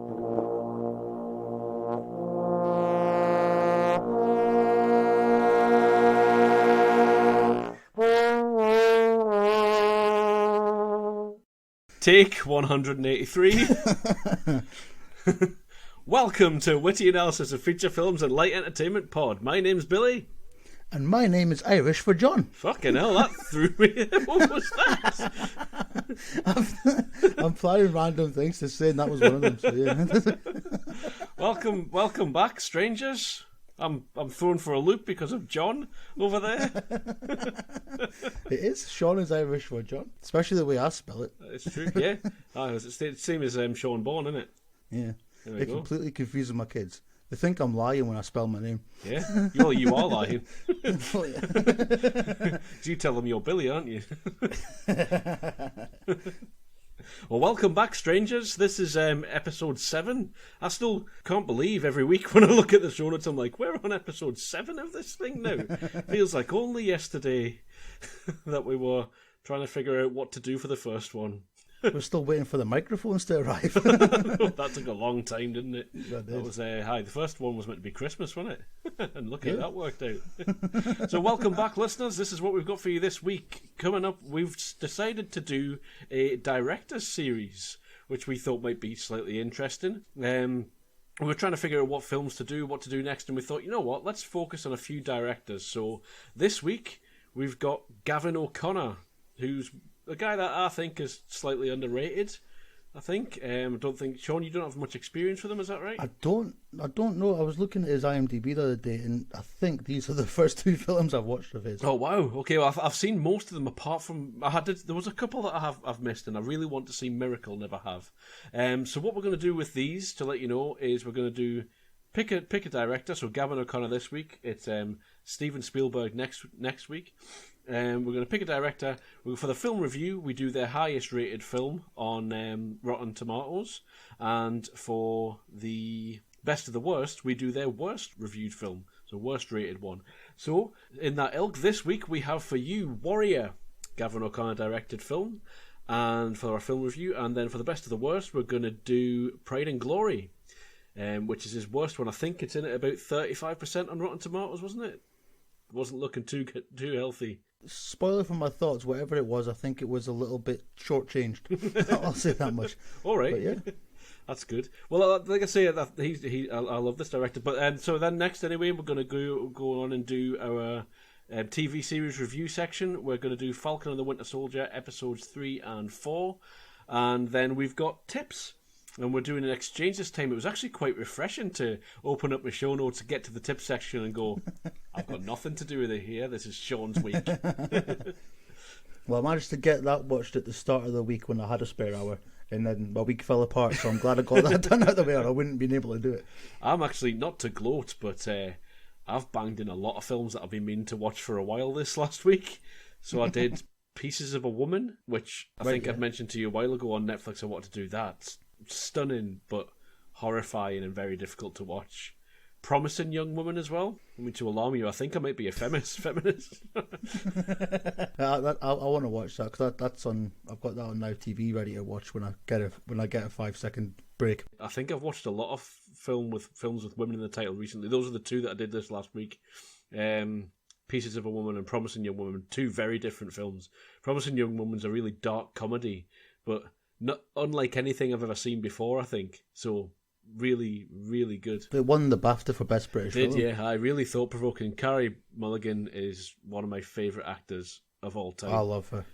Take 183. Welcome to Whitty Analysis of Feature Films and Light Entertainment Pod. My name's Billy. And my name is Irish for John. Fucking hell, that threw me. What was that? I'm planning random things to say, and that was one of them. So yeah. Welcome back, strangers. I'm thrown for a loop because of John over there. It is. Sean is Irish for John, especially the way I spell it. It's true, yeah. It's the same as Sean Bourne, isn't it? Yeah. It completely confuses my kids. They think I'm lying when I spell my name. Yeah, well, you are lying. Oh, yeah. You tell them you're Billy, aren't you? Well, welcome back, strangers. This is episode 7. I still can't believe every week when I look at the show notes, I'm like, we're on episode 7 of this thing now. Feels like only yesterday that we were trying to figure out what to do for the first one. We're still waiting for the microphones to arrive. That took a long time, didn't it? That was the first one was meant to be Christmas, wasn't it? And look how that worked out. So welcome back, listeners. This is what we've got for you this week. Coming up, we've decided to do a director's series, which we thought might be slightly interesting. We were trying to figure out what films to do, what to do next, and we thought, you know what, let's focus on a few directors. So this week, we've got Gavin O'Connor, who's a guy that I think is slightly underrated. I think. Don't think, Sean, you don't have much experience with him, is that right? I don't know. I was looking at his IMDb the other day, and I think these are the first 2 films I've watched of his. Oh wow! Okay, well, I've seen most of them apart from there was a couple that I've missed, and I really want to see Miracle, never have. So what we're going to do with these, to let you know, is we're going to do pick a director. So Gavin O'Connor this week. It's Steven Spielberg next week. We're going to pick a director. For the film review, we do their highest rated film on Rotten Tomatoes. And for the best of the worst, we do their worst reviewed film. So worst rated one. So in that ilk, this week we have for you Warrior, Gavin O'Connor directed film. And for our film review. And then for the best of the worst, we're going to do Pride and Glory, which is his worst one. I think it's in at about 35% on Rotten Tomatoes, wasn't it? It wasn't looking too healthy. Spoiler for my thoughts, whatever it was, I think it was a little bit shortchanged. I'll say that much. All right. But yeah. That's good. Well, like I say, I love this director. But so then next, anyway, we're going to go on and do our TV series review section. We're going to do Falcon and the Winter Soldier, episodes 3 and 4. And then we've got tips. And we're doing an exchange this time. It was actually quite refreshing to open up my show notes, get to the tip section and go, I've got nothing to do with it here. This is Sean's week. Well, I managed to get that watched at the start of the week when I had a spare hour, and then my week fell apart, so I'm glad I got that done out of the way, or I wouldn't have been able to do it. I'm actually, not to gloat, but I've banged in a lot of films that I've been meaning to watch for a while this last week. So I did Pieces of a Woman, which I think I'd mentioned to you a while ago on Netflix. I wanted to do that. Stunning, but horrifying and very difficult to watch. Promising Young Woman as well. I mean, to alarm you, I think I might be a feminist. I want to watch that because that's on. I've got that on Now TV ready to watch when I get a 5-second break. I think I've watched a lot of films with women in the title recently. Those are the 2 that I did this last week. Pieces of a Woman and Promising Young Woman, 2 very different films. Promising Young Woman's a really dark comedy, but not unlike anything I've ever seen before, I think. So really, really good. They won the BAFTA for Best British Film. Yeah. I really thought-provoking. Carey Mulligan is one of my favourite actors of all time. I love her.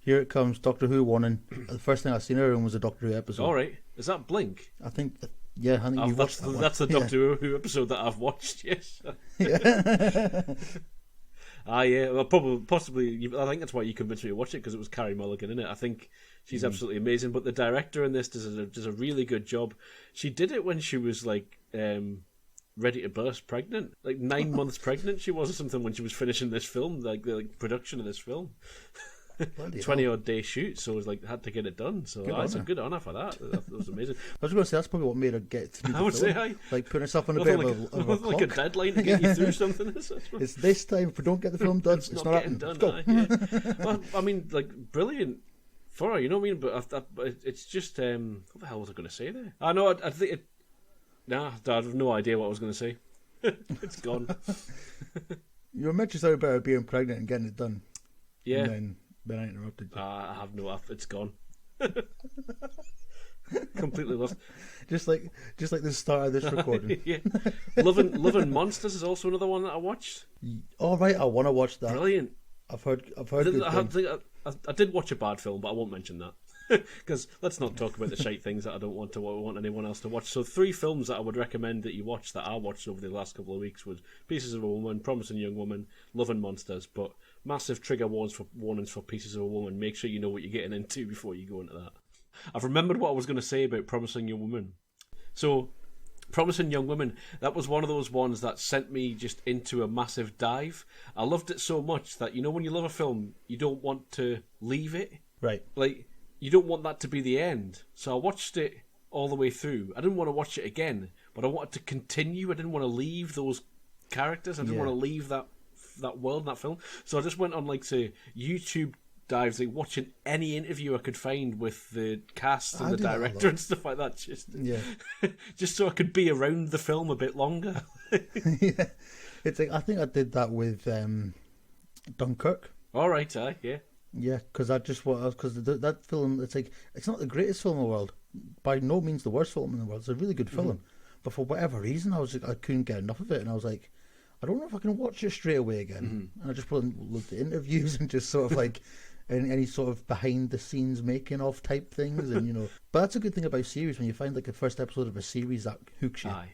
Here it comes, Doctor Who warning. The first thing I seen her in was a Doctor Who episode. All right. Is that Blink? I think you've watched that one. That's the Doctor Who episode that I've watched, yes. Yeah. Yeah, well, possibly. I think that's why you convinced me to watch it, because it was Carey Mulligan in it. I think she's absolutely amazing. But the director in this does a really good job. She did it when she was like ready to burst pregnant, like 9 months pregnant. She was or something when she was finishing this film, like the production of this film. 20-odd day shoot, so it was like had to get it done. So that's a good honour for that. That was amazing. I was going to say that's probably what made her get through the I would film. say, like putting herself on a bit of a like a deadline to get you through something. It's this time. If we don't get the film done, it's not getting done. Go. Yeah. Well, I mean, like brilliant for her, you know what I mean? But it's just what the hell was I going to say there? I know. I think it. Nah, I have no idea what I was going to say. It's gone. You were mentioning something about her being pregnant and getting it done. Yeah. And then I interrupted you. I have no. It's gone. Completely lost. Just like the start of this recording. Yeah. Loving Monsters is also another one that I watched. All right, I want to watch that. Brilliant. I've heard good things. I did watch a bad film, but I won't mention that. Because let's not talk about the shite things that I don't want anyone else to watch. So 3 films that I would recommend that you watch that I watched over the last couple of weeks was Pieces of a Woman, Promising Young Woman, Loving Monsters. But massive trigger warnings for Pieces of a Woman. Make sure you know what you're getting into before you go into that. I've remembered what I was going to say about Promising Young Woman. So Promising Young Woman, that was one of those ones that sent me just into a massive dive. I loved it so much that, you know, when you love a film, you don't want to leave it. Right. Like, you don't want that to be the end. So I watched it all the way through. I didn't want to watch it again, but I wanted to continue. I didn't want to leave those characters. I didn't want to leave that world, that film. So I just went on, like, say, YouTube dives, like watching any interview I could find with the cast and the director and stuff like that. Just so I could be around the film a bit longer. Yeah, it's like I think I did that with Dunkirk. All right, yeah. Yeah, because that film, it's like it's not the greatest film in the world, by no means the worst film in the world. It's a really good film, but for whatever reason, I couldn't get enough of it, and I was like, I don't know if I can watch it straight away again. And I just looked at interviews and just sort of like any sort of behind the scenes making of type things, and you know. But that's a good thing about series, when you find like a first episode of a series that hooks you. Aye.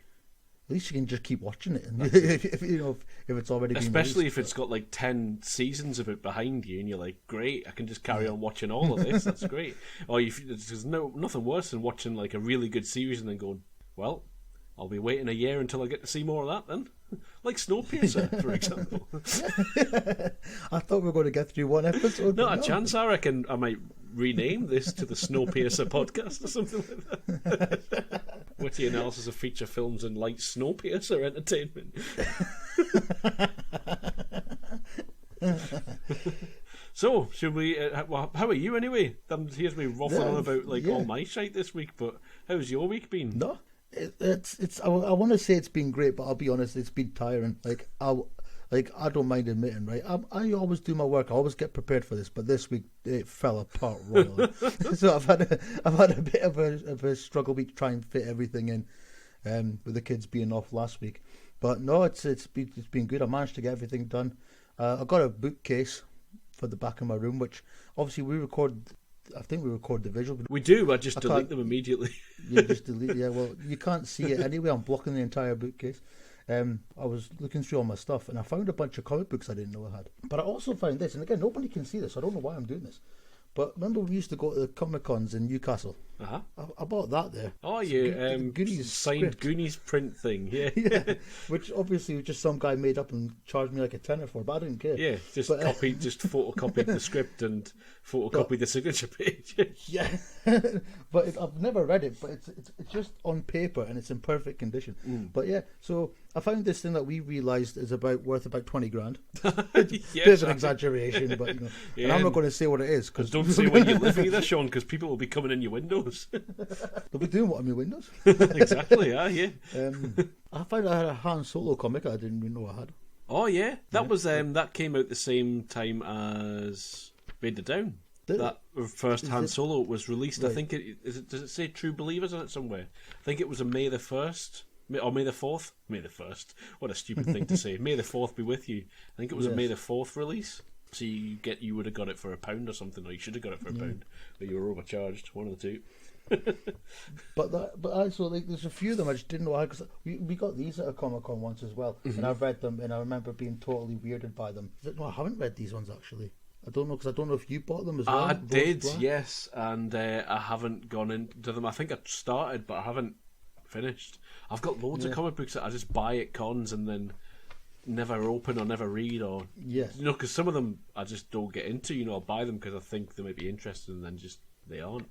At least you can just keep watching it, and if it's already been especially released, if it's got like 10 seasons of it behind you, and you're like, great, I can just carry on watching all of this. That's great. Or there's nothing worse than watching like a really good series and then going, well, I'll be waiting a year until I get to see more of that then. Like Snowpiercer, for example. I thought we were going to get through one episode. Not a chance. I reckon I might rename this to the Snowpiercer podcast or something like that. Whitty analysis of feature films and light Snowpiercer entertainment. So, should we? How are you anyway? Here's me waffling on about all my shite this week. But how's your week been? No. I want to say it's been great, but I'll be honest, it's been tiring. I don't mind admitting, right? I always do my work. I always get prepared for this, but this week it fell apart royally. So I've had a bit of a struggle week trying to fit everything in, with the kids being off last week. But no, it's been good. I managed to get everything done. I got a bookcase for the back of my room, which obviously I think we record the visual. We do. I just delete them immediately. You just delete. Yeah, well, you can't see it anyway. I'm blocking the entire bookcase. I was looking through all my stuff, and I found a bunch of comic books I didn't know I had. But I also found this, and again, nobody can see this. So I don't know why I'm doing this. But remember, we used to go to the Comic Cons in Newcastle. I bought that there. Oh, yeah, Goonies signed script. Goonies print thing. Yeah, yeah. Which obviously was just some guy made up and charged me like a tenner for, but I didn't care. Yeah, just photocopied the script and photocopied the signature page. Yeah, but I've never read it. But it's just on paper and it's in perfect condition. But yeah, so I found this thing that we realised is worth about 20 grand. It's a bit of an exaggeration, but you know, and I'm not going to say what it is because don't say where you live either, Sean, because people will be coming in your windows. They'll be doing what on your windows. Exactly, yeah. I found I had a Han Solo comic I didn't even know I had. Oh yeah, that was that came out the same time as Vader Down. That first Han Solo was released. Right. I think does it say True Believers on it somewhere? I think it was a May the 1st. Or May the 4th? May the 1st. What a stupid thing to say. May the 4th be with you. I think it was a May the 4th release. So you would have got it for £1 or something, or you should have got it for £1, but you were overcharged. One of the two. but also there's a few of them I just didn't know because we got these at a Comic-Con once as well, and I've read them and I remember being totally weirded by them. No, I haven't read these ones actually. I don't know because I don't know if you bought them as well. I did, yes, and I haven't gone into them. I think I started, but I haven't finished. I've got loads of comic books that I just buy at cons and then never open or never read, or because some of them I just don't get into. I'll buy them because I think they might be interesting, and then just they aren't.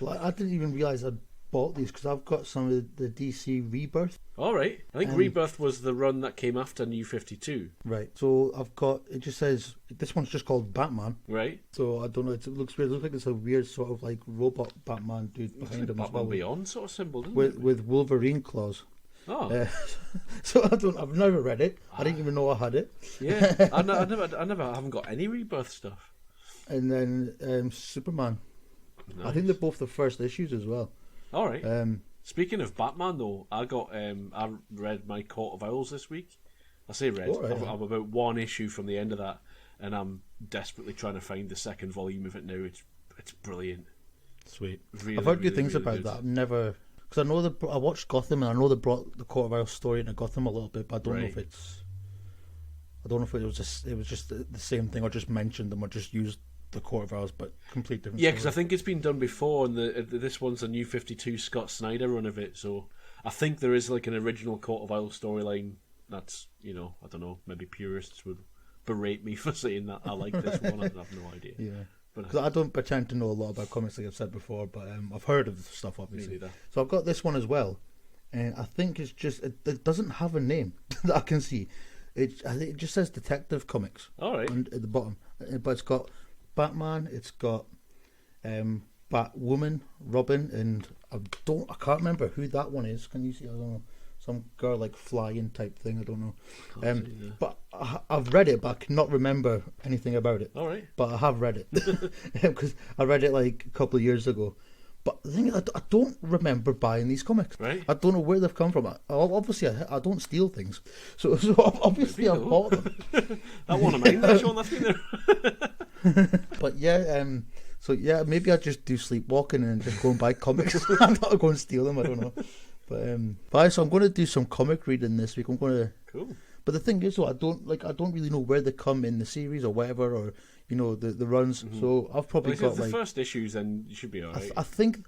Well, I didn't even realise I'd bought these because I've got some of the DC Rebirth. All right. I think Rebirth was the run that came after New 52. Right. So I've got, it just says, this one's just called Batman. Right. So I don't know, it looks weird. It looks like it's a weird sort of like robot Batman dude behind him as well. Batman Beyond sort of symbol, doesn't with, it? with Wolverine claws. Oh. So I've never read it. I didn't even know I had it. Yeah. I haven't got any Rebirth stuff. And then Superman. Nice. I think they're both the first issues as well. All right. Speaking of Batman, though, I read my Court of Owls this week. I say read. Right. I'm about one issue from the end of that, and I'm desperately trying to find the second volume of it now. It's brilliant. Sweet. Really, I've heard good really, things really about good. that. I've never, because I know I watched Gotham, and I know they brought the Court of Owls story into Gotham a little bit, but I don't know if it's. I don't know if it was just the same thing, or just mentioned them, or just used the Court of Owls, but complete different. Yeah, because I think it's been done before, and this one's a New 52 Scott Snyder run of it. So I think there is like an original Court of Owls storyline. That's I don't know. Maybe purists would berate me for saying that. I like this one. I have no idea. Yeah, but because I don't pretend to know a lot about comics, like I've said before, but I've heard of the stuff obviously. So I've got this one as well, and I think it's just it doesn't have a name that I can see. I think it just says Detective Comics. All right. At the bottom, but it's got Batman, it's got Batwoman, Robin, and I can't remember who that one is. Can you see? I don't know, some girl like flying type thing. I don't know. But I've read it, but I cannot remember anything about it. All right. But I have read it because I read it like a couple of years ago. But the thing is, I don't remember buying these comics. Right. I don't know where they've come from. Obviously, I don't steal things. So obviously I bought them. That one of mine, that one that's been there. But yeah, maybe I just do sleepwalking and just go and buy comics. I'm not going to steal them. I don't know. But so I'm going to do some comic reading this week. I'm going to. Cool. But the thing is, though, I don't really know where they come in the series or whatever, or the runs. Mm-hmm. So I've probably got the first issues, then you should be alright. I think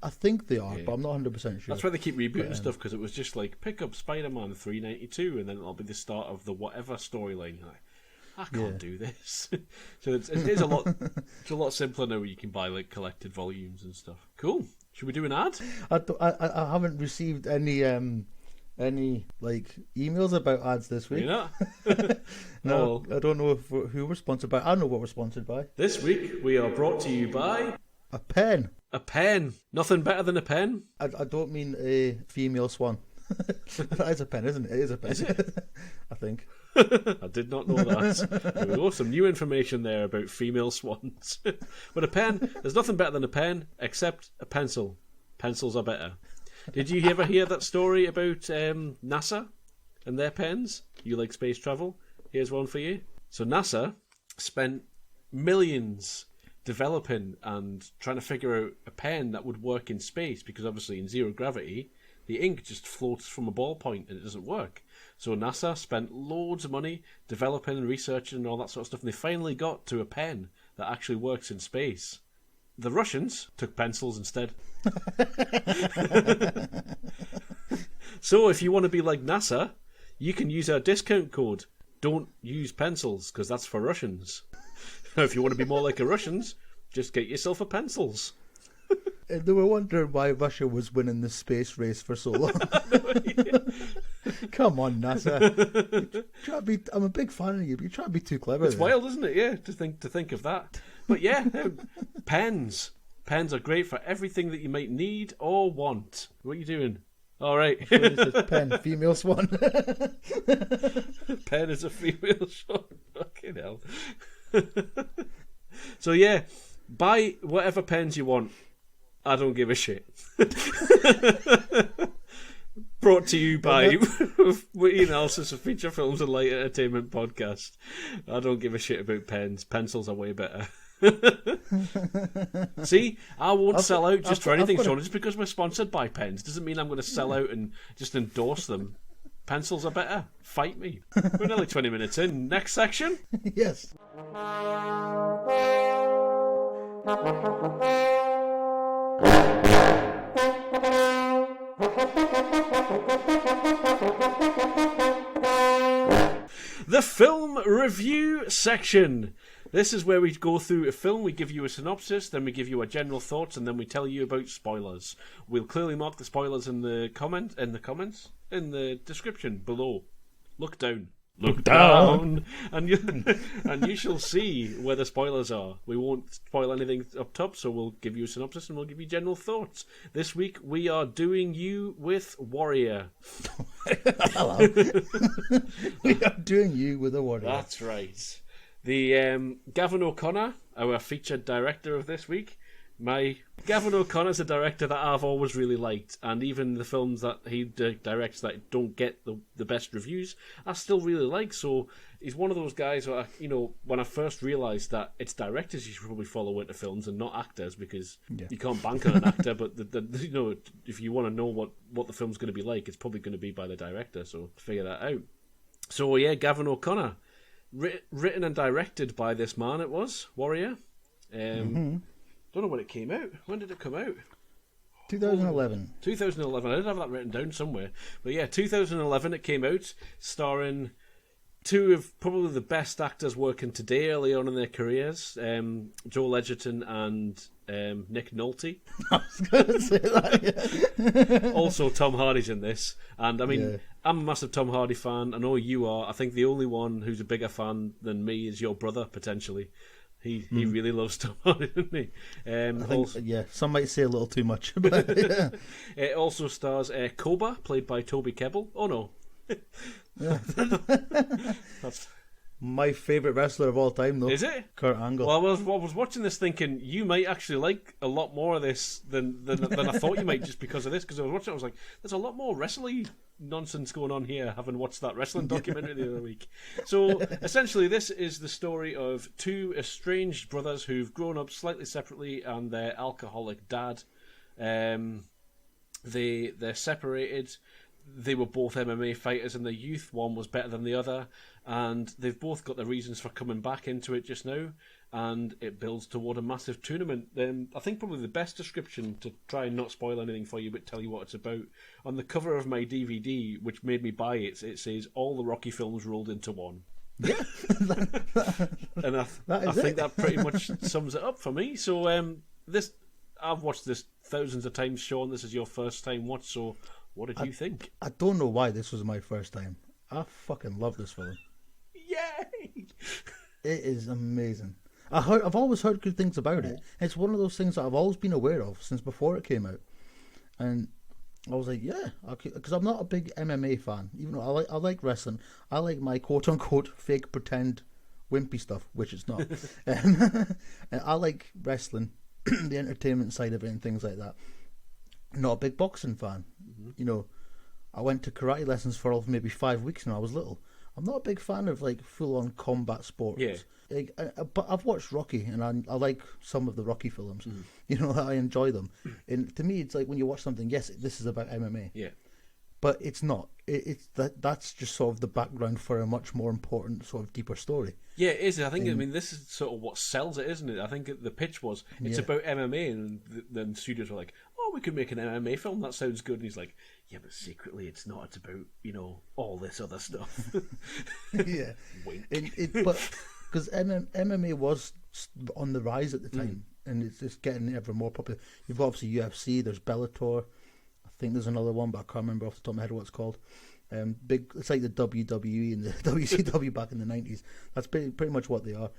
they are, but I'm not 100% sure. That's why they keep rebooting stuff, because it was just like pick up Spider-Man 392, and then it'll be the start of the whatever storyline. Like, I can't do this. So it is a lot. It's a lot simpler now, where you can buy like collected volumes and stuff. Cool. Should we do an ad? I haven't received any like emails about ads this week. You're not? No, I don't know who we're sponsored by. I know what we're sponsored by. This week we are brought to you by a pen. A pen. Nothing better than a pen. I don't mean a female swan. That is a pen, isn't it? It is a pen. Is it? I think. I did not know that. There we go. Some new information there about female swans. But a pen, there's nothing better than a pen except a pencil. Pencils are better. Did you ever hear that story about NASA and their pens? You like space travel? Here's one for you. So NASA spent millions developing and trying to figure out a pen that would work in space, because obviously in zero gravity, the ink just floats from a ballpoint and it doesn't work. So NASA spent loads of money developing and researching and all that sort of stuff, and they finally got to a pen that actually works in space. The Russians took pencils instead. So if you want to be like NASA, you can use our discount code. Don't use pencils, because that's for Russians. If you want to be more like the Russians, just get yourself a pencils. They were wondering why Russia was winning the space race for so long. Come on, NASA. I'm a big fan of you, but you try to be too clever. It's wild, isn't it? Yeah, to think of that. But yeah, pens. Pens are great for everything that you might need or want. What are you doing? All right. Pen, female swan. Pen is a female swan. Fucking hell. So yeah, buy whatever pens you want. I don't give a shit. Brought to you by Whitty Analysis of Feature Films and Light Entertainment Podcast. I don't give a shit about pens. Pencils are way better. See, I won't sell out just for anything, Sean. Just because we're sponsored by pens doesn't mean I'm going to sell out and just endorse them. Pencils are better. Fight me. We're nearly 20 minutes in. Next section? Yes. The film review section. This is where we go through a film, we give you a synopsis, then we give you our general thoughts, and then we tell you about spoilers. We'll clearly mark the spoilers in the comments, in the description below. Look down. Look down, and you shall see where the spoilers are. We won't spoil anything up top, so we'll give you a synopsis and we'll give you general thoughts. This week we are doing you with Warrior. Hello. We are doing you with a Warrior. That's right. The Gavin O'Connor, our featured director of this week. Gavin O'Connor's a director that I've always really liked, and even the films that he directs that don't get the best reviews, I still really like. So he's one of those guys where, when I first realised that it's directors you should probably follow into films and not actors, because you can't bank on an actor, but if you want to know what the film's going to be like, it's probably going to be by the director, so figure that out. So yeah, Gavin O'Connor, written and directed by this man, it was, Warrior. Don't know when it came out. When did it come out? 2011. 2011. I did have that written down somewhere. But yeah, 2011 it came out, starring two of probably the best actors working today early on in their careers, Joel Egerton and Nick Nolte. I was going to say that, yeah. Also, Tom Hardy's in this. And I mean, I'm a massive Tom Hardy fan. I know you are. I think the only one who's a bigger fan than me is your brother, potentially. He really loves Tom Hardy, doesn't he? I think, some might say a little too much. But yeah. It also stars Koba, played by Toby Kebbell. Oh no. That's my favourite wrestler of all time, though. Is it? Kurt Angle. Well, I was watching this thinking you might actually like a lot more of this than I thought you might, just because of this. Because I was watching it, I was like, there's a lot more wrestling nonsense going on here, having watched that wrestling documentary the other week. So essentially this is the story of two estranged brothers who've grown up slightly separately, and their alcoholic dad. They're separated. They were both MMA fighters in their youth. One was better than the other, and they've both got their reasons for coming back into it just now, and it builds toward a massive tournament. I think probably the best description, to try and not spoil anything for you but tell you what it's about, on the cover of my DVD, which made me buy it, it says all the Rocky films rolled into one. Yeah. And I think that pretty much sums it up for me. So I've watched this thousands of times, Sean. This is your first time watch, so what did you think? I don't know why this was my first time. I fucking love this film. Yay! It is amazing. I've always heard good things about it. It's one of those things that I've always been aware of since before it came out. And I was like, yeah, because I'm not a big MMA fan. Even though I like wrestling. I like my quote-unquote fake pretend wimpy stuff, which it's not. And I like wrestling, the entertainment side of it and things like that. Not a big boxing fan. I went to karate lessons for maybe 5 weeks when I was little. I'm not a big fan of like full-on combat sports. Yeah. But I've watched Rocky, and I like some of the Rocky films. I enjoy them. And to me, it's like when you watch something, yes, this is about MMA. Yeah. But it's not. That's just sort of the background for a much more important, sort of deeper story. Yeah, it is. I think, this is sort of what sells it, isn't it? I think the pitch was, it's about MMA, and then studios were like, oh, we could make an MMA film, that sounds good. And he's like, yeah, but secretly it's not. It's about, all this other stuff. Yeah. Wink. But because MMA was on the rise at the time, and it's just getting ever more popular. You've got obviously UFC, there's Bellator. I think there's another one, but I can't remember off the top of my head what it's called. It's like the WWE and the WCW back in the 90s. That's pretty much what they are.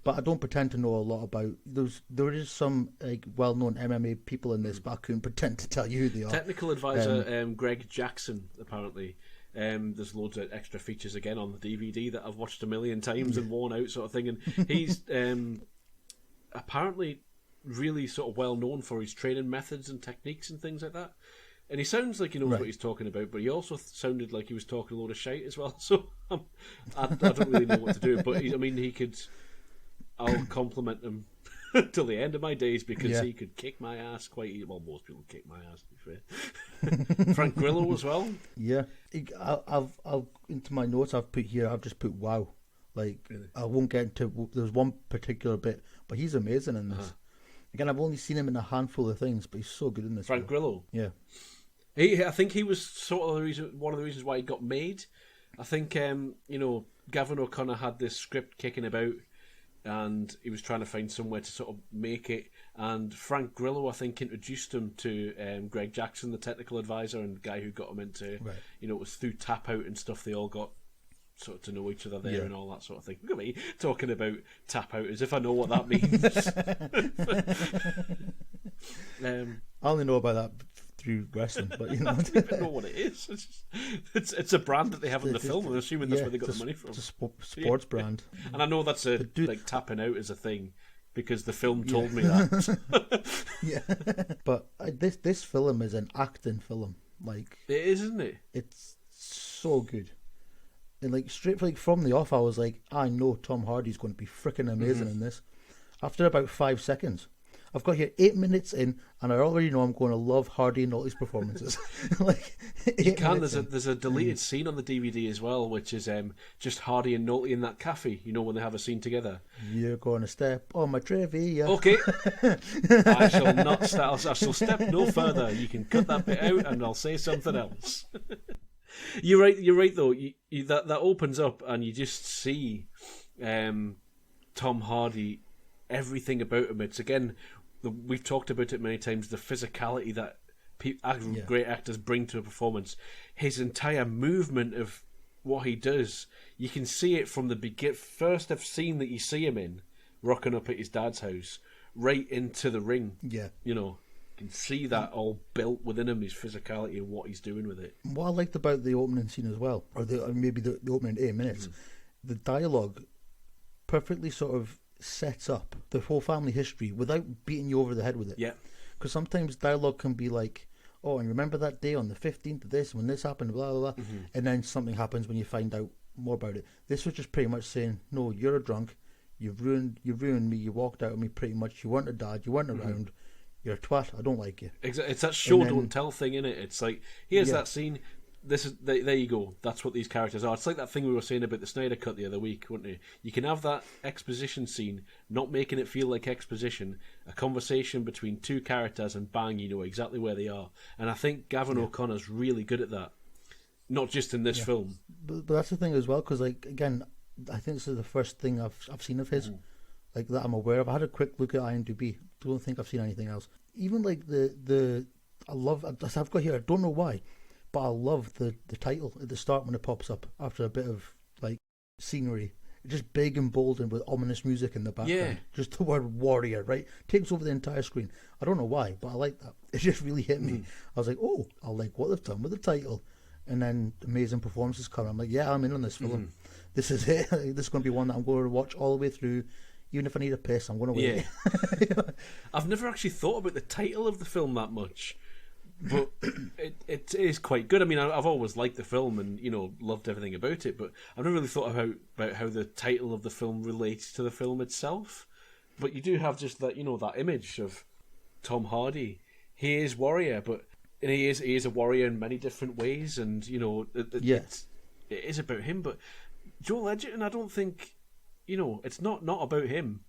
But I don't pretend to know a lot about those. There is some well-known MMA people in this, but I couldn't pretend to tell you who they are. Technical advisor Greg Jackson, apparently. There's loads of extra features again on the DVD that I've watched a million times and worn out, sort of thing. And he's apparently really sort of well known for his training methods and techniques and things like that. And he sounds like he knows what he's talking about, but he also sounded like he was talking a load of shite as well. So I don't really know what to do. But he could. I'll compliment him till the end of my days, because he could kick my ass quite easily. Well, most people kick my ass, to be fair. Frank Grillo as well. Yeah, I've into my notes I've just put wow. Like, really? I won't get into. There's one particular bit, but he's amazing in this. Again, I've only seen him in a handful of things, but he's so good in this. Frank Grillo. Yeah. I think he was sort of one of the reasons why he got made. I think Gavin O'Connor had this script kicking about, and he was trying to find somewhere to sort of make it. And Frank Grillo, I think, introduced him to Greg Jackson, the technical advisor, and guy who got him into, it was through Tap Out and stuff. They all got sort of to know each other there and all that sort of thing. Look at me talking about Tap Out as if I know what that means. I only know about that through wrestling, but I don't even know what it is. It's a brand that they have in the film. I'm assuming that's where they got the money from. It's a sports brand, and I know that's like tapping out is a thing because the film told me that. But this film is an acting film. Like it is, isn't it? It's so good. And like straight from the off, I was like, I know Tom Hardy's going to be freaking amazing in this. After about 5 seconds, I've got here 8 minutes in, and I already know I'm going to love Hardy and Nolte's performances. Like you can. There's a deleted scene on the DVD as well, which is just Hardy and Nolte in that cafe. You know, when they have a scene together. You're going to step on my trivia. Okay. I shall not. I shall step no further. You can cut that bit out, and I'll say something else. You're right. You're right, though. That opens up, and you just see Tom Hardy. Everything about him. It's again. We've talked about it many times. The physicality that great actors bring to a performance. His entire movement of what he does. You can see it from the first scene that you see him in, rocking up at his dad's house, right into the ring. Yeah, you can see that all built within him. His physicality and what he's doing with it. What I liked about the opening scene as well, or maybe the opening 8 minutes, the dialogue perfectly sort of sets up the whole family history without beating you over the head with it. Yeah. Because sometimes dialogue can be like, oh, and remember that day on the 15th of this, when this happened, blah, blah, blah. And then something happens when you find out more about it. This was just pretty much saying, no, you're a drunk. You've ruined me. You walked out on me pretty much. You weren't a dad. You weren't around. You're a twat. I don't like you. Exactly. It's that show don't tell thing, innit? It's like, here's that scene. There you go. That's what these characters are. It's like that thing we were saying about the Snyder Cut the other week, wasn't it? You can have that exposition scene, not making it feel like exposition, a conversation between two characters, and bang, you know exactly where they are. And I think Gavin O'Connor's really good at that. Not just in this film. But that's the thing as well, because like again, I think this is the first thing I've seen of his, like that I'm aware of. I had a quick look at IMDb. Don't think I've seen anything else. Even like I've got here. I don't know why. But I love the title at the start when it pops up after a bit of like scenery. It's just big and bold and with ominous music in the background. Yeah. Just the word warrior, right? Takes over the entire screen. I don't know why, but I like that. It just really hit me. I was like, oh, I like what they've done with the title. And then amazing performances come. I'm like, yeah, I'm in on this film. This is it. This is going to be one that I'm going to watch all the way through. Even if I need a piss, I'm going to wait. Yeah. I've never actually thought about the title of the film that much. But it is quite good. I mean, I've always liked the film and loved everything about it. But I've never really thought about how the title of the film relates to the film itself. But you do have just that that image of Tom Hardy. He is warrior, but he is a warrior in many different ways. And it is about him. But Joel Edgerton, I don't think it's not about him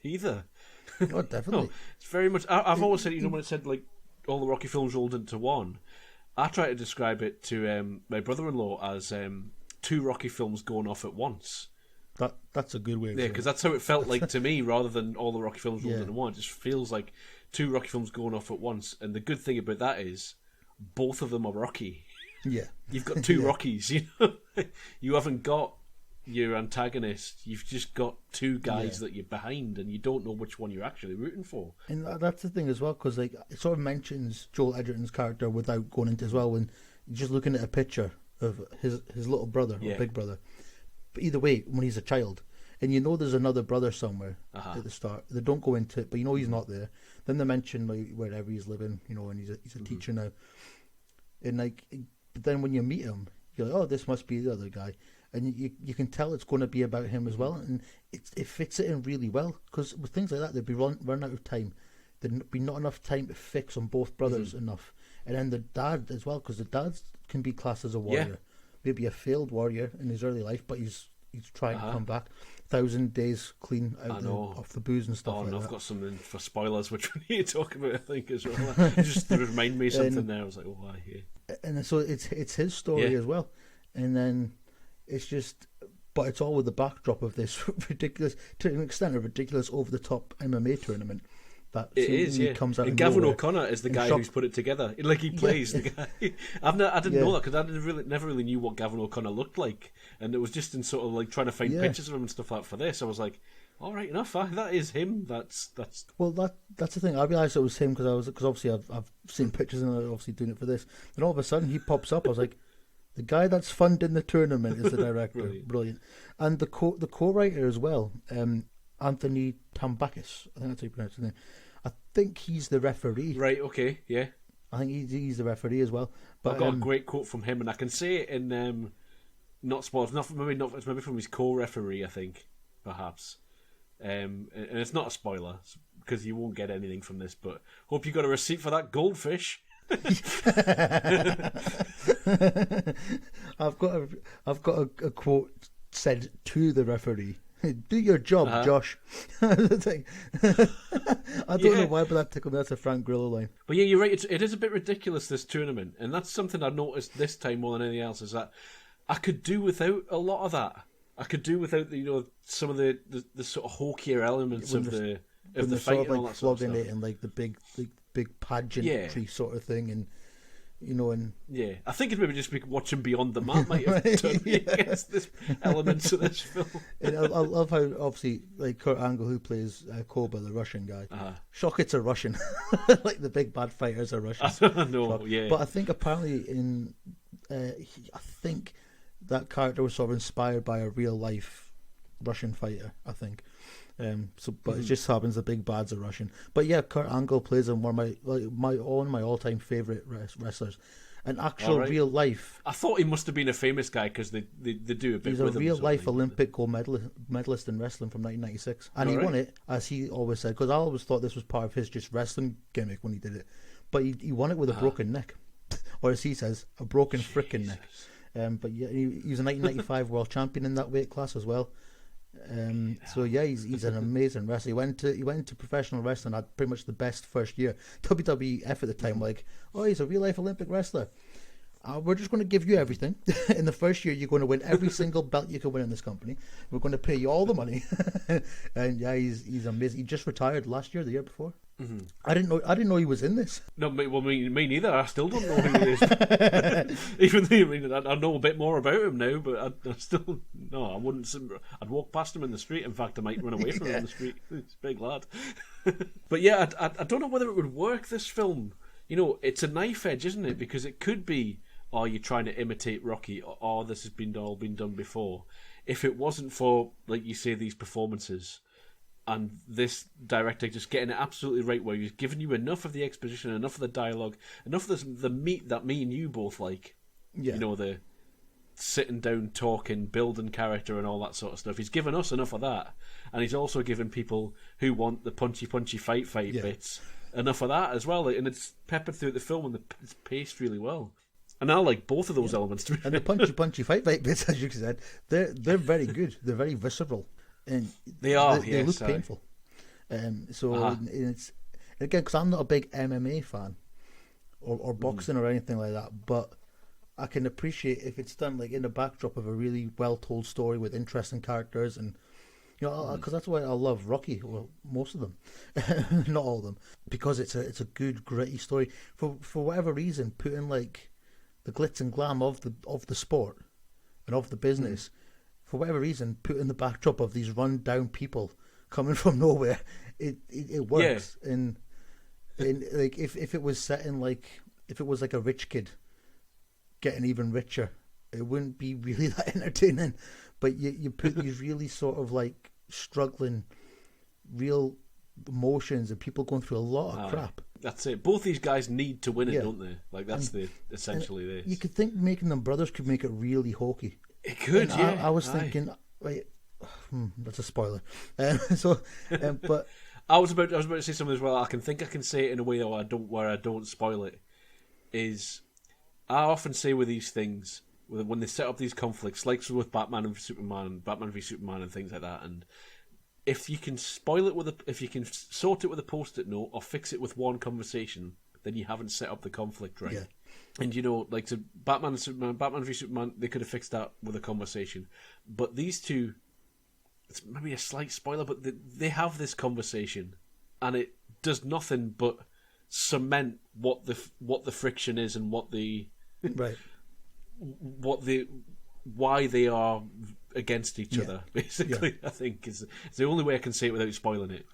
either. Oh, definitely. No, it's very much. I've always said when it said like. All the Rocky films rolled into one. I try to describe it to my brother-in-law as two Rocky films going off at once. That's a good way. Yeah, because that's how it felt like to me, rather than all the Rocky films rolled into one. It just feels like two Rocky films going off at once. And the good thing about that is, both of them are Rocky. Yeah, you've got two Rockies. You haven't got your antagonist. You've just got two guys that you're behind, and you don't know which one you're actually rooting for. And that's the thing as well, because like it sort of mentions Joel Edgerton's character without going into as well. When you're just looking at a picture of his little brother or big brother, but either way, when he's a child, and there's another brother somewhere at the start, they don't go into it, but he's not there. Then they mention like wherever he's living, and he's a teacher now. And like, but then when you meet him, you're like, oh, this must be the other guy. And you can tell it's going to be about him as well, and it fits it in really well, because with things like that, they'd be run out of time. There'd be not enough time to fix on both brothers enough, and then the dad as well, because the dad can be classed as a warrior, maybe a failed warrior in his early life, but he's trying to come back. 1,000 days clean out off the booze and stuff. Oh, like no, that. I've got something for spoilers, which we need to talk about, I think, as well. Just to remind me something there. I was like, oh, I hear. And so it's his story as well, and then. It's just, but it's all with the backdrop of this ridiculous, to an extent, a ridiculous over-the-top MMA tournament. That it is, yeah. Comes out and Gavin O'Connor is the guy who's put it together. Like, he plays the guy. I didn't know that, because I never really knew what Gavin O'Connor looked like, and it was just in sort of like trying to find pictures of him and stuff like that for this. I was like, all right, enough. That is him. That's. Well, that's the thing. I realised it was him because obviously I've seen pictures and I'm obviously doing it for this. And all of a sudden he pops up. I was like, the guy that's funding the tournament is the director. Brilliant. And the co-writer as well. Anthony Tambakis. I think that's how you pronounce his name. I think he's the referee. Right. Okay. Yeah. I think he's the referee as well. But I've got a great quote from him, and I can say it in not spoilers. It's maybe from his co-referee. I think perhaps. And it's not a spoiler because you won't get anything from this. But hope you got a receipt for that goldfish. I've got a quote said to the referee. Do your job, Josh. I don't know why, but that tickled me. That's a Frank Grillo line. But yeah, you're right. It is a bit ridiculous, this tournament, and that's something I noticed this time more than anything else. Is that I could do without a lot of that. I could do without some of the sort of hawkier elements of the fight sort of, and all that sort of stuff. It and like the big pageantry sort of thing, and and I think it maybe just be watching Beyond the Map might have turned me against this elements of this film. And I love how obviously like Kurt Angle, who plays Koba, the Russian guy. Shock, it's a Russian. Like the big bad fighters are Russians. No, yeah. But I think apparently I think that character was sort of inspired by a real life Russian fighter, I think. But it just happens the big bad's are Russian. But yeah, Kurt Angle plays him, one of my all-time favourite wrestlers. An actual real life. I thought he must have been a famous guy because they do a bit. He's with a real life Olympic gold medalist in wrestling from 1996, and he won it, as he always said. Because I always thought this was part of his just wrestling gimmick when he did it, but he won it with a broken neck, or as he says, a broken frickin' neck. But yeah, he was a 1995 world champion in that weight class as well. So yeah, he's an amazing wrestler. He went into professional wrestling, had pretty much the best first year. WWF at the time, like, oh, he's a real life Olympic wrestler. We're just going to give you everything. In the first year, you're going to win every single belt you can win in this company. We're going to pay you all the money. And yeah, he's amazing. He just retired last year, the year before. Mm-hmm. I didn't know he was in this. No, me neither. I still don't know who he is. Even though I know a bit more about him now, but I still I wouldn't. I'd walk past him in the street. In fact, I might run away from him in the street. He's a big lad. But yeah, I don't know whether it would work. This film, it's a knife edge, isn't it? Because it could be, are you trying to imitate Rocky, or this has been done before? If it wasn't for, like you say, these performances. And this director just getting it absolutely right, where he's giving you enough of the exposition, enough of the dialogue, enough of the meat that me and you both like. Yeah. The sitting down, talking, building character and all that sort of stuff. He's given us enough of that. And he's also given people who want the punchy fight bits enough of that as well. And it's peppered through the film, and it's paced really well. And I like both of those elements. To be and the punchy fight bits, as you said, they're very good. They're very visceral. And they look painful. It's again, because I'm not a big MMA fan or boxing or anything like that, but I can appreciate if it's done like in the backdrop of a really well told story with interesting characters, and because that's why I love Rocky. Well, most of them, not all of them, because it's a good gritty story. For whatever reason, putting like the glitz and glam of the sport and of the business. For whatever reason, put in the backdrop of these run-down people coming from nowhere, it works. Yeah. And like if it was set in if it was like a rich kid getting even richer, it wouldn't be really that entertaining. But you put these really sort of like struggling, real emotions and people going through a lot of crap. That's it. Both these guys need to win it, don't they? Like that's essentially this. You could think making them brothers could make it really hokey. It could, and I was thinking, right, that's a spoiler. But I was about to say something as well. I can say it in a way where I don't spoil it. Is I often say with these things when they set up these conflicts, like with Batman v Superman and things like that, and if you can spoil it if you can sort it with a post-it note or fix it with one conversation, then you haven't set up the conflict right. And like to Batman and Superman, Batman v Superman, they could have fixed that with a conversation. But these two, it's maybe a slight spoiler, but they have this conversation, and it does nothing but cement what the friction is and what the right, why they are against each other. Basically, I think is the only way I can say it without spoiling it.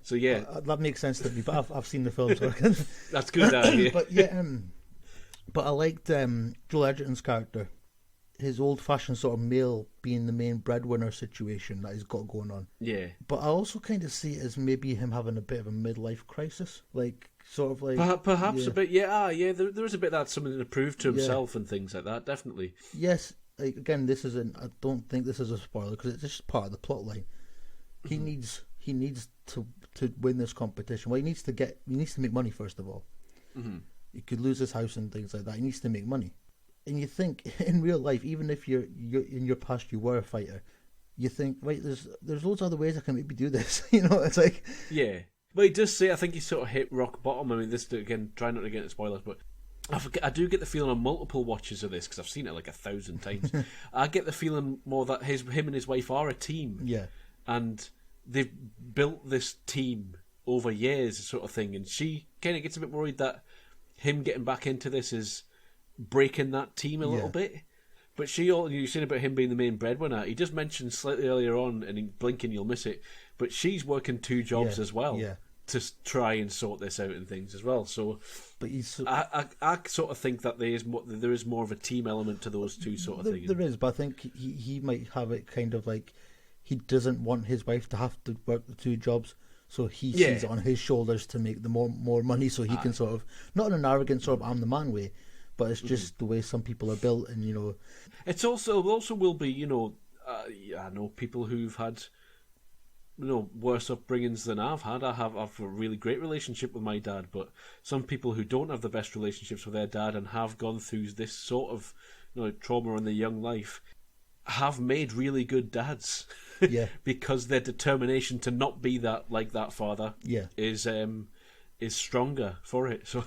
So yeah, that makes sense to me. But I've seen the film, so that's good. But I liked Joel Egerton's character, his old-fashioned sort of male being the main breadwinner situation that he's got going on. Yeah. But I also kind of see it as maybe him having a bit of a midlife crisis, like sort of like perhaps a bit. Yeah, there is a bit that's something to prove to himself and things like that. Definitely. Yes. Like, again, this isn't. I don't think this is a spoiler because it's just part of the plot line. He needs to win this competition. Well, he needs to make money first of all. Mm-hmm. He could lose his house and things like that. He needs to make money. And you think in real life, even if you're in your past you were a fighter, you think, right, there's loads of other ways I can maybe do this. It's like But he does say, I think he sort of hit rock bottom. I mean, this again, try not to get into spoilers, but I do get the feeling on multiple watches of this because I've seen it like 1,000 times. I get the feeling more that him and his wife are a team. Yeah, and they've built this team over years, sort of thing. And she kind of gets a bit worried that him getting back into this is breaking that team a little bit. But you've seen about him being the main breadwinner. He just mentioned slightly earlier on, and in blinking you'll miss it, but she's working 2 jobs as well to try and sort this out and things as well. So, but I sort of think that there is more of a team element to those two sort of things. There is, but I think he might have it kind of like he doesn't want his wife to have to work the 2 jobs. So he sees it on his shoulders to make the more money, so he can sort of, not in an arrogant sort of I'm the man way, but it's just the way some people are built, and it's also will be I know people who've had worse upbringings than I've had. I've a really great relationship with my dad, but some people who don't have the best relationships with their dad and have gone through this sort of trauma in their young life have made really good dads. Because their determination to not be that like that father is stronger for it. So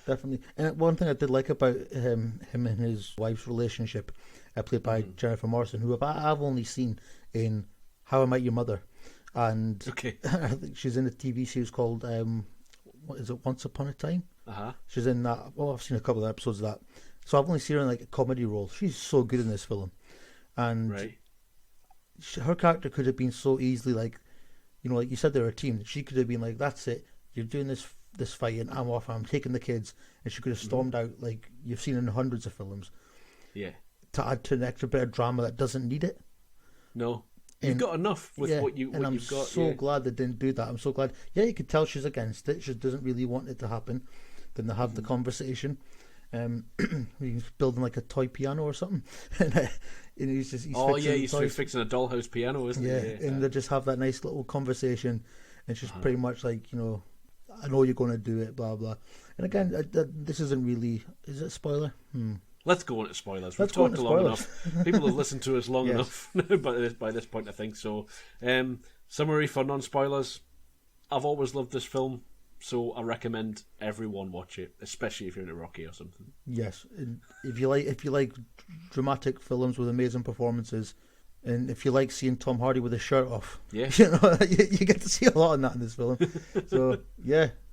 definitely. And one thing I did like about him and his wife's relationship, played by Jennifer Morrison, who I've only seen in How I Met Your Mother, and I think she's in a TV series called what is it, Once Upon a Time. She's in that. Well, I've seen a couple of episodes of that, so I've only seen her in like a comedy role. She's so good in this film, and her character could have been so easily like you said, they're a team. She could have been like, that's it, you're doing this fight and I'm off, I'm taking the kids, and she could have stormed out like you've seen in hundreds of films, to add to an extra bit of drama that doesn't need it. You've got enough with what you've got. I'm so glad they didn't do that. I'm so glad. You could tell she's against it. She doesn't really want it to happen. Then they have the conversation. He's building like a toy piano or something, and he's fixing a dollhouse piano, isn't he? And they just have that nice little conversation, and she's pretty much like, I know you're going to do it, blah blah. And again, this isn't really, is it a spoiler? Let's go into spoilers. We've talked long enough. People have listened to us long enough by this point, I think. So, summary for non-spoilers. I've always loved this film, so I recommend everyone watch it, especially if you're into Rocky or something. Yes, if you like dramatic films with amazing performances, and if you like seeing Tom Hardy with his shirt off, you get to see a lot of that in this film. So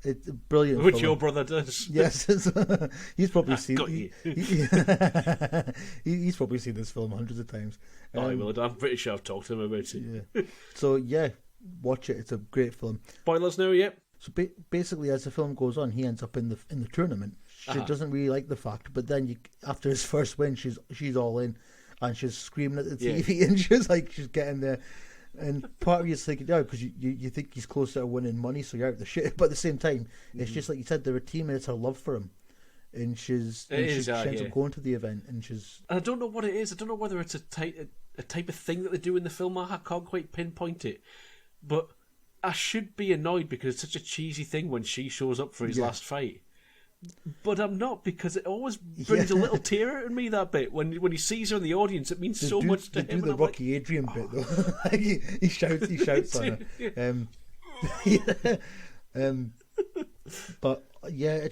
it's brilliant. Which your brother does. Yes, he's probably seen. He's probably seen this film hundreds of times. I'm pretty sure I've talked to him about it. Yeah. So watch it. It's a great film. Spoilers now, yep. So basically, as the film goes on, he ends up in the tournament. She doesn't really like the fact, but then after his first win, she's all in, and she's screaming at the TV, and she's getting there. And part of you's thinking, because you think he's closer to winning money, so you're out of the shit. But at the same time, it's just like you said, they're a team, and it's her love for him. And she ends up going to the event, and I don't know what it is. I don't know whether it's a type of thing that they do in the film. I can't quite pinpoint it, but I should be annoyed because it's such a cheesy thing when she shows up for his last fight. But I'm not, because it always brings a little tear out in me, that bit. When he sees her in the audience, it means so much to him. They do the Rocky Adrian bit, though. he shouts on her. But yeah,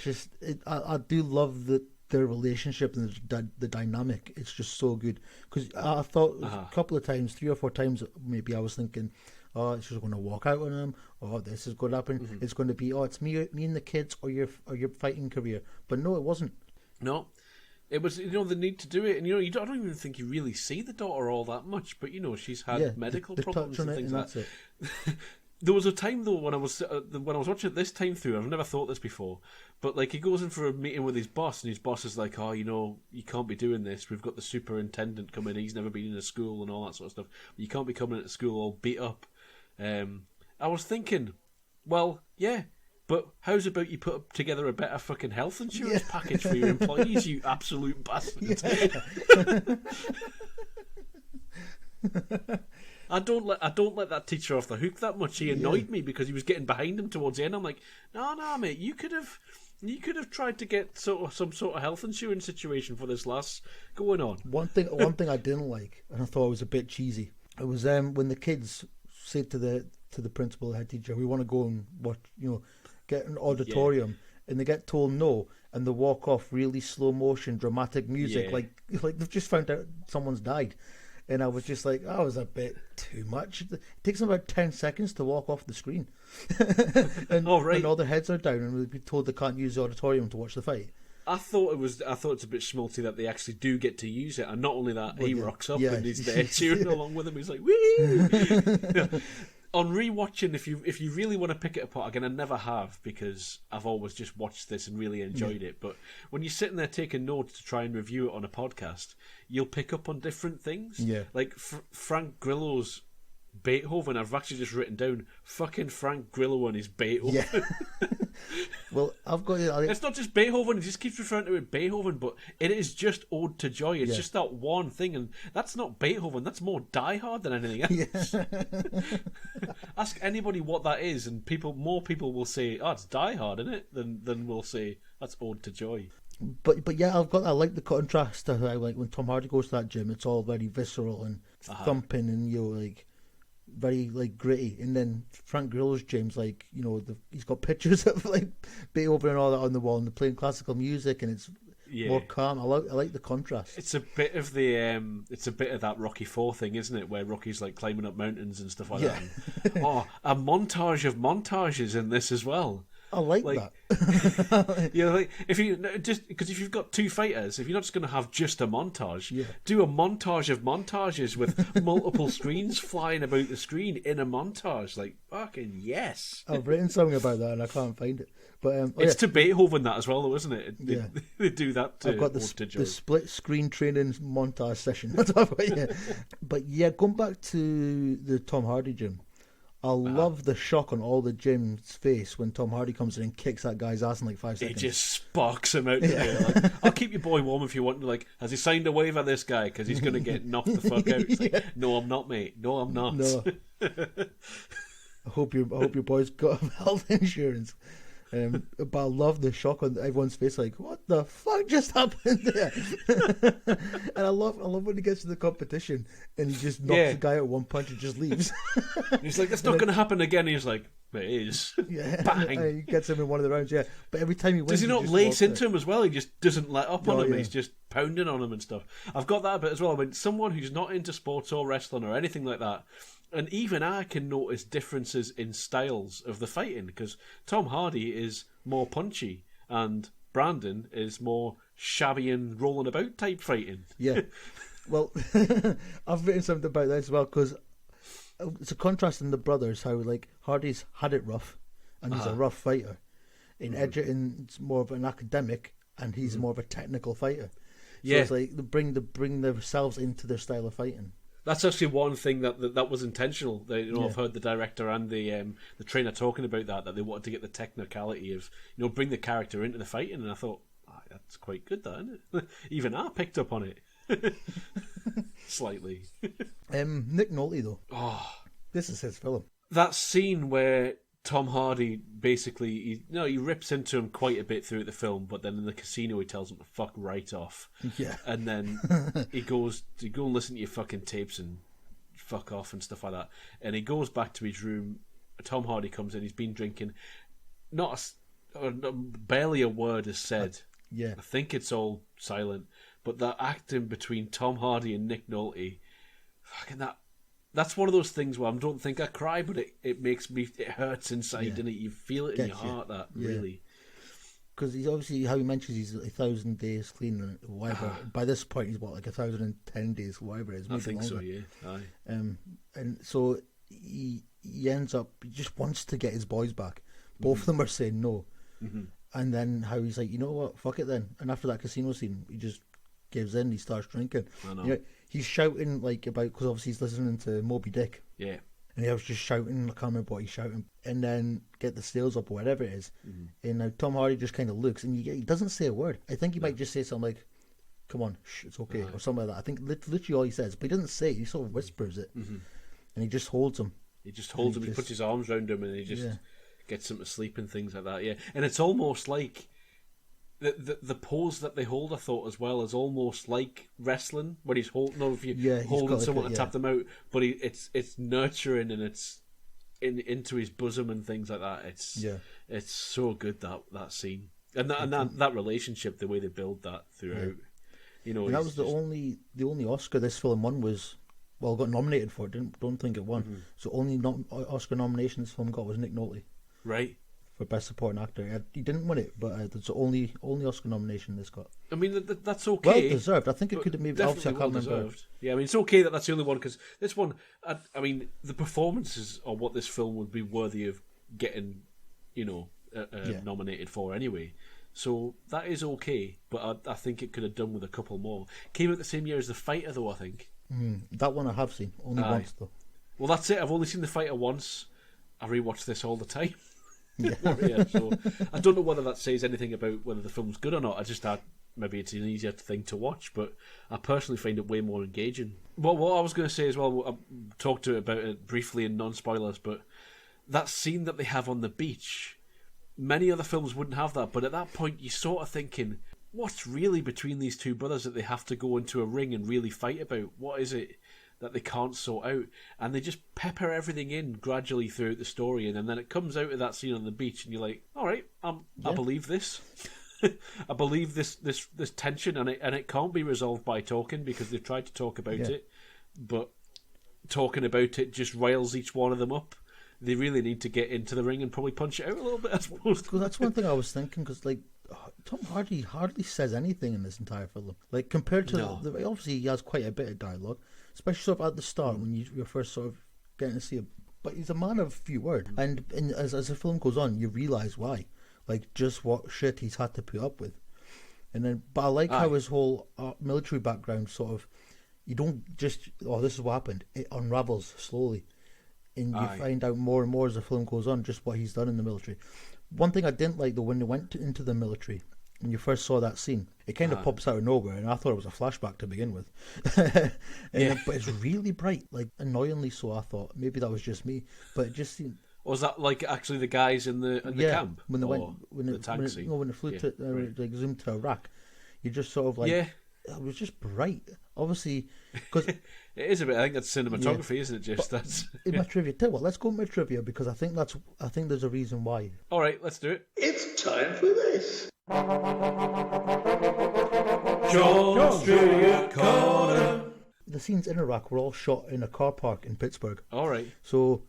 I do love their relationship and the dynamic. It's just so good because I thought a couple of times, 3 or 4 times, maybe I was thinking, oh, she's going to walk out on him. Oh, this is going to happen. Mm-hmm. It's going to be, oh, it's me and the kids, or your fighting career. But no, it wasn't. No, it was. The need to do it, and I don't even think you really see the daughter all that much. But she's had medical problems and things like that. There was a time though when I was watching it this time through. I've never thought this before, but like he goes in for a meeting with his boss, and his boss is like, "Oh, you can't be doing this. We've got the superintendent coming. He's never been in a school and all that sort of stuff. You can't be coming into school all beat up." I was thinking, well, yeah, but how's about you put together a better fucking health insurance package for your employees, you absolute bastard? Yeah. I don't let that teacher off the hook that much. He annoyed me because he was getting behind him towards the end. I'm like, no, mate, you could have tried to get some sort of health insurance situation for this lass going on. One thing I didn't like, and I thought it was a bit cheesy. It was when the kids said to the principal, head teacher, we want to go and watch, get an auditorium, and they get told no, and they walk off really slow motion, dramatic music, like they've just found out someone's died. And I was just like, that was a bit too much. It takes them about 10 seconds to walk off the screen. and all their heads are down, and we've been told they can't use the auditorium to watch the fight. I thought it's a bit schmaltzy that they actually do get to use it, and not only that, he rocks up and he's there cheering along with him. He's like, wee! On rewatching, if you really want to pick it apart again, I never have because I've always just watched this and really enjoyed it. But when you're sitting there taking notes to try and review it on a podcast, you'll pick up on different things. Yeah, like Frank Grillo's Beethoven. I've actually just written down fucking Frank Grillo and his Beethoven. Yeah. Well, I've got it. It's not just Beethoven. He just keeps referring to it Beethoven, but it is just Ode to Joy. It's just that one thing, and that's not Beethoven. That's more Die Hard than anything else. Yeah. Ask anybody what that is, and more people will say, "Oh, it's Die Hard, isn't it?" Than will say that's Ode to Joy. But yeah, I like the contrast. I like when Tom Hardy goes to that gym. It's all very visceral and thumping, and very gritty, and then Frank Grillo's gym's he's got pictures of Beethoven and all that on the wall, and they're playing classical music, and it's more calm. I like the contrast. It's a bit of that Rocky IV thing, isn't it, where Rocky's climbing up mountains and stuff like that. And, a montage of montages in this as well. I like that. If you've got two fighters, if you're not just going to have just a montage, do a montage of montages with multiple screens flying about the screen in a montage. Fucking yes. I've written something about that and I can't find it. But it's to Beethoven that as well, though, isn't it? They do that. I've got the split screen training montage session. That's what I've got, But going back to the Tom Hardy gym. I love the shock on all the gym's face when Tom Hardy comes in and kicks that guy's ass in 5 seconds. He just sparks him out there. I'll keep your boy warm if you want to. Has he signed a waiver, this guy? Because he's going to get knocked the fuck out. No, I'm not, mate. No, I'm not. No. I hope your boy's got health insurance. But I love the shock on everyone's face, what the fuck just happened there? And I love when he gets to the competition and he just knocks the guy out one punch and just leaves. He's like, that's not going to happen again. He's like, it is. Bang. And he gets him in one of the rounds, But every time he wins, does he not lace into him as well? He just doesn't let up on him. He's just pounding on him and stuff. I've got that a bit as well. I mean, someone who's not into sports or wrestling or anything like that, and even I can notice differences in styles of the fighting, because Tom Hardy is more punchy and Brandon is more shabby and rolling about type fighting. Yeah. Well, I've written something about that as well, because it's a contrast in the brothers, how Hardy's had it rough and he's a rough fighter. In Egerton, it's more of an academic and he's more of a technical fighter. So it's they bring themselves into their style of fighting. That's actually one thing that was intentional. I've heard the director and the trainer talking about that they wanted to get the technicality of bring the character into the fighting, and I thought that's quite good, that, isn't it? Even I picked up on it slightly. Nick Nolte though, this is his film. That scene where Tom Hardy basically, he rips into him quite a bit throughout the film, but then in the casino he tells him to fuck right off. Yeah. And then he goes to go and listen to your fucking tapes and fuck off and stuff like that. And he goes back to his room. Tom Hardy comes in. He's been drinking, not barely a word is said. Yeah. I think it's all silent. But that acting between Tom Hardy and Nick Nolte, fucking that's one of those things where I don't think I cry, but it makes me, it hurts inside, and you feel it in your heart, really. Because he's obviously, how he mentions he's 1,000 days clean or whatever. By this point, he's what, like 1,010 days, whatever it is. I think longer. so, yeah. Aye. And so he ends up, he just wants to get his boys back. Both of them are saying no. Mm-hmm. And then how he's like, you know what, fuck it then. And after that casino scene, he just gives in, he starts drinking. I know. You know, he's shouting like about, because obviously he's listening to Moby Dick. Yeah. And he was just shouting, I can't remember what he's shouting, and then get the sails up or whatever it is. Mm-hmm. And now Tom Hardy just kind of looks, and he doesn't say a word. I think he might just say something like, come on, shh, it's okay, or something like that. I think literally all he says, but he doesn't say it, he sort of whispers it. Mm-hmm. And he just holds him. He just holds him, he puts his arms around him, and he just gets him to sleep and things like that, yeah. And it's almost like, the pose that they hold, I thought, as well, is almost like wrestling, when he's holding, holding someone to tap them out, but it's nurturing, and it's into his bosom and things like that. It's so good, that scene, and that relationship, the way they build that throughout. You know, and that was the only Oscar this film won was, well, got nominated for it. Don't think it won. Mm-hmm. So only Oscar nomination this film got was Nick Nolte. Right. For Best Supporting Actor. He didn't win it, but it's the only Oscar nomination this got. I mean, that's okay. Well deserved. I think it could have maybe... Definitely well deserved. Yeah, I mean, it's okay that that's the only one, because this one, I mean, the performances are what this film would be worthy of getting, nominated for anyway. So that is okay, but I think it could have done with a couple more. Came out the same year as The Fighter, though, I think. That one I have seen, only once, though. Well, that's it. I've only seen The Fighter once. I rewatch this all the time. So I don't know whether that says anything about whether the film's good or not. I just maybe it's an easier thing to watch, but I personally find it way more engaging. What I was going to say as well, I talked about it briefly in non-spoilers, but that scene that they have on the beach, many other films wouldn't have that, but at that point you're sort of thinking, what's really between these two brothers that they have to go into a ring and really fight about? What is it that they can't sort out? And they just pepper everything in gradually throughout the story, and then it comes out of that scene on the beach, and you're like, all right, I believe this. I believe this tension, and it can't be resolved by talking, because they've tried to talk about it, but talking about it just riles each one of them up. They really need to get into the ring and probably punch it out a little bit, I suppose. Well, that's one thing I was thinking, because Tom Hardy hardly says anything in this entire film. Like, compared to obviously he has quite a bit of dialogue, especially sort of at the start when you're first sort of getting to see him. But he's a man of few words, and as the film goes on, you realise why, like just what shit he's had to put up with. And then, but I like how his whole military background sort of, you don't just, this is what happened. It unravels slowly, and you find out more and more as the film goes on just what he's done in the military. One thing I didn't like, though, when they went into the military, when you first saw that scene, it kind of pops out of nowhere, and I thought it was a flashback to begin with. But it's really bright, like annoyingly so. I thought maybe that was just me, but it just seemed. Was that like actually the guys in the camp? When they when they flew to like zoomed to Iraq, you just sort of like it was just bright. Obviously, because it is a bit. I think that's cinematography, isn't it? Just that's in my trivia. Tell you what, let's go with my trivia, because I think there's a reason why. All right, let's do it. It's time for this. John's Trivia Corner. The scenes in Iraq were all shot in a car park in Pittsburgh. All right. So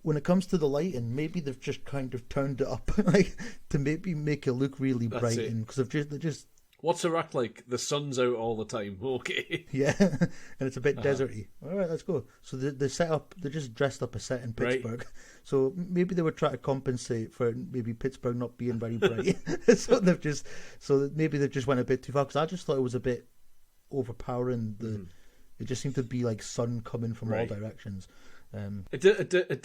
when it comes to the lighting, maybe they've just kind of turned it up like to maybe make it look really bright, because they're just. What's Iraq like? The sun's out all the time. Okay. Yeah, and it's a bit deserty. All right, let's go. So they set up. They just dressed up a set in Pittsburgh. Right. So maybe they were trying to compensate for maybe Pittsburgh not being very bright. So maybe they've just went a bit too far. Because I just thought it was a bit overpowering. It just seemed to be like sun coming from all directions. It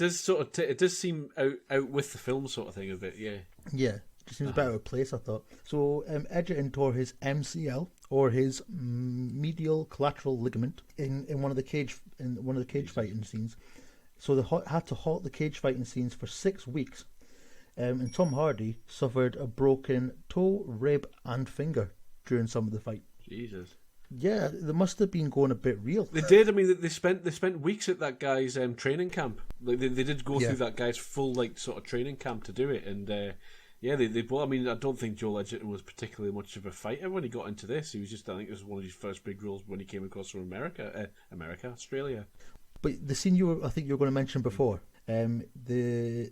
does seem out with the film sort of thing a bit. Yeah. Yeah. Seems better a place, I thought. So Egerton tore his MCL, or his medial collateral ligament, in one of the cage fighting scenes. So they had to halt the cage fighting scenes for 6 weeks. And Tom Hardy suffered a broken toe, rib, and finger during some of the fight. Jesus. Yeah, they must have been going a bit real. They did. I mean, they spent weeks at that guy's training camp. Like they did go through that guy's full sort of training camp to do it, and. Yeah, they both. I mean, I don't think Joel Egerton was particularly much of a fighter when he got into this. He was just, I think, it was one of his first big roles when he came across from Australia. But the scene I think you were going to mention before, on the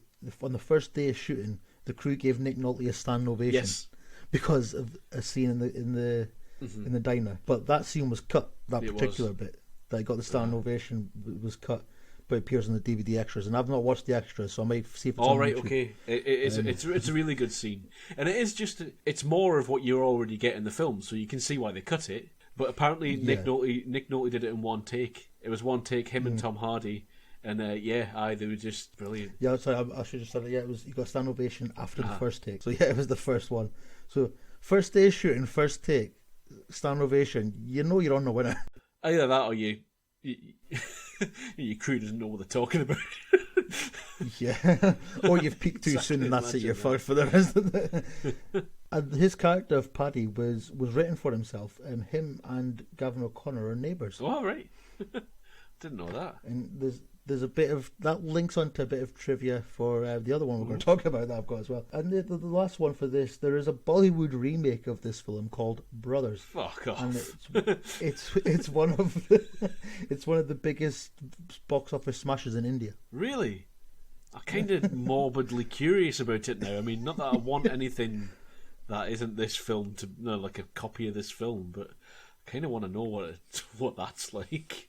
first day of shooting, the crew gave Nick Nolte a standing ovation. Yes. Because of a scene in the diner. But that scene was cut. That particular bit that got the standing ovation was cut. But it appears in the DVD extras, and I've not watched the extras, so I might see if it's on YouTube. Okay. It's a really good scene, and it's more of what you already get in the film, so you can see why they cut it. But apparently, Nick Nolte did it in one take. It was one take, him and Tom Hardy, and they were just brilliant. Yeah, sorry, I should have said it. Yeah, you got a standing ovation after the first take. So yeah, it was the first one. So first day shooting, first take, standing ovation. You know you're on the winner. Either that, or your crew doesn't know what they're talking about. Yeah, or you've peaked too soon, and that's it. You're fired for the rest of the. And his character of Paddy was written for himself, and him and Gavin O'Connor are neighbours. Oh, right. Didn't know that. And there's a bit of that links onto a bit of trivia for the other one we're going to talk about that I've got as well. And the last one for this, there is a Bollywood remake of this film called Brothers. Fuck off. And it's one of the biggest box office smashes in India. Really? I'm kind of morbidly curious about it now. I mean, not that I want anything that isn't this film to like a copy of this film, but I kind of want to know what that's like.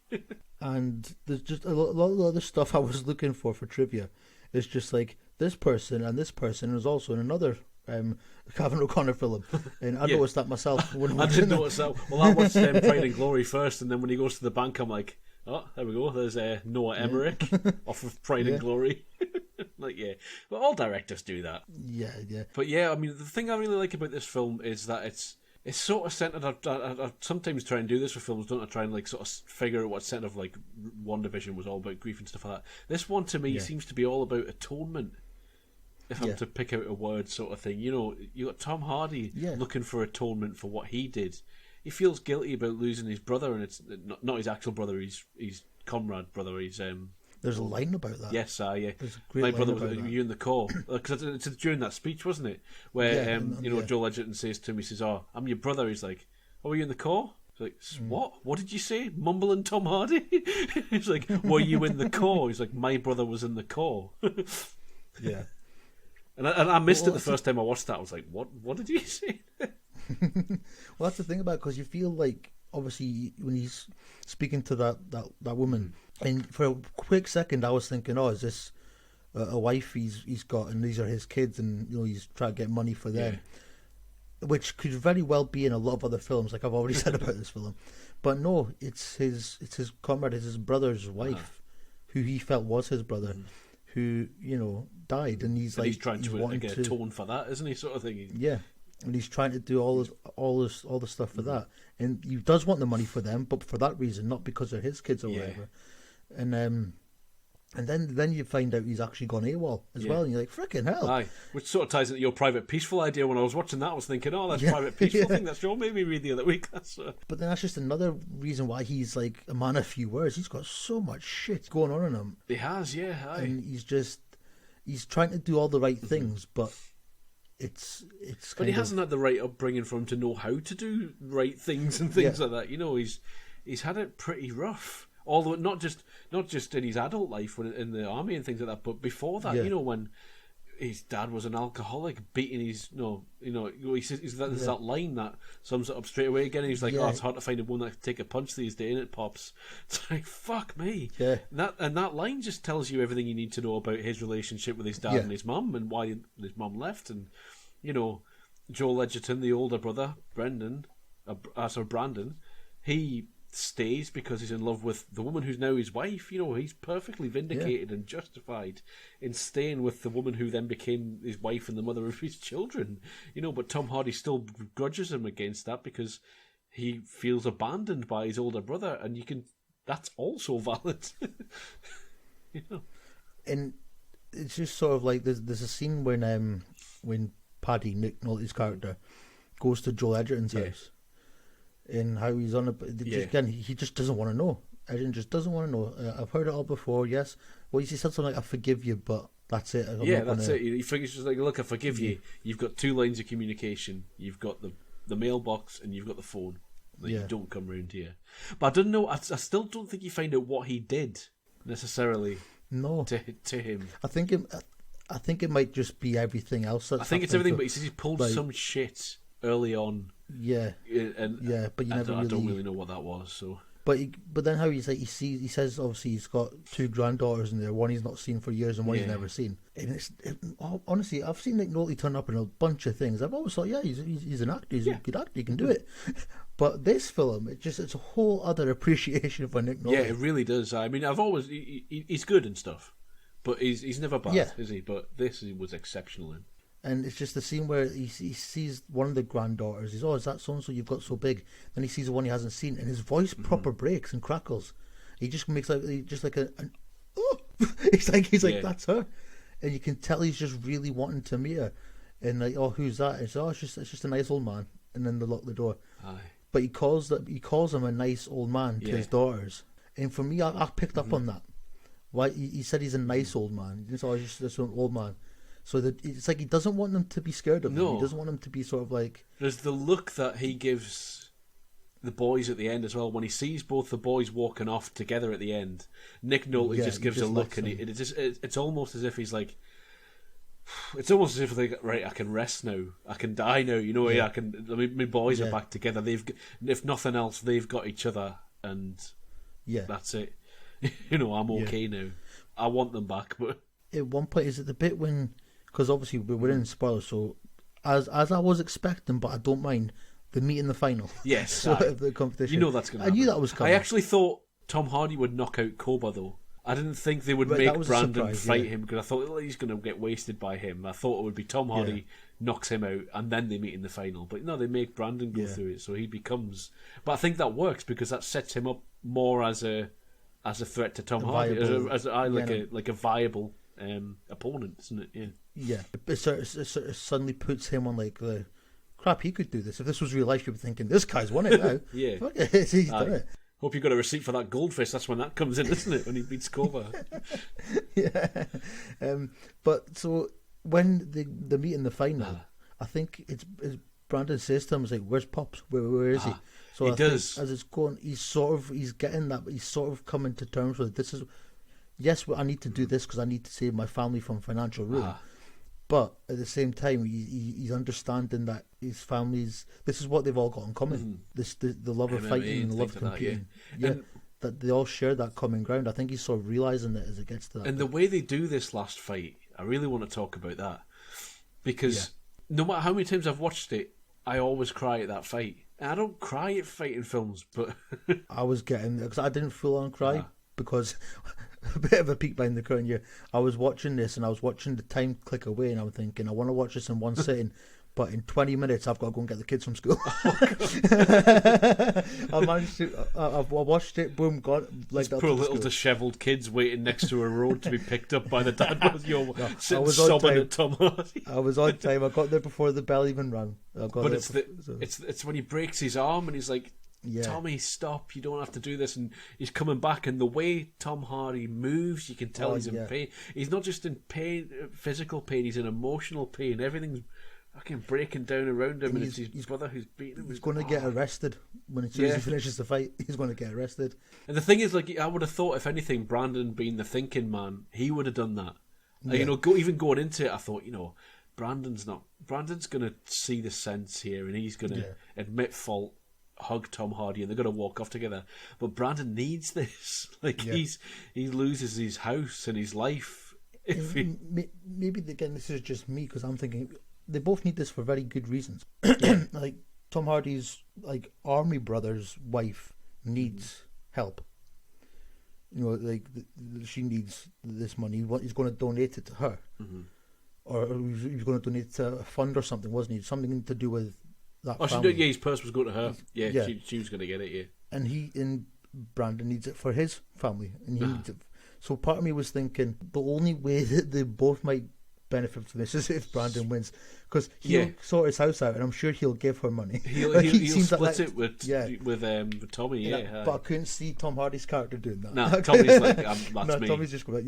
And there's just a lot of other stuff I was looking for trivia. It's just like this person and this person is also in another Gavin O'Connor film, and I noticed that myself. I didn't notice that. Well, I watched Pride and Glory first, and then when he goes to the bank, I'm like, oh, there we go. There's Noah Emmerich off of Pride and Glory. Like, yeah, but all directors do that. Yeah. But yeah, I mean, the thing I really like about this film is that it's sort of centered. I sometimes try and do this with films, don't I? Try and like sort of figure out what centre of like WandaVision was all about, grief and stuff like that. This one to me seems to be all about atonement. If I'm to pick out a word, sort of thing, you got Tom Hardy looking for atonement for what he did. He feels guilty about losing his brother, and it's not his actual brother, his comrade brother. There's a line about that. Yes, yeah. There's a great My brother line was about that. you in the call because it's during that speech, wasn't it? Where Joel Egerton says to him, he says, "Oh, I'm your brother." He's like, "Oh, were you in the call?" He's like, "What? What did you say?" Mumbling Tom Hardy. He's like, "Were you in the call?" He's like, "My brother was in the call." Yeah. And I missed it the first time I watched that. I was like, "What did you say?" Well, that's the thing about it, because you feel like, obviously, when he's speaking to that woman, and for a quick second I was thinking, oh, is this a wife he's got, and these are his kids, and he's trying to get money for them, which could very well be in a lot of other films, like I've already said about this film. But no, it's his comrade, it's his brother's wife, who he felt was his brother, who died, and he's trying to atone for that, isn't he? Sort of thing. Yeah. And he's trying to do all the stuff for that, and he does want the money for them, but for that reason, not because they're his kids or whatever. And then you find out he's actually gone AWOL as well, and you're like, frickin' hell! Aye, which sort of ties into your Private Peaceful idea. When I was watching that, I was thinking, oh, that's Private Peaceful thing. That's your made me read the other week. But then that's just another reason why he's like a man of few words. He's got so much shit going on in him. He has, yeah. Aye. And he's trying to do all the right things, but. But he hasn't had the right upbringing for him to know how to do right things and things like that. He's had it pretty rough. Although not just in his adult life, when in the army and things like that, but before that, when his dad was an alcoholic, beating his he says there's that line that sums it up straight away again. And he's like, oh, it's hard to find a woman that can take a punch these days, and it pops. It's like, fuck me. Yeah. That line just tells you everything you need to know about his relationship with his dad and his mum, and why his mum left. And Joel Egerton, the older brother, Brandon, he stays because he's in love with the woman who's now his wife. He's perfectly vindicated and justified in staying with the woman who then became his wife and the mother of his children. But Tom Hardy still grudges him against that because he feels abandoned by his older brother, and that's also valid. And it's just sort of like there's a scene when Paddy, Nick Nolte's character, goes to Joel Egerton's house. And how he's on again, he just doesn't want to know. Egerton just doesn't want to know. I've heard it all before. Yes, well, he said something like, "I forgive you, but that's it. That's it. He figures just like, look, I forgive you. You've got 2 lines of communication. You've got the mailbox and you've got the phone. Like, you don't come round here. But I don't know. I still don't think you find out what he did necessarily. No, to him. I think it might just be everything else. I think it's everything. But he says he pulled some shit early on. Yeah, but you never I don't really know what that was. So. But then how he says obviously he's got 2 granddaughters in there, one he's not seen for years and one he's never seen. And honestly, I've seen Nick Nolte turn up in a bunch of things. I've always thought, he's an actor, he's a good actor, he can do it. But this film, it's a whole other appreciation for Nick Nolte. Yeah, it really does. I mean, I've always he's good and stuff, but he's never bad, is he? But this was exceptional in. And it's just the scene where he sees one of the granddaughters. He's, is that so-and-so you've got so big? Then he sees the one he hasn't seen, and his voice proper breaks and crackles. He just makes an oh! He's like, that's her. And you can tell he's just really wanting to meet her. And like, oh, who's that? And it's just a nice old man. And then they lock the door. Aye. But he calls him a nice old man to his daughters. And for me, I picked up on that. Why he said he's a nice old man. He's just an old man. So it's like he doesn't want them to be scared of him. He doesn't want them to be sort of like... There's the look that he gives the boys at the end as well. When he sees both the boys walking off together at the end, Nick Nolte just gives a look, and it's almost as if he's like... It's almost as if they right, I can rest now. I can die now. You know, I can. I mean, my boys are back together. If nothing else, they've got each other, and that's it. You know, I'm okay now. I want them back, but... At one point, is it the bit when... Because obviously we're in spoilers, so as I was expecting, but I don't mind, the meet in the final. Yes, so the competition. You know that's going to happen. I knew that was coming. I actually thought Tom Hardy would knock out Koba, though. I didn't think they would make Brandon fight him, because I thought he's going to get wasted by him. I thought it would be Tom Hardy knocks him out, and then they meet in the final. But no, they make Brandon go through it, so he becomes... But I think that works, because that sets him up more as a threat to Tom Hardy, as a viable opponent, isn't it? Yeah, it sort of suddenly puts him on like the crap. He could do this. If this was real life, you'd be thinking, this guy's won it now. He's done it. Hope you got a receipt for that goldfish. That's when that comes in, isn't it? When he beats Koba. But so when they meet in the final, I think it's Brandon says to him, "Like, where's Pops? Where is he?" So he does. As it's going, he's getting that. He's sort of coming to terms with this. Yes, I need to do this because I need to save my family from financial ruin. But at the same time, he's understanding that his family's... This is what they've all got in common. The love of fighting and the love of competing. That they all share that common ground. I think he's sort of realising that as it gets to that. And the way they do this last fight, I really want to talk about that. Because no matter how many times I've watched it, I always cry at that fight. And I don't cry at fighting films, but... I was getting... Because I didn't full on cry, because... A bit of a peek behind the curtain here. I was watching this and I was watching the time click away, and I'm thinking, I want to watch this in one sitting, but in 20 minutes I've got to go and get the kids from school. I managed to. I watched it. Boom, got like that. Poor little dishevelled kids waiting next to a road to be picked up by the dad. Sitting sobbing at Tom Hardy. I was on time. I got there before the bell even rang. But it's when he breaks his arm and he's like, Tommy, stop, you don't have to do this. And he's coming back, and the way Tom Hardy moves, you can tell he's in pain. He's not just in pain, physical pain, he's in emotional pain. Everything's fucking breaking down around him, and it's his brother who's beating him. He's going to get arrested as soon as he finishes the fight. He's going to get arrested. And the thing is, like, I would have thought, if anything, Brandon being the thinking man, he would have done that. You know, even going into it, I thought, you know, Brandon's going to see the sense here, and he's going to admit fault, hug Tom Hardy, and they're going to walk off together. But Brandon needs this. Like, he loses his house and his life. Maybe again, this is just me, because I'm thinking they both need this for very good reasons. Like, Tom Hardy's like army brother's wife needs help. You know, like she needs this money. He's going to donate it to her, or he's going to donate it to a fund or something, wasn't he? Something to do with that family. His purse was going to her. She was going to get it. And Brandon needs it for his family, and he needs it. So part of me was thinking the only way that they both might benefit from this is if Brandon wins, because he'll sort his house out, and I'm sure he'll give her money. He'll split it with Tommy. But I couldn't see Tom Hardy's character doing that. Nah, Tommy's like, that's me. Tommy's just going,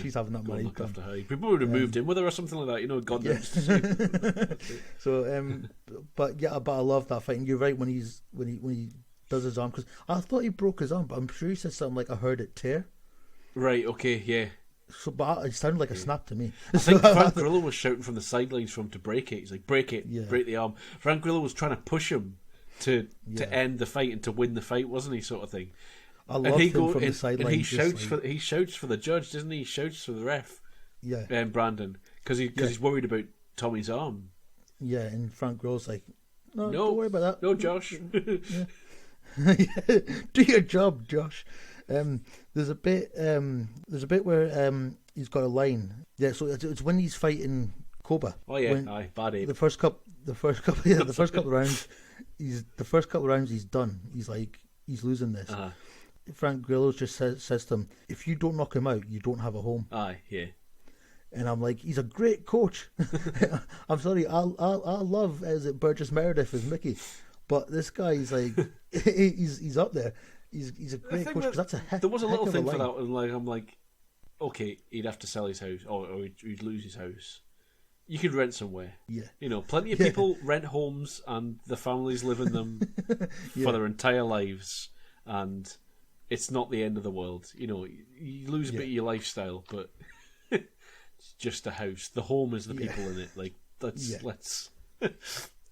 she's having that money. Look after her. People would have moved in with her or something like that. God knows. So, but I love that fight. And you're right when he does his arm, because I thought he broke his arm, but I'm sure he said something like, "I heard it tear." Right. Okay. Yeah. So, but it sounded like a snap to me. I think Frank Grillo was shouting from the sidelines for him to break it. He's like, break it, break the arm. Frank Grillo was trying to push him to end the fight and to win the fight, wasn't he? Sort of thing. I love him from the sidelines. And he shouts for the judge, doesn't he? He shouts for the ref. Yeah. Brandon, because he's worried about Tommy's arm. Yeah, and Frank Grillo's like, no, don't worry about that. No, Josh. Do your job, Josh. There's a bit where he's got a line. Yeah, so it's when he's fighting Koba. Oh yeah, bad ape. The first couple of rounds, he's done. He's like, he's losing this. Uh-huh. Frank Grillo just says to him, "If you don't knock him out, you don't have a home." Aye, yeah. And I'm like, he's a great coach. I'm sorry, I love Burgess Meredith as Mickey, but this guy is like, he's up there. He's a great coach, because that's a heck. There was a little thing for line. that, and I'm like, okay, he'd have to sell his house, or he'd lose his house. You could rent somewhere. Yeah. Plenty of people rent homes, and the families live in them for their entire lives, and it's not the end of the world. You lose a bit of your lifestyle, but it's just a house. The home is the people in it. Like, let's.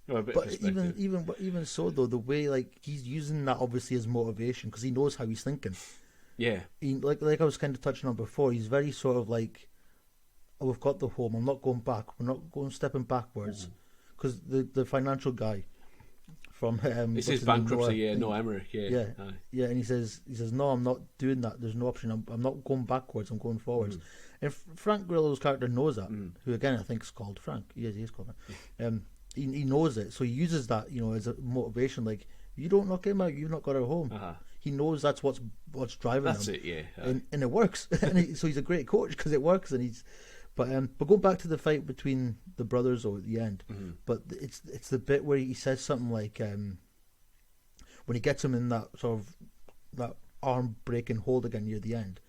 But even so, though, the way he's using that obviously as motivation, because he knows how he's thinking. Yeah. Like I was kind of touching on before, he's very sort of like, "Oh, we've got the home. I'm not going back. We're not stepping backwards," because the financial guy from it's his bankruptcy. Emmerich. Yeah. And he says, "No, I'm not doing that. There's no option. I'm not going backwards. I'm going forwards." And Frank Grillo's character knows that. Who again I think is called Frank. He is called Frank. He knows it, so he uses that, as a motivation. Like, you don't knock him out, you've not got a home. He knows that's what's driving him. That's it, yeah. And it works. So he's a great coach because it works. And but going back to the fight between the brothers at the end, but it's the bit where he says something like, when he gets him in that sort of that arm breaking hold again near the end,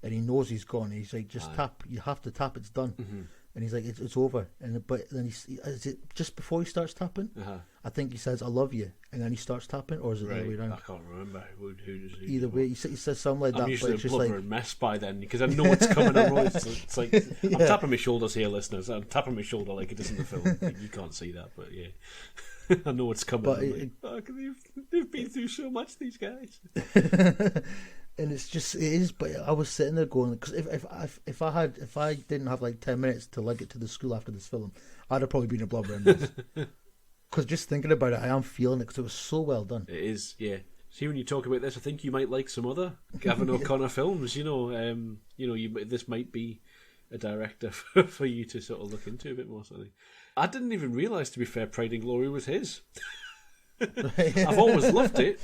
and he knows he's gone. He's like, just tap. You have to tap. It's done. And he's like, it's over. But then is it just before he starts tapping? I think he says, "I love you," and then he starts tapping, or is it the other way around? I can't remember. Who does he? Either way, he says something like that. I'm usually but a blubber mess by then, because I know it's coming. It's like I'm tapping my shoulders here, listeners. I'm tapping my shoulder like it is in the film. You can't see that, but yeah, I know it's coming. But they've been through so much, these guys. And it is. But I was sitting there going, because if I didn't have like 10 minutes to lug it to the school after this film, I'd have probably been a blubber in this. Because just thinking about it, I am feeling it, because it was so well done. It is, yeah. See, when you talk about this, I think you might like some other Gavin O'Connor films. This might be a director for you to sort of look into a bit more. Something. I didn't even realise, to be fair, Pride and Glory was his. I've always loved it.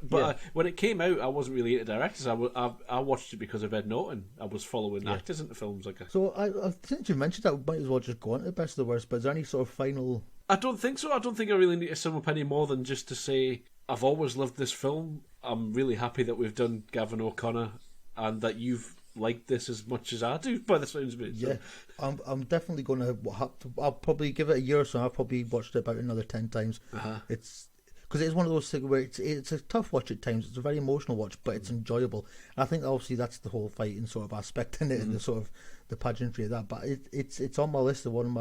But when it came out, I wasn't really into directors. I watched it because of Ed Norton. I was following actors into films like that. So since you mentioned that, we might as well just go on to the best of the worst. But is there any sort of final? I don't think so. I don't think I really need to sum up any more than just to say I've always loved this film. I'm really happy that we've done Gavin O'Connor, and that you've liked this as much as I do, by the sounds of it. So. Yeah, I'm definitely going to have to. I'll probably give it a year or so. I've probably watched it about another 10 times. It's because it's one of those things where it's a tough watch at times. It's a very emotional watch, but it's enjoyable. And I think obviously that's the whole fighting sort of aspect in it, and the sort of the pageantry of that. But it's on my list of one of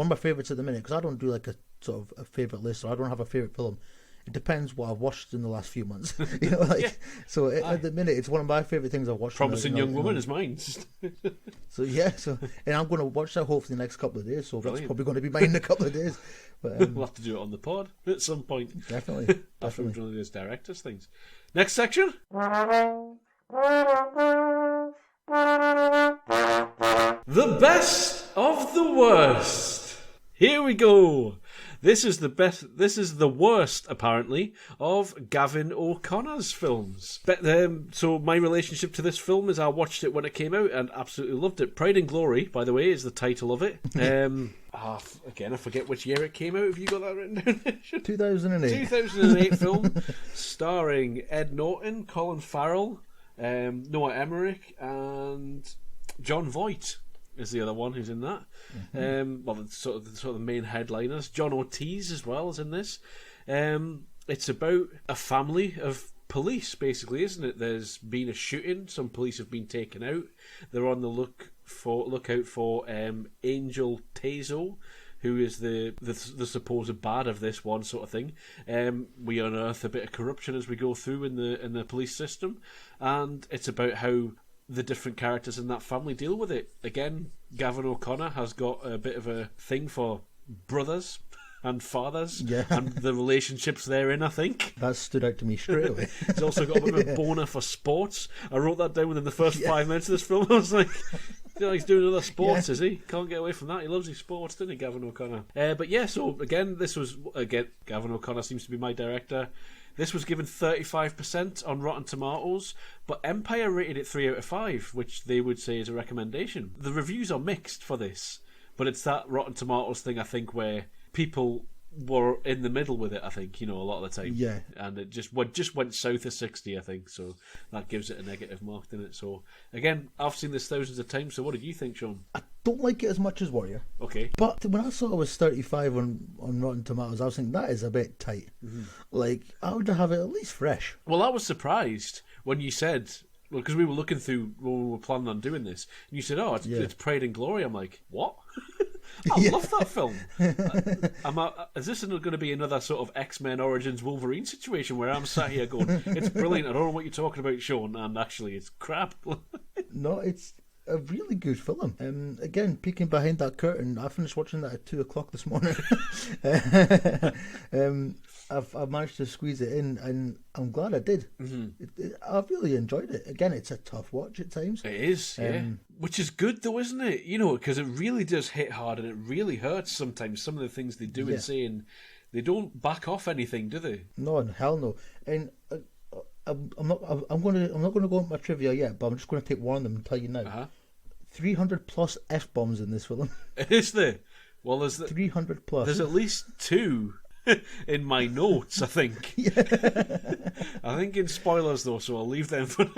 my favourites at the minute, because I don't do like a sort of a favourite list, or I don't have a favourite film. It depends what I've watched in the last few months. So at the minute, it's one of my favourite things I've watched. Promising Young Woman is mine. And I'm going to watch that hopefully the next couple of days. So Brilliant. That's probably going to be mine in a couple of days. But, we'll have to do it on the pod at some point. Definitely. After we've done those directors things. Next section. The best of the worst. Here we go. This is the best. This is the worst, apparently, of Gavin O'Connor's films. But so my relationship to this film is I watched it when it came out and absolutely loved it. Pride and Glory, by the way, is the title of it. Again, I forget which year it came out. Have you got that written down? 2008. 2008 film starring Ed Norton, Colin Farrell, Noah Emmerich, and John Voight is the other one who's in that. Well, sort of the main headliners. John Ortiz as well is in this. It's about a family of police, basically, isn't it? There's been a shooting. Some police have been taken out. They're on the lookout for Angel Tezo, who is the supposed bad of this one, sort of thing. We unearth a bit of corruption as we go through in the police system, and it's about how the different characters in that family deal with it. Again, Gavin O'Connor has got a bit of a thing for brothers and fathers and the relationships therein, I think. That stood out to me straight away. He's also got a bit of a boner for sports. I wrote that down within the first 5 minutes of this film. I was like, he's doing other sports, is he? Can't get away from that. He loves his sports, doesn't he, Gavin O'Connor? But yeah, so again, Gavin O'Connor seems to be my director. This was given 35% on Rotten Tomatoes, but Empire rated it 3 out of 5, which they would say is a recommendation. The reviews are mixed for this, but it's that Rotten Tomatoes thing, I think, where people were in the middle with it, I think, a lot of the time. Yeah. And it just went south of 60, I think, so that gives it a negative mark, doesn't it? So, again, I've seen this thousands of times, so what did you think, Sean? I don't like it as much as Warrior. Okay. But when I saw it was 35 on Rotten Tomatoes, I was thinking, that is a bit tight. Mm-hmm. Like, I would have it at least fresh. Well, I was surprised when you said... Well, because we were looking through when we were planning on doing this, and you said, it's Pride and Glory. I'm like, what? I love that film. Is this going to be another sort of X-Men Origins Wolverine situation where I'm sat here going, it's brilliant, I don't know what you're talking about, Sean, and actually it's crap. No, it's a really good film. Again, peeking behind that curtain, I finished watching that at 2 o'clock this morning. I've managed to squeeze it in, and I'm glad I did. Mm-hmm. I've really enjoyed it. Again, it's a tough watch at times. It is, yeah. Which is good, though, isn't it? Because it really does hit hard, and it really hurts sometimes. Some of the things they do and say, and they don't back off anything, do they? No, hell no. And I'm not going to go into my trivia yet, but I'm just going to take one of them and tell you now. 300 plus F-bombs in this film. Is there? Well, there's 300 plus. There's at least 2 in my notes, I think. I think in spoilers, though, so I'll leave them for...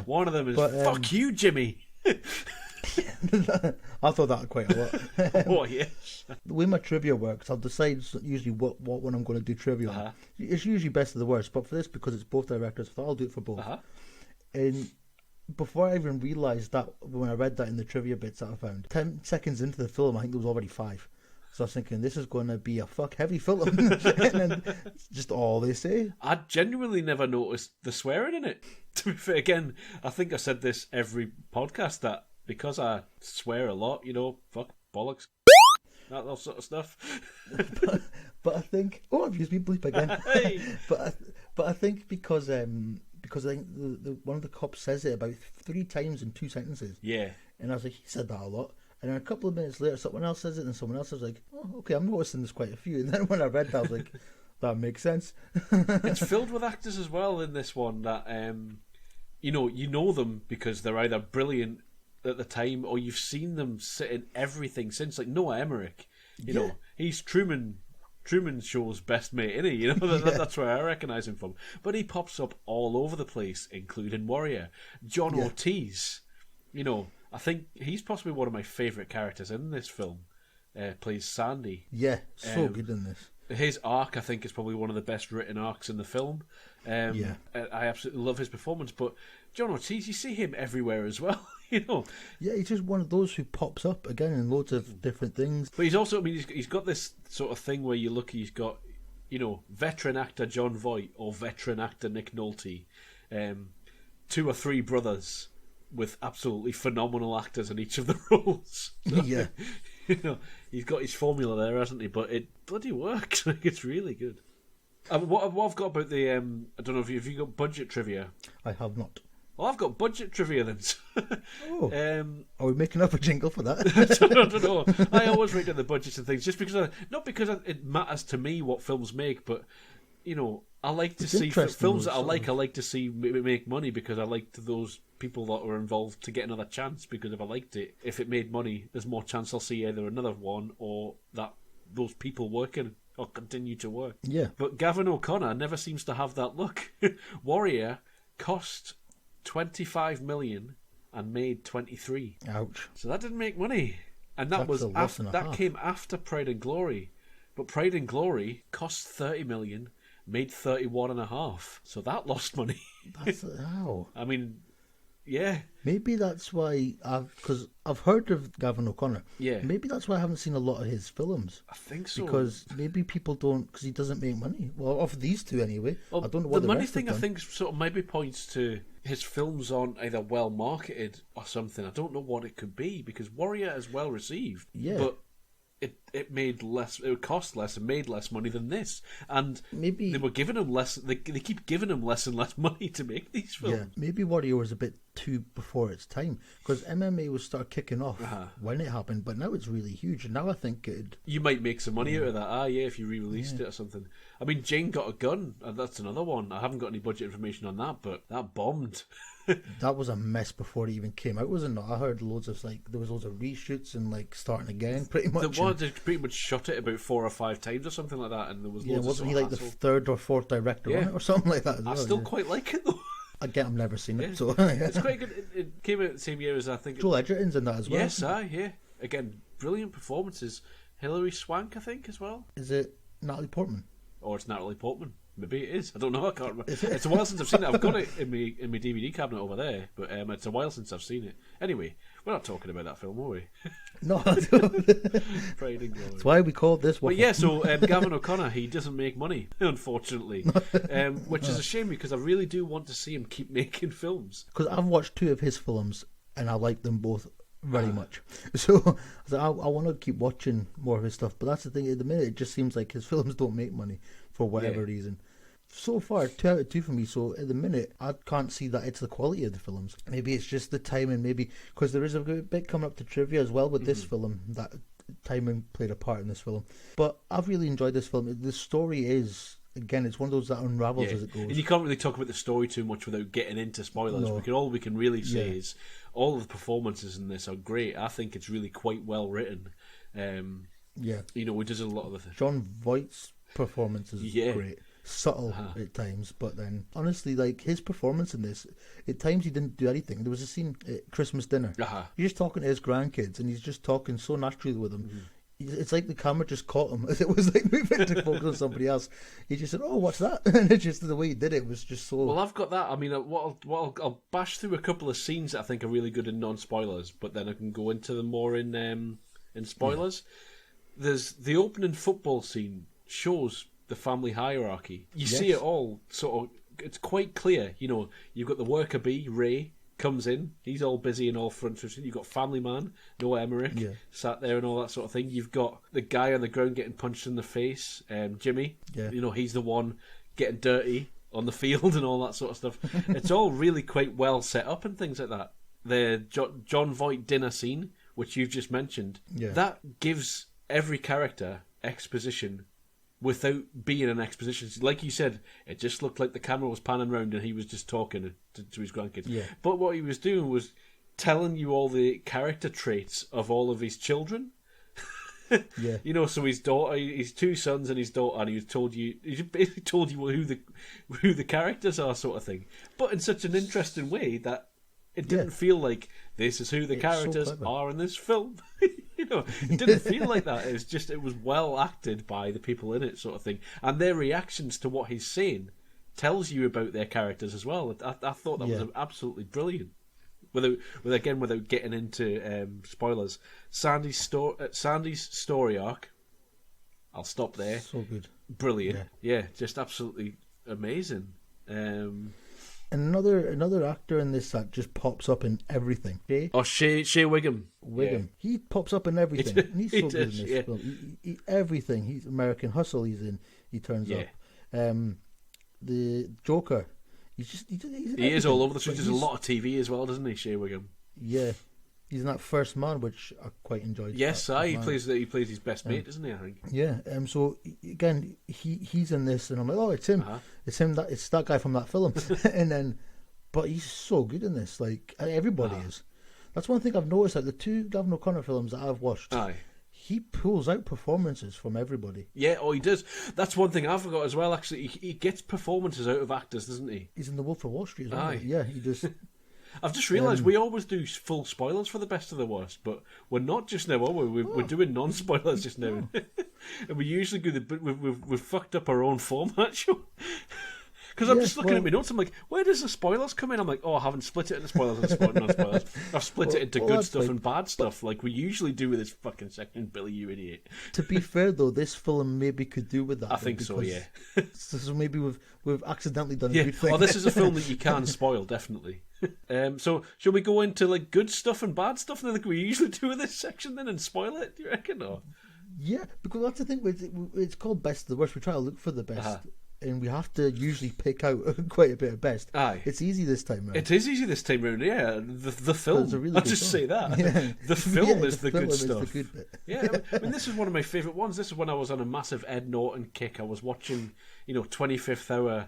One of them is, fuck you, Jimmy. I thought that quite a lot. Oh, yes. The way my trivia works, I'll decide usually what one I'm going to do trivia on. It's usually best of the worst, but for this, because it's both directors, I thought I'll do it for both. And before I even realised that, when I read that in the trivia bits that I found, 10 seconds into the film, I think there was already 5. So I was thinking, this is going to be a fuck-heavy film. And then it's just all they say. I genuinely never noticed the swearing in it. To be fair, again, I think I said this every podcast, that because I swear a lot, fuck, bollocks, that sort of stuff. but I think... Oh, I've used me bleep again. Hey. But I think because I think the one of the cops says it about 3 times in 2 sentences. Yeah. And I was like, he said that a lot. And then a couple of minutes later, someone else says it, and someone else was like, oh, okay, I'm noticing there's quite a few. And then when I read that, I was like, that makes sense. It's filled with actors as well in this one that, you know them because they're either brilliant at the time or you've seen them sit in everything since. Like Noah Emmerich, you know, he's Truman Show's best mate, isn't he? That's where I recognise him from. But he pops up all over the place, including Warrior. John Ortiz, I think he's possibly one of my favourite characters in this film. Plays Sandy. Yeah, so good in this. His arc, I think, is probably one of the best written arcs in the film. I absolutely love his performance. But John Ortiz, you see him everywhere as well. Yeah, he's just one of those who pops up again in loads of different things. But he's also, he's got this sort of thing where you look, he's got, veteran actor John Voight or veteran actor Nick Nolte, 2 or 3 brothers with absolutely phenomenal actors in each of the roles. So, he's got his formula there, hasn't he? But it bloody works. It's really good. What I've got about the, I don't know if you got budget trivia. I have not. Well, I've got budget trivia then. Oh. Are we making up a jingle for that? I don't know. I always write down the budgets and things just because, not because it matters to me what films make, but I like to see films that I like to see make money because I like those people that were involved to get another chance. Because if I liked it, if it made money, there's more chance I'll see either another one or that those people working or continue to work. Yeah. But Gavin O'Connor never seems to have that look. Warrior cost 25 million and made 23. Ouch. So that didn't make money, and that came after Pride and Glory. But Pride and Glory cost 30 million, made 31.5. So that lost money. That's how. I mean, yeah. Maybe that's why because I've heard of Gavin O'Connor. Yeah. Maybe that's why I haven't seen a lot of his films. I think so. Because maybe people don't, because he doesn't make money. Well, off these two anyway. Well, I don't know what the the money rest thing. have I done. think sort of maybe points to his films aren't either well marketed or something. I don't know what it could be because Warrior is well received. Yeah. But it made less. It would cost less and made less money than this. And maybe they were giving him less. They keep giving him less and less money to make these films. Yeah, maybe Warrior was a bit too before its time because MMA was start kicking off when it happened, but now it's really huge. And now I think you might make some money out of that. If you re-released it or something. I mean, Jane Got a Gun. That's another one. I haven't got any budget information on that, but that bombed. That was a mess before it even came out, wasn't it? I heard loads of there was loads of reshoots and starting again, pretty much. They pretty much shot it about 4 or 5 times or something like that, and there was loads wasn't of he the third or fourth director on it or something like that? As well, I still quite like it though. Again, I've never seen it, so it's quite good. It came out the same year as I think. Joel Egerton's in that as well. Yes, yeah. Again, brilliant performances. Hilary Swank, I think, as well. Is it Natalie Portman? Or it's Natalie Portman. Maybe it is. I don't know. I can't remember. It's a while since I've seen it. I've got it in my DVD cabinet over there, but it's a while since I've seen it. Anyway, we're not talking about that film, are we? No. Pride and Glory. That's why we called this one. But yeah, so Gavin O'Connor, he doesn't make money, unfortunately, which is a shame because I really do want to see him keep making films. Because I've watched 2 of his films and I like them both very much. So I want to keep watching more of his stuff. But that's the thing. At the minute, it just seems like his films don't make money for whatever reason. So far, 2 out of 2 for me. So at the minute, I can't see that it's the quality of the films. Maybe it's just the timing. Maybe because there is a bit coming up to trivia as well with this film. That timing played a part in this film. But I've really enjoyed this film. The story is, again, it's one of those that unravels as it goes. And you can't really talk about the story too much without getting into spoilers. No. All we can really say is all of the performances in this are great. I think it's really quite well written. He does a lot of the John Voight's performance is great. Subtle at times, but then honestly, his performance in this, at times he didn't do anything. There was a scene at Christmas dinner. He's just talking to his grandkids, and he's just talking so naturally with them. It's like the camera just caught him. It was moving to focus on somebody else. He just said, "Oh, what's that?" And it's just the way he did it was just so. Well, I've got that. I mean, I'll bash through a couple of scenes that I think are really good in non-spoilers, but then I can go into them more in spoilers. There's the opening football scene shows the family hierarchy. You see it all sort of. It's quite clear. You've got the worker bee, Ray, comes in. He's all busy and all front. You've got family man, Noah Emmerich, sat there and all that sort of thing. You've got the guy on the ground getting punched in the face, Jimmy. Yeah. He's the one getting dirty on the field and all that sort of stuff. It's all really quite well set up and things like that. The John Voight dinner scene, which you've just mentioned, that gives every character exposition without being an exposition. Like you said, it just looked like the camera was panning around and he was just talking to his grandkids. Yeah. But what he was doing was telling you all the character traits of all of his children. So his daughter, his 2 sons and his daughter, and he basically told you who the characters are, sort of thing. But in such an interesting way that it didn't feel like this is who the characters are in this film. It didn't feel like that. It was well acted by the people in it, sort of thing. And their reactions to what he's saying tells you about their characters as well. I thought that was absolutely brilliant. Without getting into spoilers, Sandy's story arc. I'll stop there. So good, brilliant. Yeah, just absolutely amazing. And another actor in this that just pops up in everything. Shea Wiggum. He pops up in everything. And he's so good in this film. Everything. He's American Hustle. He turns up. The Joker He is all over the street. There's a lot of TV as well, doesn't he, Shea Wiggum? Yeah, he's in that First Man, which I quite enjoyed. Yes, he plays his best mate, doesn't he? I think. Yeah. So again, he's in this, and I'm like, oh, it's him. It's him. It's that guy from that film. And then, but he's so good in this. Like everybody is. That's one thing I've noticed. Like the two Gavin O'Connor films that I've watched. He pulls out performances from everybody. Yeah, he does. That's one thing I forgot as well, actually. He gets performances out of actors, doesn't he? He's in The Wolf of Wall Street as well. Yeah, he does. I've just realised we always do full spoilers for the best of the worst, but we're not just now, are we? We're doing non-spoilers just now. And we usually do we've fucked up our own format, because I'm just looking at my notes. I'm like, where does the spoilers come in? I'm like, I haven't split it into spoilers and non-spoilers. I've split it into good stuff and bad stuff, like we usually do with this fucking section. Billy, you idiot. To be fair, though, this film maybe could do with that. I think so. Yeah. So maybe we've accidentally done a good thing. Oh, this is a film that you can spoil, definitely. So shall we go into like good stuff and bad stuff, like we usually do with this section, then, and spoil it? Do you reckon? Or yeah, because that's the thing. It's called best of the worst. We try to look for the best. And we have to usually pick out quite a bit of best. It's easy this time round. It is easy this time round, yeah. The film, I'll just say that. Yeah. The film is the good stuff. Is the good bit. Yeah, I mean, this is one of my favourite ones. This is when I was on a massive Ed Norton kick. I was watching, 25th Hour,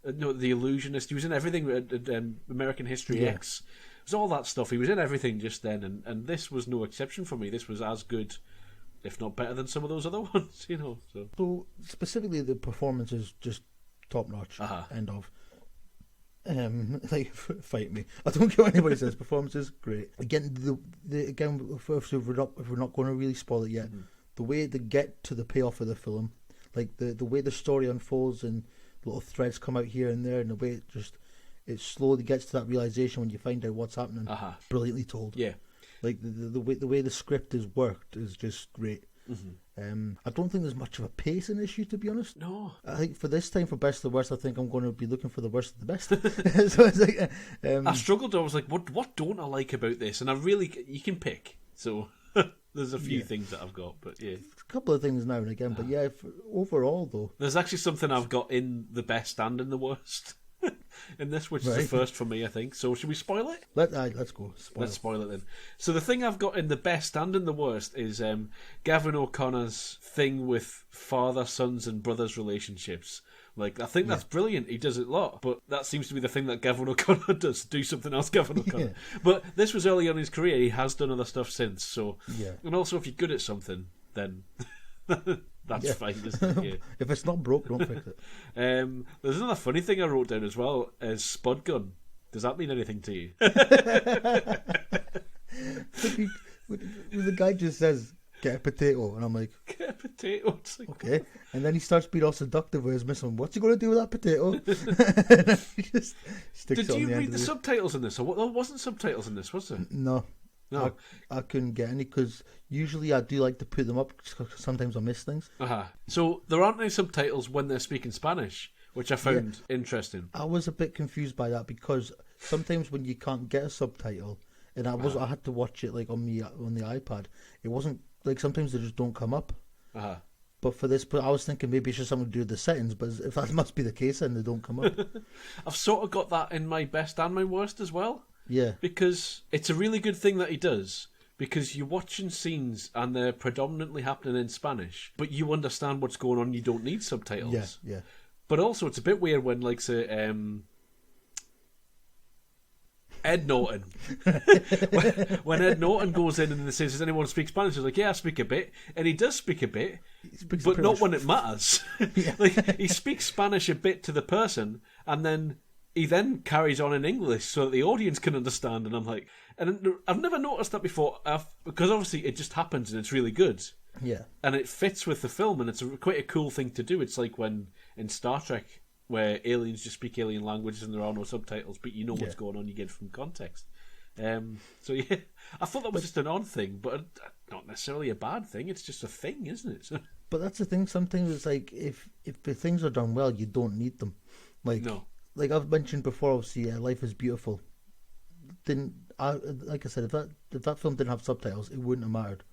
The Illusionist. He was in everything, American History X. It was all that stuff. He was in everything just then, and this was no exception for me. This was as good, if not better, than some of those other ones, So specifically, the performance is just top notch. End of. Fight me. I don't care what anybody says. Performance is great. Again, if we're not going to really spoil it yet, the way they get to the payoff of the film, like the way the story unfolds and little threads come out here and there, and the way it slowly gets to that realization when you find out what's happening. Brilliantly told. Yeah. Like the way the script is worked is just great. I don't think there's much of a pacing issue, to be honest. No. I think for this time, for best of the worst, I think I'm going to be looking for the worst of the best. So it's like, I struggled. I was like, what don't I like about this? And you can pick. So there's a few things that I've got, but yeah. A couple of things now and again, but yeah, overall though. There's actually something I've got in the best and in the worst. In this, which is the first for me, I think. So should we spoil it? Let's go. Let's spoil it then. So the thing I've got in the best and in the worst is Gavin O'Connor's thing with father, sons and brothers relationships. Like, I think that's brilliant. He does it a lot, but that seems to be the thing that Gavin O'Connor does. Do something else, Gavin O'Connor. But this was early on in his career. He has done other stuff since. So, and also, if you're good at something, then that's fine, isn't it? Yeah. If it's not broke, don't fix it. There's another funny thing I wrote down as well, is Spud Gun. Does that mean anything to you? The guy just says, get a potato, and I'm like, get a potato? It's like, okay. And then he starts being all seductive with his missile. What's he going to do with that potato? He just sticks Did you read the subtitles in this? Or there wasn't subtitles in this, was there? No. I couldn't get any, because usually I do like to put them up, because sometimes I miss things. So there aren't any subtitles when they're speaking Spanish, which I found interesting. I was a bit confused by that, because sometimes when you can't get a subtitle, and I had to watch it like on the iPad, it wasn't like, sometimes they just don't come up. But for this, I was thinking maybe it's just something to do with the settings, but if that must be the case, then they don't come up. I've sort of got that in my best and my worst as well. Yeah. Because it's a really good thing that he does, because you're watching scenes and they're predominantly happening in Spanish, but you understand what's going on, you don't need subtitles. Yeah. But also, it's a bit weird when, like, say, Ed Norton. when Ed Norton goes in and says, does anyone speak Spanish? He's like, yeah, I speak a bit. And he does speak a bit, but not when it matters. Like, he speaks Spanish a bit to the person, and then he then carries on in English so that the audience can understand. And I'm like, and I've never noticed that before, because obviously it just happens and it's really good. Yeah. And it fits with the film, and it's quite a cool thing to do. It's like when in Star Trek, where aliens just speak alien languages and there are no subtitles, but you know what's going on, you get it from context. So yeah, I thought that was just an odd thing, but not necessarily a bad thing. It's just a thing, isn't it? So, but that's the thing. Sometimes it's like, if the things are done well, you don't need them. Like, no. Like I've mentioned before, obviously, Life is Beautiful. Like I said, if that film didn't have subtitles, it wouldn't have mattered,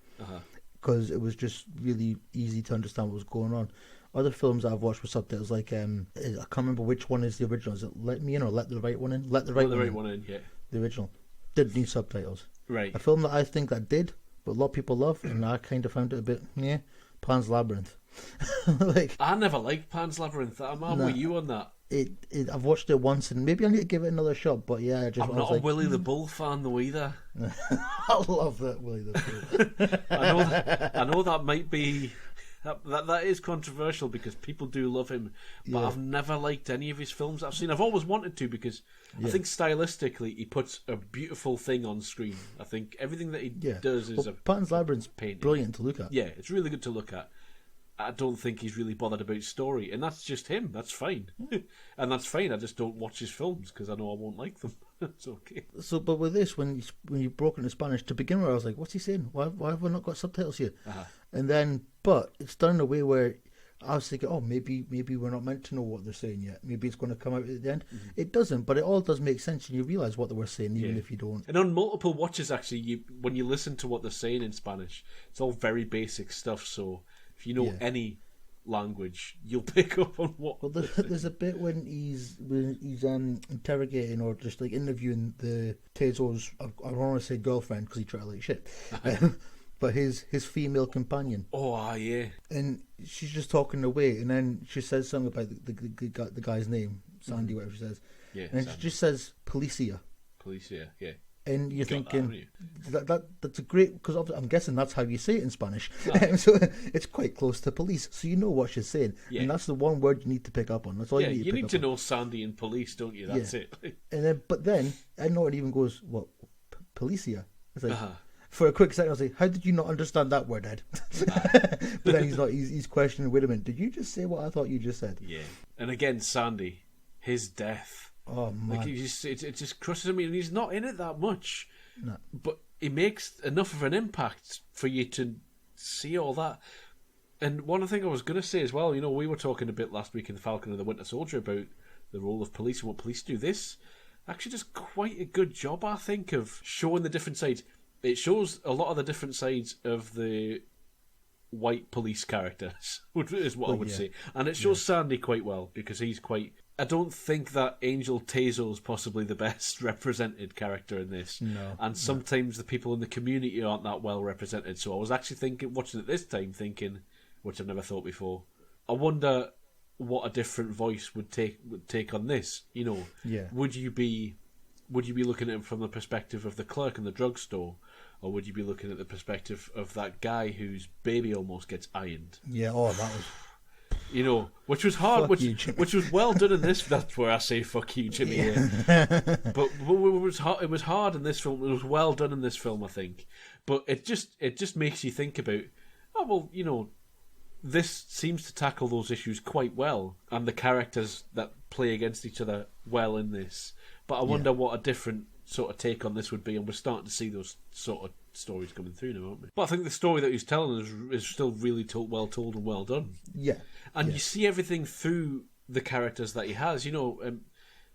because it was just really easy to understand what was going on. other films that I've watched with subtitles, like I can't remember which one is the original. Is it Let Me In or Let the Right One In? Let the Right One In. Yeah. The original did need subtitles. Right. A film that I think that did, but a lot of people love, and I kind of found it a bit Pan's Labyrinth. Like, I never liked Pan's Labyrinth. I'm with you on that. I've watched it once, and maybe I need to give it another shot. But yeah, I'm not a Willy the Bull fan though either. I love that Willy the Bull. I know that might be that is controversial because people do love him, but I've never liked any of his films I've seen. I've always wanted to because I think stylistically he puts a beautiful thing on screen. I think everything that he does is Pan's Labyrinth's painting. Brilliant to look at. Yeah, it's really good to look at. I don't think he's really bothered about story, and that's just him. That's fine, and that's fine. I just don't watch his films because I know I won't like them. It's okay. So, but with this, when you broke into Spanish to begin with, I was like, "What's he saying? Why have we not got subtitles here?" And then, but it's done in a way where I was thinking, "Oh, maybe we're not meant to know what they're saying yet. Maybe it's going to come out at the end." Mm-hmm. It doesn't, but it all does make sense, and you realise what they were saying, even if you don't. And on multiple watches, actually, when you listen to what they're saying in Spanish, it's all very basic stuff. So if you know any language, you'll pick up on what. Well, there's a bit when he's interrogating or just like interviewing the Tezo's, I don't want to say girlfriend because he tried to like shit, but his female companion. Oh, yeah. And she's just talking away, and then she says something about the guy's name, Sandy, whatever she says. Yeah. And she just says Policia. Policia, yeah. And you're thinking that's a great, because I'm guessing that's how you say it in Spanish. So it's quite close to police, so you know what she's saying, and that's the one word you need to pick up on. That's all you need to pick up on. You need to know Sandy and police, don't you? That's it. And then Ed Norton even goes, "What, Policia?" It's like, for a quick second, I was like, "How did you not understand that word, Ed?" But then he's not. He's questioning. Wait a minute, did you just say what I thought you just said? Yeah. And again, Sandy, his death. Oh man! Like it just crushes me, and he's not in it that much. No. But he makes enough of an impact for you to see all that. And one thing I was going to say as well, we were talking a bit last week in the Falcon and the Winter Soldier about the role of police and what police do. This actually does quite a good job, I think, of showing the different sides. It shows a lot of the different sides of the white police characters, is what I would say. And it shows Sandy quite well because he's quite... I don't think that Angel Tezo's possibly the best represented character in this. No. And sometimes the people in the community aren't that well represented. So I was actually watching it this time, thinking, which I've never thought before, I wonder what a different voice would take on this. Would you be looking at it from the perspective of the clerk in the drugstore, or would you be looking at the perspective of that guy whose baby almost gets ironed? Yeah. Oh, that was. Which was hard, which was well done in this. That's where I say "fuck you, Jimmy." Yeah. But it was hard in this film. It was well done in this film, I think. But it just makes you think about, this seems to tackle those issues quite well, and the characters that play against each other well in this. But I wonder what a different sort of take on this would be, and we're starting to see those sort of stories coming through now, aren't we? But I think the story that he's telling is still really well told and well done. Yeah. And you see everything through the characters that he has.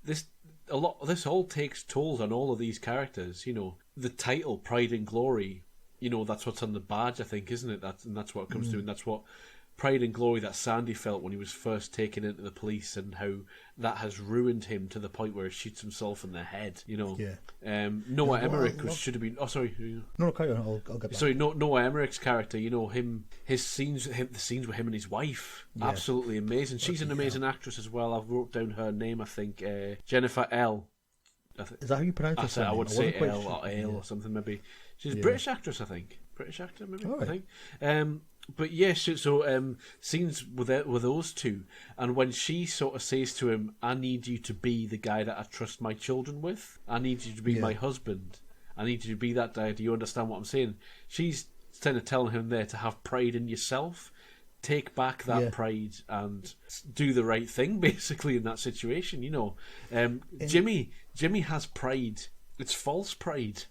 This all takes tolls on all of these characters. The title Pride and Glory. That's what's on the badge, I think, isn't it? That's what it comes through, and that's what pride and glory that Sandy felt when he was first taken into the police, and how that has ruined him to the point where he shoots himself in the head. Noah Emmerich should have been. Oh, sorry. No, carry on. I'll get back. Sorry, Noah Emmerich's character. The scenes with him and his wife, absolutely amazing. She's an amazing actress as well. I've wrote down her name. I think Jennifer L. Is that how you pronounce it? I would say L or Ale or something maybe. She's a British actress, I think. British actor, maybe. Right. I think. But yes, so scenes with those two, and when she sort of says to him, "I need you to be the guy that I trust my children with. I need you to be my husband. I need you to be that guy. Do you understand what I'm saying?" She's kind of telling him there to have pride in yourself, take back that pride, and do the right thing. Basically, in that situation, Jimmy has pride. It's false pride.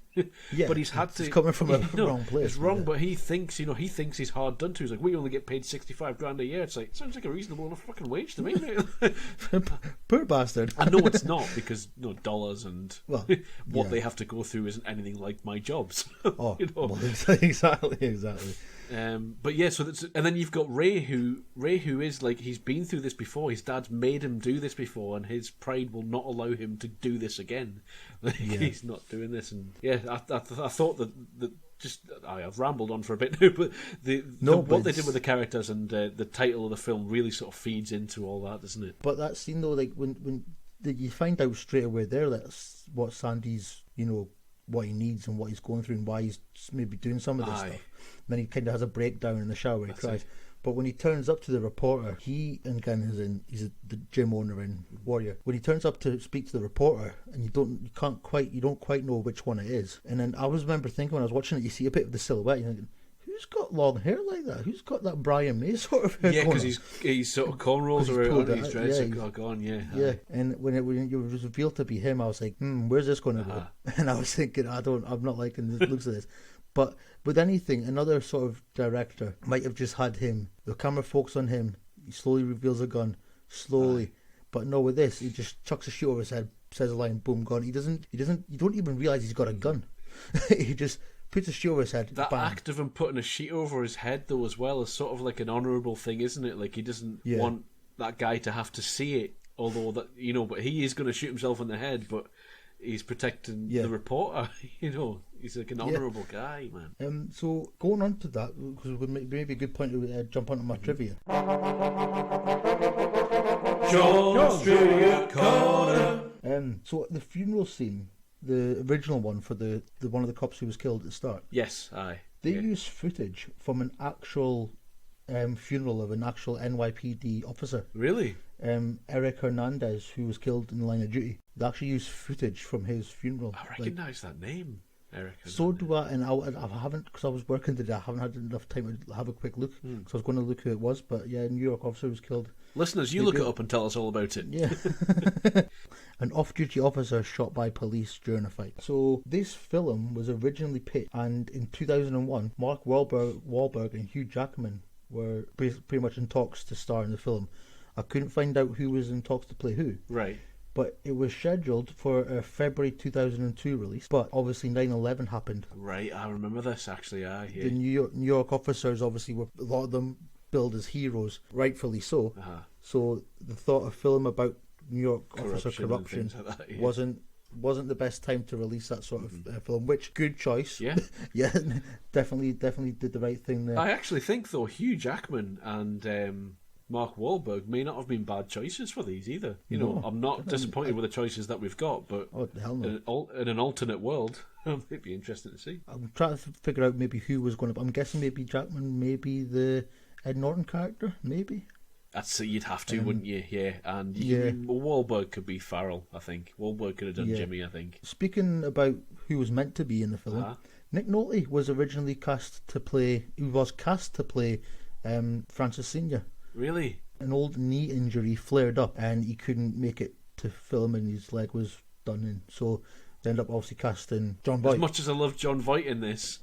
But he's had to. It's coming from a wrong place. It's wrong, but he thinks he's hard done to. He's like, we only get paid $65,000 a year. It's like, sounds like a reasonable enough fucking wage to me. Poor bastard. I know it's not, because dollars and what they have to go through isn't anything like my jobs. Well, exactly. But yeah, so that's, and then you've got Ray, who is like, he's been through this before. His dad's made him do this before, and his pride will not allow him to do this again. Like, he's not doing this, and yeah, I thought that just I've rambled on for a bit now, but what they did with the characters and the title of the film really sort of feeds into all that, doesn't it? But that scene though, like when you find out straight away there that's what Sandy's, what he needs and what he's going through and why he's maybe doing some of this stuff. And then he kind of has a breakdown in the shower and he cries. But when he turns up to the reporter, he's the gym owner in Warrior. When he turns up to speak to the reporter, and you don't quite know which one it is. And then I remember thinking when I was watching it, you see a bit of the silhouette, you're thinking, who's got long hair like that? Who's got that Brian May sort of hair? Yeah, because he's sort of cornrollers around his dreads are gone. Yeah, yeah. And when it was revealed to be him, I was like, where's this going to go? And I was thinking, I'm not liking the looks of this. But with anything, another sort of director might have just had him. The camera focus on him. He slowly reveals a gun, slowly. But no, with this, he just chucks a sheet over his head, says a line, boom, gone. You don't even realise he's got a gun. He just puts a sheet over his head. That bang. act of him putting a sheet over his head, though, as well, is sort of like an honourable thing, isn't it? Like, he doesn't want that guy to have to see it, although that but he is going to shoot himself in the head, but he's protecting the reporter. He's like an honourable guy, man. So going on to that, because it would maybe a good point to jump onto my trivia. John's Trivia Corner. So the funeral scene, the original one for the one of the cops who was killed at the start. Yes, aye. They use footage from an actual funeral of an actual NYPD officer. Really? Eric Hernandez, who was killed in the line of duty. They actually used footage from his funeral. I recognise that name, Eric Hernandez. So do I, and I haven't, because I was working today, I haven't had enough time to have a quick look, because I was going to look who it was, but yeah, a New York officer was killed. Listeners, you look it up and tell us all about it. Yeah. An off-duty officer shot by police during a fight. So this film was originally pitched, and in 2001, Mark Wahlberg and Hugh Jackman were pretty much in talks to star in the film. I couldn't find out who was in talks to play who. Right. But it was scheduled for a February 2002 release. But obviously 9/11 happened. Right, I remember this actually. Yeah. The New York officers obviously were, a lot of them billed as heroes, rightfully so. So the thought of film about New York officer corruption like that, wasn't the best time to release that sort of film. Which, good choice. Yeah, yeah, definitely did the right thing there. I actually think though Hugh Jackman and Mark Wahlberg may not have been bad choices for these either. I'm not disappointed with the choices that we've got, but hell no. In an alternate world, it'd be interesting to see. I'm trying to figure out maybe who was going to. I'm guessing maybe Jackman, maybe the Ed Norton character, maybe. You'd have to, wouldn't you? Yeah, and Wahlberg could be Farrell. I think Wahlberg could have done Jimmy. I think. Speaking about who was meant to be in the film, Nick Nolte was originally cast to play. He was cast to play Francis Senior. Really? An old knee injury flared up, and he couldn't make it to film, and his leg was done in. So they ended up obviously casting John Voight. As much as I love John Voight in this,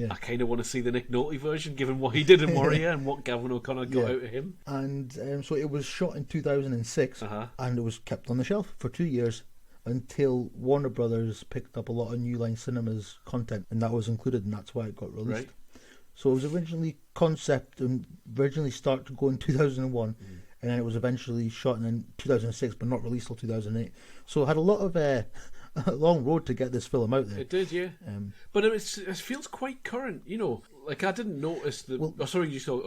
I kind of want to see the Nick Nolte version, given what he did in Warrior and what Gavin O'Connor got out of him. And so it was shot in 2006, and it was kept on the shelf for 2 years until Warner Brothers picked up a lot of New Line Cinema's content, and that was included, and that's why it got released. Right. So it was originally concept and originally started to go in 2001, and then it was eventually shot in 2006, but not released till 2008. So it had a lot of a long road to get this film out there. It did, yeah. But it feels quite current, Like I didn't notice the. Well, sorry, you still.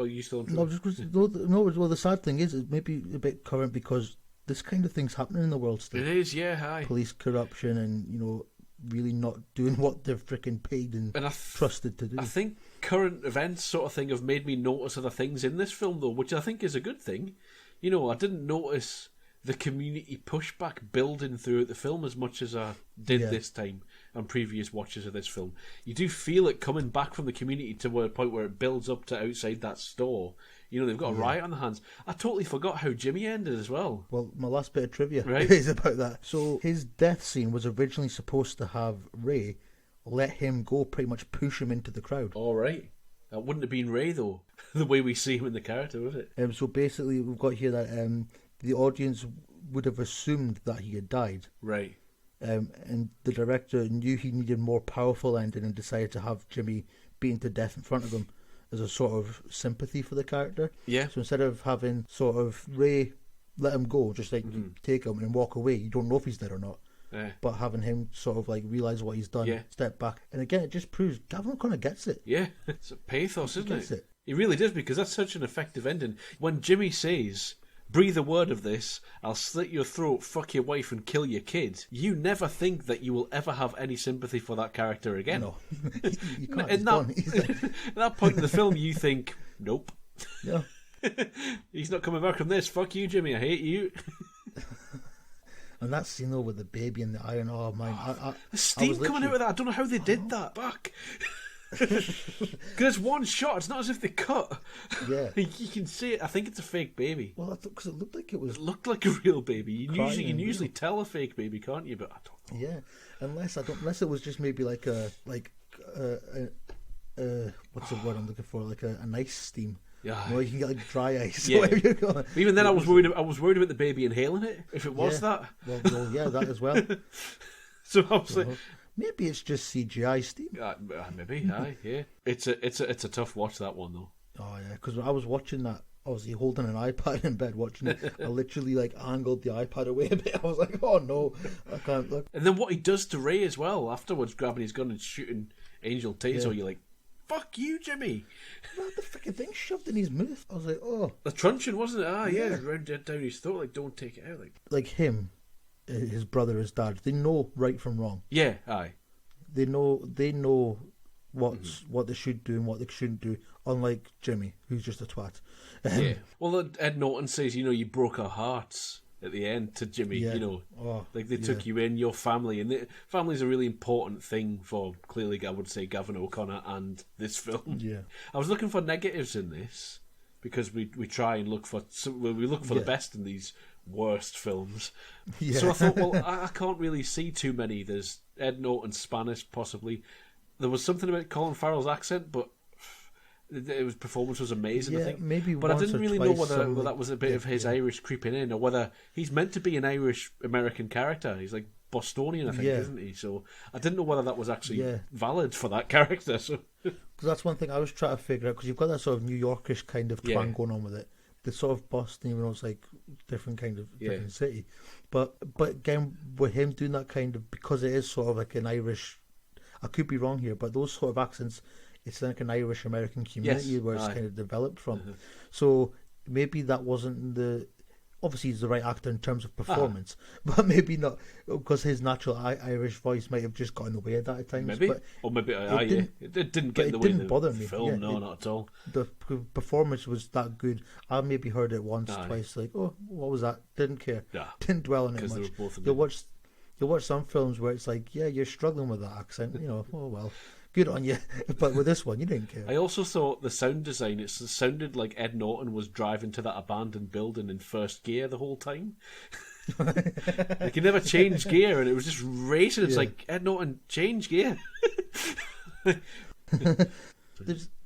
No, well, the sad thing is, it may be a bit current because this kind of thing's happening in the world still. It is, yeah. Hi. Police corruption and really not doing what they're freaking paid and trusted to do. I think current events sort of thing have made me notice other things in this film, though, which I think is a good thing. I didn't notice the community pushback building throughout the film as much as I did this time and previous watches of this film. You do feel it coming back from the community to a point where it builds up to outside that store. They've got a riot on their hands. I totally forgot how Jimmy ended as well. Well, my last bit of trivia is about that. So his death scene was originally supposed to have Ray let him go, pretty much push him into the crowd. All right. That wouldn't have been Ray, though, the way we see him in the character, would it? So basically, we've got here that the audience would have assumed that he had died. Right. And the director knew he needed more powerful ending and decided to have Jimmy beaten to death in front of him. there's a sort of sympathy for the character. Yeah. So instead of having sort of Ray let him go, just like take him and walk away, you don't know if he's dead or not. Yeah. But having him sort of like realise what he's done, step back, and again it just proves Gavin O'Connor gets it. Yeah, it's a pathos, isn't Gets it. He really does, because that's such an effective ending. When Jimmy says, "Breathe a word of this, I'll slit your throat, fuck your wife, and kill your kid," you never think that you will ever have any sympathy for that character again. No, you can't. At that point in the film, you think, nope. Yeah. He's not coming back from this. Fuck you, Jimmy. I hate you. And that scene though with the baby in the iron, oh man, The steam coming out of that. I don't know how they did that. Fuck. Because it's one shot. It's not as if they cut. Yeah. You can see it. I think it's a fake baby. Well, because it looked like it was. It looked like a real baby. You Crying can usually tell a fake baby, can't you? But I don't know. Yeah, unless it was just maybe like what's the word I'm looking for? Like an ice steam. Yeah. You know, you can get like dry ice. Yeah. Yeah. Even then, I was worried about the baby inhaling it. If it was that. Well, yeah, that as well. So I was like, maybe it's just CGI steam. maybe, aye, yeah. It's a tough watch, that one though. Oh yeah, because I was watching that. Obviously holding an iPad in bed watching it. I literally like angled the iPad away a bit. I was like, oh no, I can't look. And then what he does to Ray as well afterwards, grabbing his gun and shooting Angel Taser, you're like, fuck you, Jimmy. Well, the freaking thing shoved in his mouth. I was like, oh. The truncheon, wasn't it? Yeah, round down his throat, like, don't take it out. Like him, his brother, his dad, they know right from wrong. Yeah, aye. They know what they should do and what they shouldn't do, unlike Jimmy, who's just a twat. Yeah. Well, Ed Norton says, you broke our hearts at the end to Jimmy, like they took you in, your family, and family's a really important thing for, clearly, I would say, Gavin O'Connor and this film. Yeah. I was looking for negatives in this, because we try and look for the best in these worst films. Yeah. So I thought, well, I can't really see too many. There's Ed Norton's Spanish, possibly. There was something about Colin Farrell's accent, but his performance was amazing, I think. Maybe but I didn't really know whether somebody... that was a bit of his Irish creeping in, or whether he's meant to be an Irish-American character. He's like Bostonian, I think, isn't he? So I didn't know whether that was actually valid for that character. So because that's one thing I was trying to figure out, because you've got that sort of New Yorkish kind of twang going on with it. The sort of Boston, even though it's like different kind of different city. But again, with him doing that kind of, because it is sort of like an Irish, I could be wrong here, but those sort of accents, it's like an Irish American community where it's kind of developed from. Mm-hmm. So maybe that wasn't obviously he's the right actor in terms of performance, but maybe not, because his natural Irish voice might have just gotten away at that at times. Maybe, but it didn't get in the way of the film. No, not at all. The performance was that good. I maybe heard it once, twice, like, oh, what was that? Didn't care. Didn't dwell on it much. You'll watch some films where it's like, yeah, you're struggling with that accent, oh well. Good on you. But with this one, you didn't care. I also thought the sound design, it sounded like Ed Norton was driving to that abandoned building in first gear the whole time. Like, he never changed gear, and it was just racing. It's like, Ed Norton, change gear.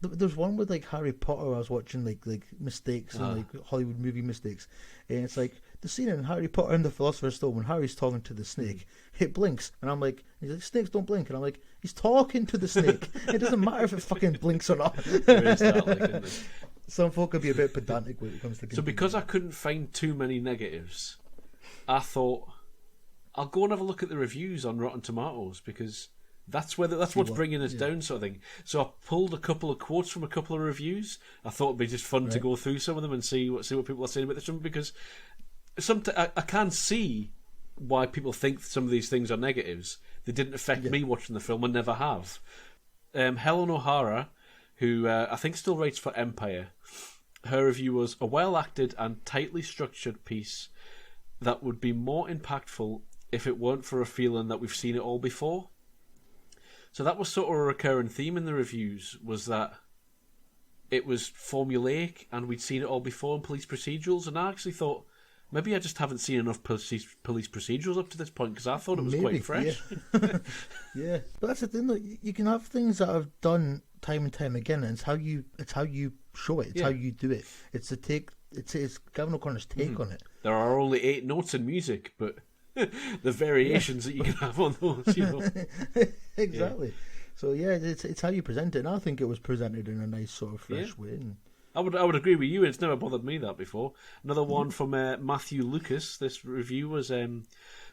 There's one with like Harry Potter. I was watching like mistakes and like Hollywood movie mistakes, and it's like the scene in Harry Potter and the Philosopher's Stone when Harry's talking to the snake, it blinks, and I'm like, he's like, snakes don't blink, and I'm like, he's talking to the snake. It doesn't matter if it fucking blinks or not. There is that, like, some folk can be a bit pedantic when it comes to. So because I couldn't find too many negatives, I thought I'll go and have a look at the reviews on Rotten Tomatoes, because that's what's bringing us down, sort of thing. So I pulled a couple of quotes from a couple of reviews. I thought it'd be just fun to go through some of them and see what people are saying about this one, because I can see why people think some of these things are negatives. They didn't affect me watching the film, and never have. Helen O'Hara, who I think still writes for Empire, her review was a well-acted and tightly structured piece that would be more impactful if it weren't for a feeling that we've seen it all before. So that was sort of a recurring theme in the reviews, was that it was formulaic and we'd seen it all before in police procedurals, and I actually thought, maybe I just haven't seen enough police procedurals up to this point, because I thought it was quite fresh. Yeah. Yeah, but that's the thing, though. You can have things that I've done time and time again, and it's how you show it. It's how you do it. It's the take. It's Gavin O'Connor's take on it. There are only 8 notes in music, but the variations that you can have on those, Exactly. So yeah, it's how you present it, and I think it was presented in a nice sort of fresh way. And... I would agree with you. It's never bothered me that before. Another one from Matthew Lucas. This review was,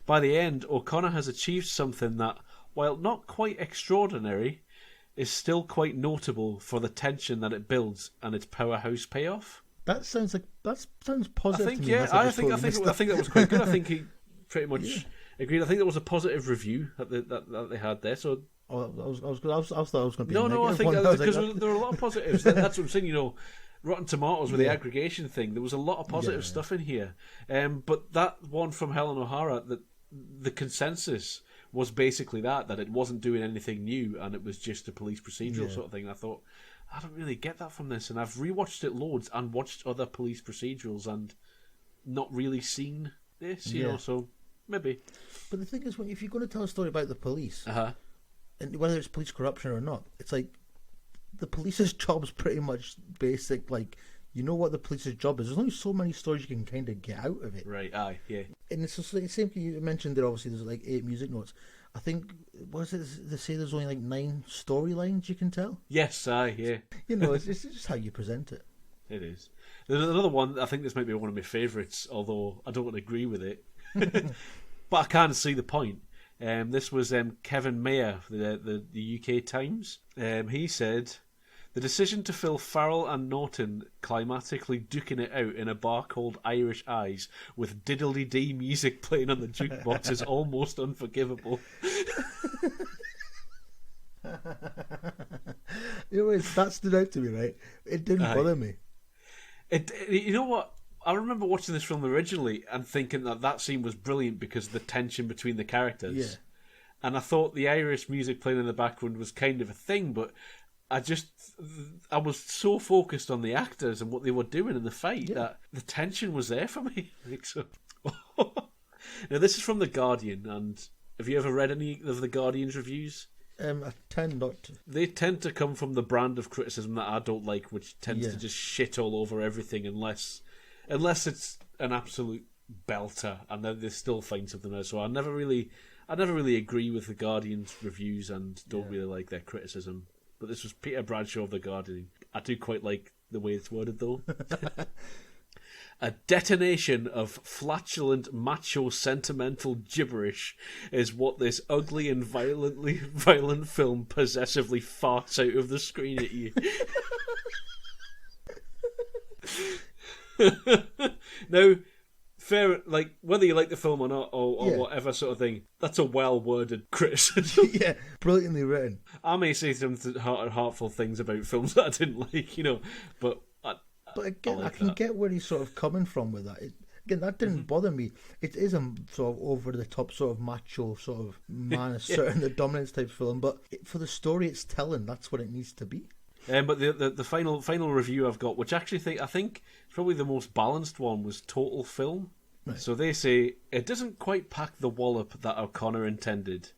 by the end, O'Connor has achieved something that, while not quite extraordinary, is still quite notable for the tension that it builds and its powerhouse payoff. That sounds positive. I think to me. I think that was quite good. I think he pretty much agreed. I think there was a positive review that they had there. So I thought I was going to be no. I think because there were a lot of positives. That's what I'm saying. You know, Rotten Tomatoes with the aggregation thing. There was a lot of positive stuff in here. But that one from Helen O'Hara, the consensus was basically that it wasn't doing anything new and it was just a police procedural sort of thing. I thought, I don't really get that from this, and I've rewatched it loads and watched other police procedurals and not really seen this, you know, so maybe. But the thing is, if you're going to tell a story about the police, and whether it's police corruption or not, it's like the police's job's pretty much basic, like, you know what the police's job is. There's only so many stories you can kind of get out of it. Right, yeah. And it's just like the same thing you mentioned there, obviously, there's like 8 music notes. I think, what is it, they say there's only like 9 storylines you can tell? Yes, yeah. You know, it's just how you present it. It is. There's another one, I think this might be one of my favourites, although I don't agree with it. But I can see the point. This was Kevin Mayer, the UK Times. He said, the decision to fill Farrell and Norton climatically duking it out in a bar called Irish Eyes with diddly-dee music playing on the jukebox is almost unforgivable. You know, that stood out to me, right? It didn't bother me. You know what? I remember watching this film originally and thinking that scene was brilliant because of the tension between the characters. Yeah. And I thought the Irish music playing in the background was kind of a thing, but I was so focused on the actors and what they were doing in the fight that the tension was there for me. I think so. Now, this is from The Guardian, and have you ever read any of The Guardian's reviews? I tend not to. They tend to come from the brand of criticism that I don't like, which tends to just shit all over everything unless it's an absolute belter, and then they still find something else. So I never really agree with The Guardian's reviews and don't really like their criticism. But this was Peter Bradshaw of The Guardian. I do quite like the way it's worded, though. A detonation of flatulent, macho, sentimental gibberish is what this ugly and violent film possessively farts out of the screen at you. Now, fair, like, whether you like the film or not, or whatever sort of thing, that's a well-worded criticism. Yeah, brilliantly written. I may say some heartful things about films that I didn't like, you know, but again, I can get where he's sort of coming from with that. Again, that didn't bother me. It is a sort of over-the-top sort of macho sort of man asserting the dominance type film, but for the story it's telling, that's what it needs to be. But the final review I've got, which actually I think is probably the most balanced one, was Total Film. Right. So they say, it doesn't quite pack the wallop that O'Connor intended.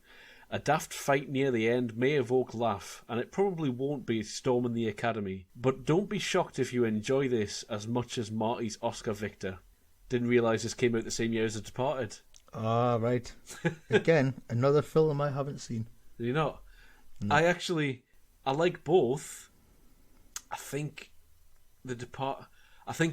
A daft fight near the end may evoke laugh, and it probably won't be storming the Academy. But don't be shocked if you enjoy this as much as Marty's Oscar victor. Didn't realise this came out the same year as The Departed. Ah, right. Again, another film I haven't seen. Did you not? No. I like both. I think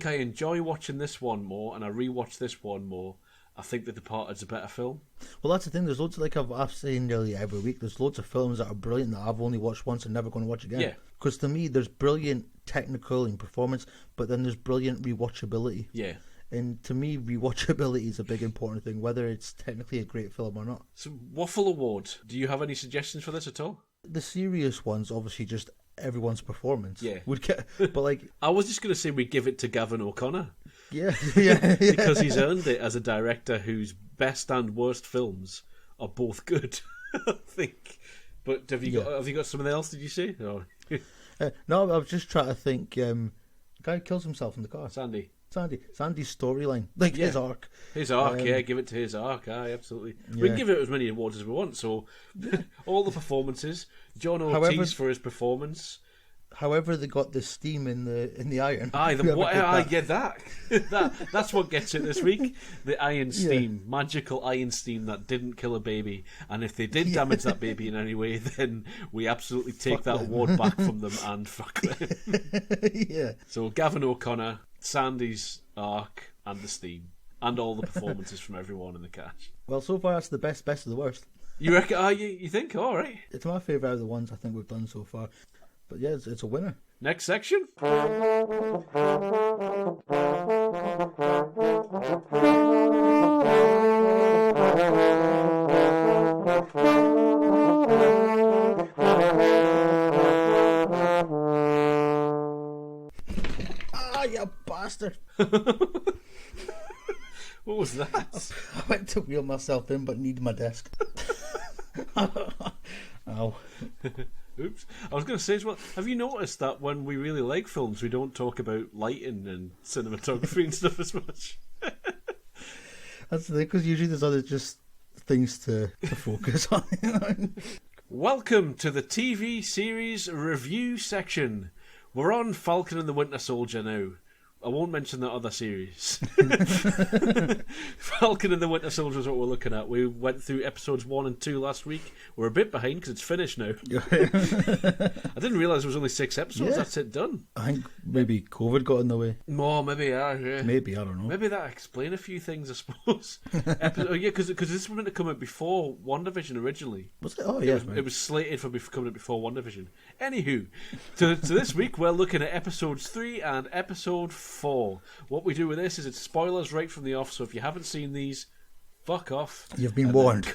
I enjoy watching this one more, and I rewatch this one more. I think The Departed's a better film. Well, that's the thing. There's loads of, like I've seen nearly every week, there's loads of films that are brilliant that I've only watched once and never going to watch again. Yeah. Because to me, there's brilliant technical and performance, but then there's brilliant rewatchability. Yeah. And to me, rewatchability is a big important thing, whether it's technically a great film or not. So, Waffle Award. Do you have any suggestions for this at all? The serious ones, obviously, just everyone's performance. Yeah. Would get, but like, I was just going to say we'd give it to Gavin O'Connor. Yeah. Because he's earned it as a director whose best and worst films are both good, I think. But have you got something else? Did you say? No. No, I was just trying to think. The guy who kills himself in the car. Sandy's storyline, like his arc. Give it to his arc. Absolutely. Yeah. We can give it as many awards as we want. So, all the performances. John Ortiz for his performance. however they got the steam in the iron. Aye, Whoever did that's what gets it this week. The iron steam, magical iron steam that didn't kill a baby. And if they did damage that baby in any way, then we absolutely take that award back from them and fuck them. Yeah. So Gavin O'Connor, Sandy's arc, and the steam, and all the performances from everyone in the cast. Well, so far that's the best of the worst. You reckon? You think? All right. It's my favourite out of the ones I think we've done so far. But yeah, it's a winner. Next section. Ah, you bastard! What was that? I went to wheel myself in, but need my desk. Ow. Oops. I was going to say as well, have you noticed that when we really like films, we don't talk about lighting and cinematography and stuff as much? That's the thing, because usually there's other just things to focus on. Welcome to the TV series review section. We're on Falcon and the Winter Soldier now. I won't mention that other series. Falcon and the Winter Soldier is what we're looking at. We went through episodes 1 and 2 last week. We're a bit behind because it's finished now. I didn't realise there was only 6 episodes. Yeah. That's it, done. I think maybe COVID got in the way. Oh, maybe, yeah. Maybe, I don't know. Maybe that explain a few things, I suppose. Because this was meant to come out before WandaVision originally. Was it? Oh, yeah. It was slated for coming out before WandaVision. Anywho, so this week we're looking at episodes 3 and episode 4. What we do with this is it's spoilers right from the off, so if you haven't seen these, fuck off. You've been warned.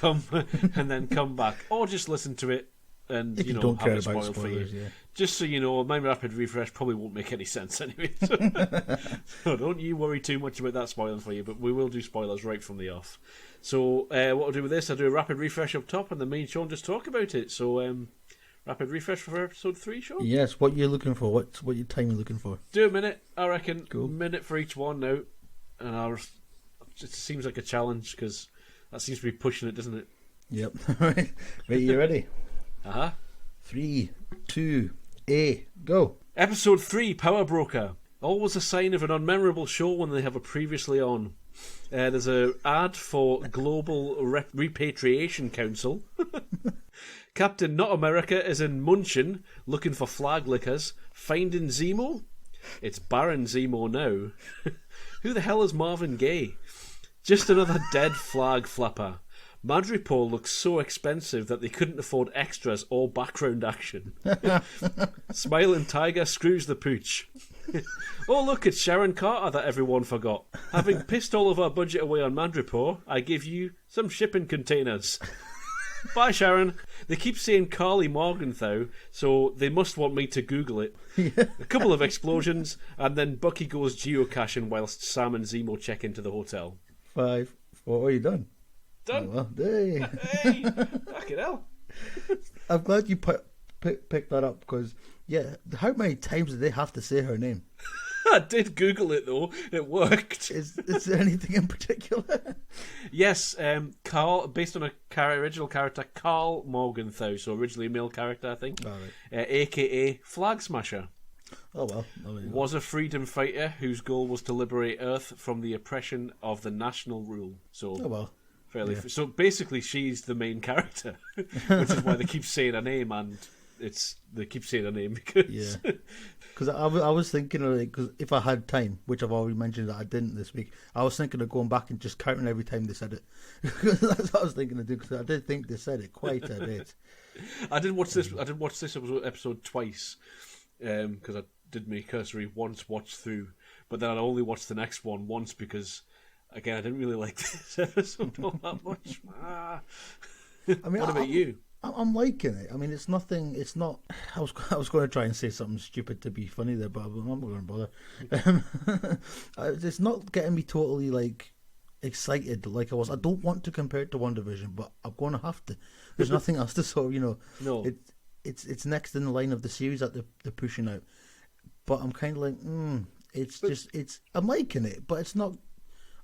And then come back. Or just listen to it and, if you don't have care it spoiled about for spoilers, you. Yeah. Just so you know, my rapid refresh probably won't make any sense anyway. So don't you worry too much about that spoiling for you, but we will do spoilers right from the off. So what I'll do with this, I'll do a rapid refresh up top and then me and Sean just talk about it. So rapid refresh for episode 3, Sean? Yes, what you're looking for, what your time you're looking for. Do a minute, I reckon. Cool. A minute for each one now. And it seems like a challenge because that seems to be pushing it, doesn't it? Yep. Right, you ready? 3, 2, go. Episode 3, Power Broker. Always a sign of an unmemorable show when they have a previously on. There's an ad for Global Repatriation Council. Captain Not America is in Munchen looking for flag lickers. Finding Zemo? It's Baron Zemo now. Who the hell is Marvin Gaye? Just another dead flag flapper. Madripoor looks so expensive that they couldn't afford extras or background action. Smiling Tiger screws the pooch. Oh look, it's Sharon Carter that everyone forgot. Having pissed all of our budget away on Madripoor, I give you some shipping containers. Bye, Sharon. They keep saying Carly Morgenthau, so they must want me to Google it. Yeah. A couple of explosions, and then Bucky goes geocaching whilst Sam and Zemo check into the hotel. 5, 4, are you done? Done. Oh, well, hey. Hey, fucking hell. I'm glad you picked that up because, yeah, how many times did they have to say her name? I did Google it though. It worked. Is there anything in particular? Yes, Carl, based on a original character, Carl Morgenthau, so originally a male character, I think, aka Flag Smasher. Oh well. Was a freedom fighter whose goal was to liberate Earth from the oppression of the national rule. So, oh well. Fairly. Yeah. So basically, she's the main character, which is why they keep saying her name, and they keep saying her name because. Yeah. Because I was thinking of it, because if I had time, which I've already mentioned that I didn't this week, I was thinking of going back and just counting every time they said it. That's what I was thinking of doing, because I did think they said it quite a bit. I did watch this episode twice, because I did my cursory once watch through, but then I only watched the next one once because, again, I didn't really like this episode all that much. I mean, what about you? I'm liking it. I mean, it's nothing. It's not. I was going to try and say something stupid to be funny there, but I'm not going to bother. It's not getting me totally like excited like I was. I don't want to compare it to WandaVision, but I'm going to have to. There's nothing else to sort of, No. It's next in the line of the series that they're pushing out. But I'm kind of like, I'm liking it, but it's not.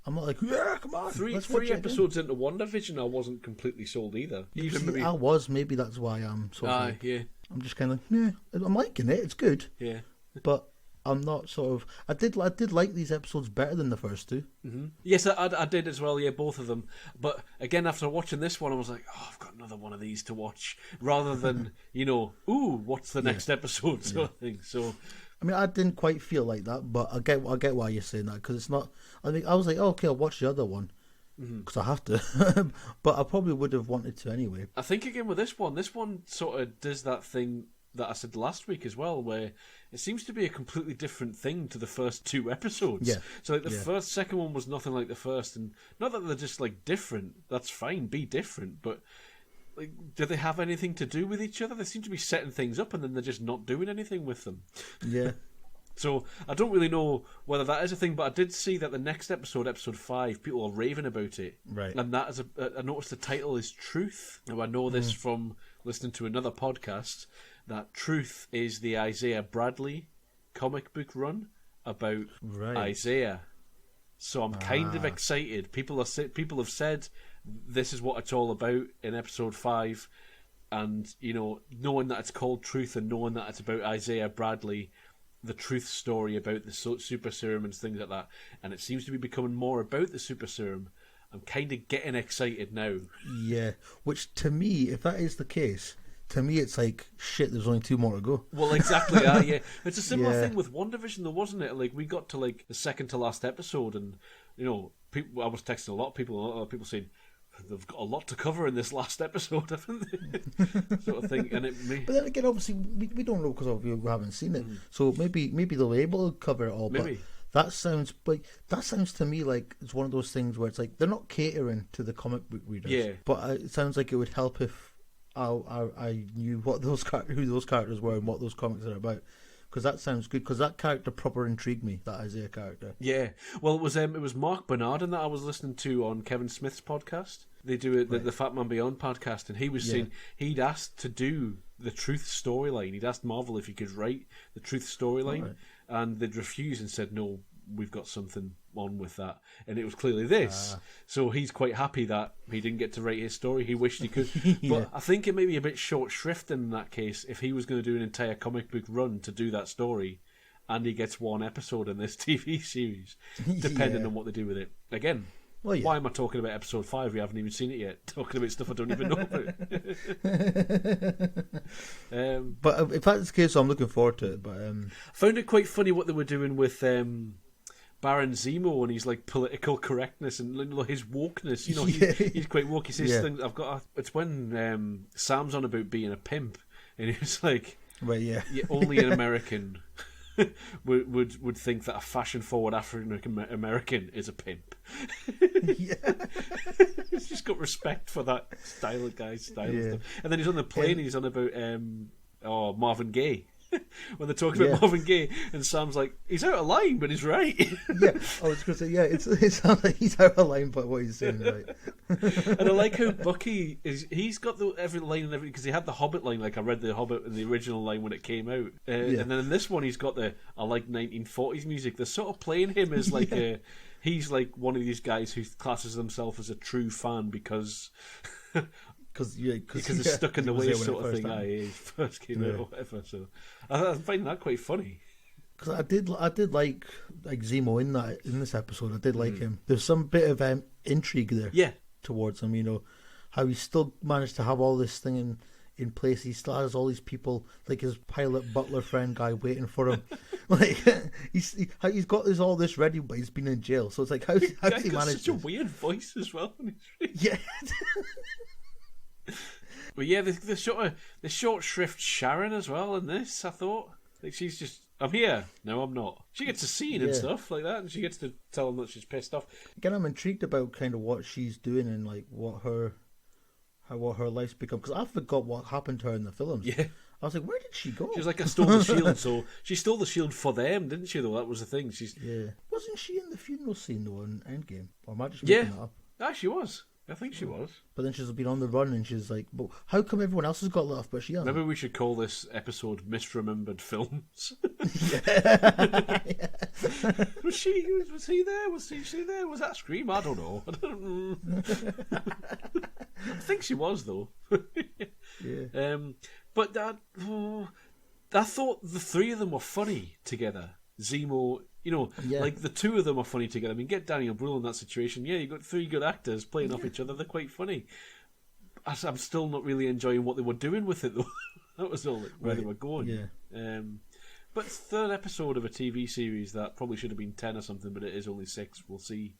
I'm not like, yeah, come on. Three episodes into WandaVision, I wasn't completely sold either. I was. Maybe that's why I'm so. Yeah. I'm just kind of like, I'm liking it. It's good. Yeah. But I'm not sort of. I did like these episodes better than the first two. Mm-hmm. Yes, I did as well. Yeah, both of them. But again, after watching this one, I was like, oh, I've got another one of these to watch, rather than ooh, what's the next episode sort of thing. So, I mean, I didn't quite feel like that, but I get why you're saying that, because it's not. I mean, I was like, oh, okay, I'll watch the other one because I have to, but I probably would have wanted to anyway. I think again with this one sort of does that thing that I said last week as well, where it seems to be a completely different thing to the first two episodes. Yeah. So like the second one was nothing like the first, and not that they're just like different. That's fine, be different, but like, do they have anything to do with each other? They seem to be setting things up, and then they're just not doing anything with them. Yeah. So I don't really know whether that is a thing, but I did see that the next episode, episode 5, people are raving about it. Right. And that is I noticed the title is Truth. Now I know this from listening to another podcast, that Truth is the Isaiah Bradley comic book run about Isaiah. So I'm kind of excited. People have said this is what it's all about in episode 5, and knowing that it's called Truth and knowing that it's about Isaiah Bradley, the truth story about the super serum and things like that, and it seems to be becoming more about the super serum. I'm kind of getting excited now. Yeah, which to me, if that is the case, to me it's like, shit, there's only 2 more to go. Well, exactly, yeah. It's a similar thing with WandaVision, though, wasn't it? Like, we got to like the second to last episode, and people, I was texting a lot of people saying, they've got a lot to cover in this last episode, haven't they? Sort of thing. But then again, obviously, we don't know because we haven't seen it. So maybe they'll be able to cover it all. Maybe. But that sounds to me like it's one of those things where it's like they're not catering to the comic book readers. Yeah. But it sounds like it would help if I knew who those characters were and what those comics are about. Because that sounds good. Because that character proper intrigued me. That Isaiah character. Yeah. Well, it was Mark Bernardin that I was listening to on Kevin Smith's podcast. They do it, the Fat Man Beyond podcast, and he was saying he'd asked to do the Truth storyline. He'd asked Marvel if he could write the Truth storyline, and they'd refused and said, no, we've got something on with that. And it was clearly this. So he's quite happy that he didn't get to write his story. He wished he could. But I think it may be a bit short shrift in that case if he was going to do an entire comic book run to do that story, and he gets 1 episode in this TV series, depending on what they do with it. Again, why am I talking about episode 5? We haven't even seen it yet. Talking about stuff I don't even know about. But if that's the case, I'm looking forward to it. But I found it quite funny what they were doing with Baron Zemo and his like political correctness and his wokeness. He's quite woke. He says things. It's when Sam's on about being a pimp, and he's like, only an American would think that a fashion-forward African American is a pimp. He's just got respect for that style of guy's style and stuff. And then he's on the plane. He's on about Marvin Gaye. When they're talking about Marvin Gaye, and Sam's like, he's out of line, but he's right. I was going to say, it sounds like he's out of line, but what he's saying is right. And I like how Bucky he's got every line and everything, because he had the Hobbit line, like I read the Hobbit in the original line when it came out, and then in this one he's got I like 1940s music. They're sort of playing him as like he's like one of these guys who classes himself as a true fan because it's stuck in the way sort of thing. He first came out or whatever. So I find that quite funny. Because I did like Zemo in this episode. I did like him. There's some bit of intrigue there. Towards him, how he still managed to have all this thing in place. He still has all these people, like his pilot butler friend guy, waiting for him. Like he's got all this ready, but he's been in jail. So it's like how does he manage? Such a weird voice as well. Yeah. But yeah, the short shrift Sharon as well in this, I thought. Like she's just, I'm here. No, I'm not. She gets a scene and stuff like that, and she gets to tell him that she's pissed off. Again, I'm intrigued about kind of what she's doing and like what her life's become, because I forgot what happened to her in the films. Yeah. I was like, where did she go? She was like, I stole the shield, so she stole the shield for them, didn't she, though? That was the thing. Wasn't she in the funeral scene, though, in Endgame? Or am I just making that up? Ah, she was. I think she was. But then she's been on the run, and she's like, well, how come everyone else has got let off, but she hasn't? Maybe we should call this episode Misremembered Films. Was he there? Was she there? Was that Scream? I don't know. I think she was, though. But I thought the three of them were funny together. Zemo, like the two of them are funny together. I mean, get Daniel Brühl in that situation. Yeah, you've got three good actors playing off each other. They're quite funny. I'm still not really enjoying what they were doing with it, though. That was all where they were going. Yeah. But third episode of a TV series that probably should have been 10 or something, but it is only 6. We'll see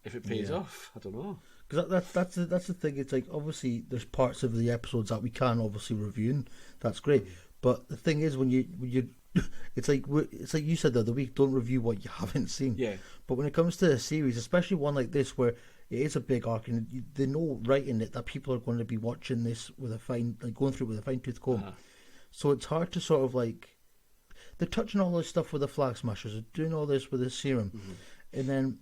if it pays off. I don't know. Because that's the thing. It's like, obviously there's parts of the episodes that we can obviously review, and that's great. But the thing is, when you it's like you said the other week, don't review what you haven't seen. Yeah. But when it comes to a series, especially one like this where it is a big arc, and they know right in it that people are going to be watching this with going through it with a fine tooth comb. So it's hard to sort of like, they're touching all this stuff with the Flag Smashers, they're doing all this with the Serum, and then.